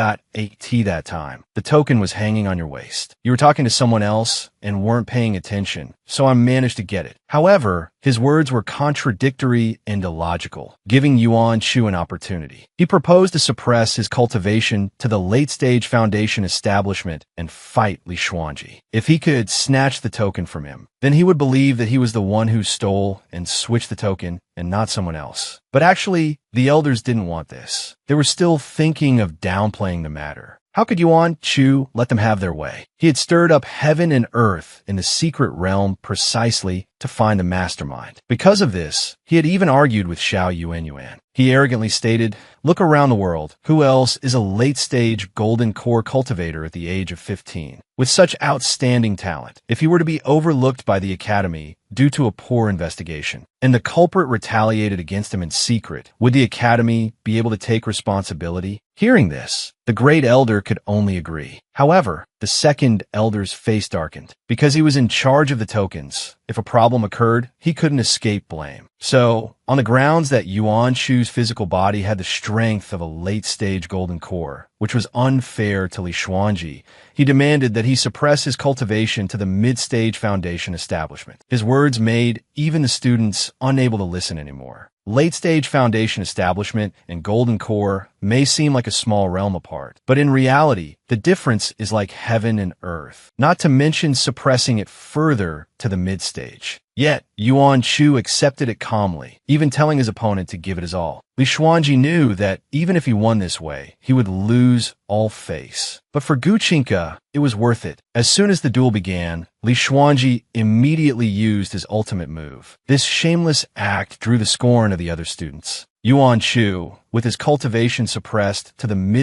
Speaker 1: that time. The token was hanging on your waist. You were talking to someone else and weren't paying attention, so I managed to get it. However, his words were contradictory and illogical, giving Yuan Chu an opportunity. He proposed to suppress his cultivation to the late-stage foundation establishment and fight Li Xuanji. If he could snatch the token from him, then he would believe that he was the one who stole and switched the token and not someone else. But actually, the elders didn't want this. They were still thinking of downplaying the matter. How could Yuan Chu let them have their way? He had stirred up heaven and earth in the secret realm precisely to find the mastermind. Because of this, he had even argued with Xiao Yuan. He arrogantly stated, "Look around the world. Who else is a late-stage golden core cultivator at the age of 15? With such outstanding talent, if he were to be overlooked by the Academy due to a poor investigation, and the culprit retaliated against him in secret, would the Academy be able to take responsibility?" Hearing this, the great elder could only agree. However, the second elder's face darkened. Because he was in charge of the tokens, if a problem occurred, he couldn't escape blame. So, on the grounds that Yuan Chu's physical body had the strength of a late-stage golden core, which was unfair to Li Xuanji, he demanded that he suppress his cultivation to the mid-stage foundation establishment. His words made even the students unable to listen anymore. Late-stage foundation establishment and golden core may seem like a small realm apart, but in reality, the difference is like heaven and earth, not to mention suppressing it further to the mid-stage. Yet, Yuan Chu accepted it calmly, even telling his opponent to give it his all. Li Xuanji knew that even if he won this way, he would lose all face. But for Gu Qingke, it was worth it. As soon as the duel began, Li Xuanji immediately used his ultimate move. This shameless act drew the scorn of the other students. Yuan Chu, with his cultivation suppressed to the mid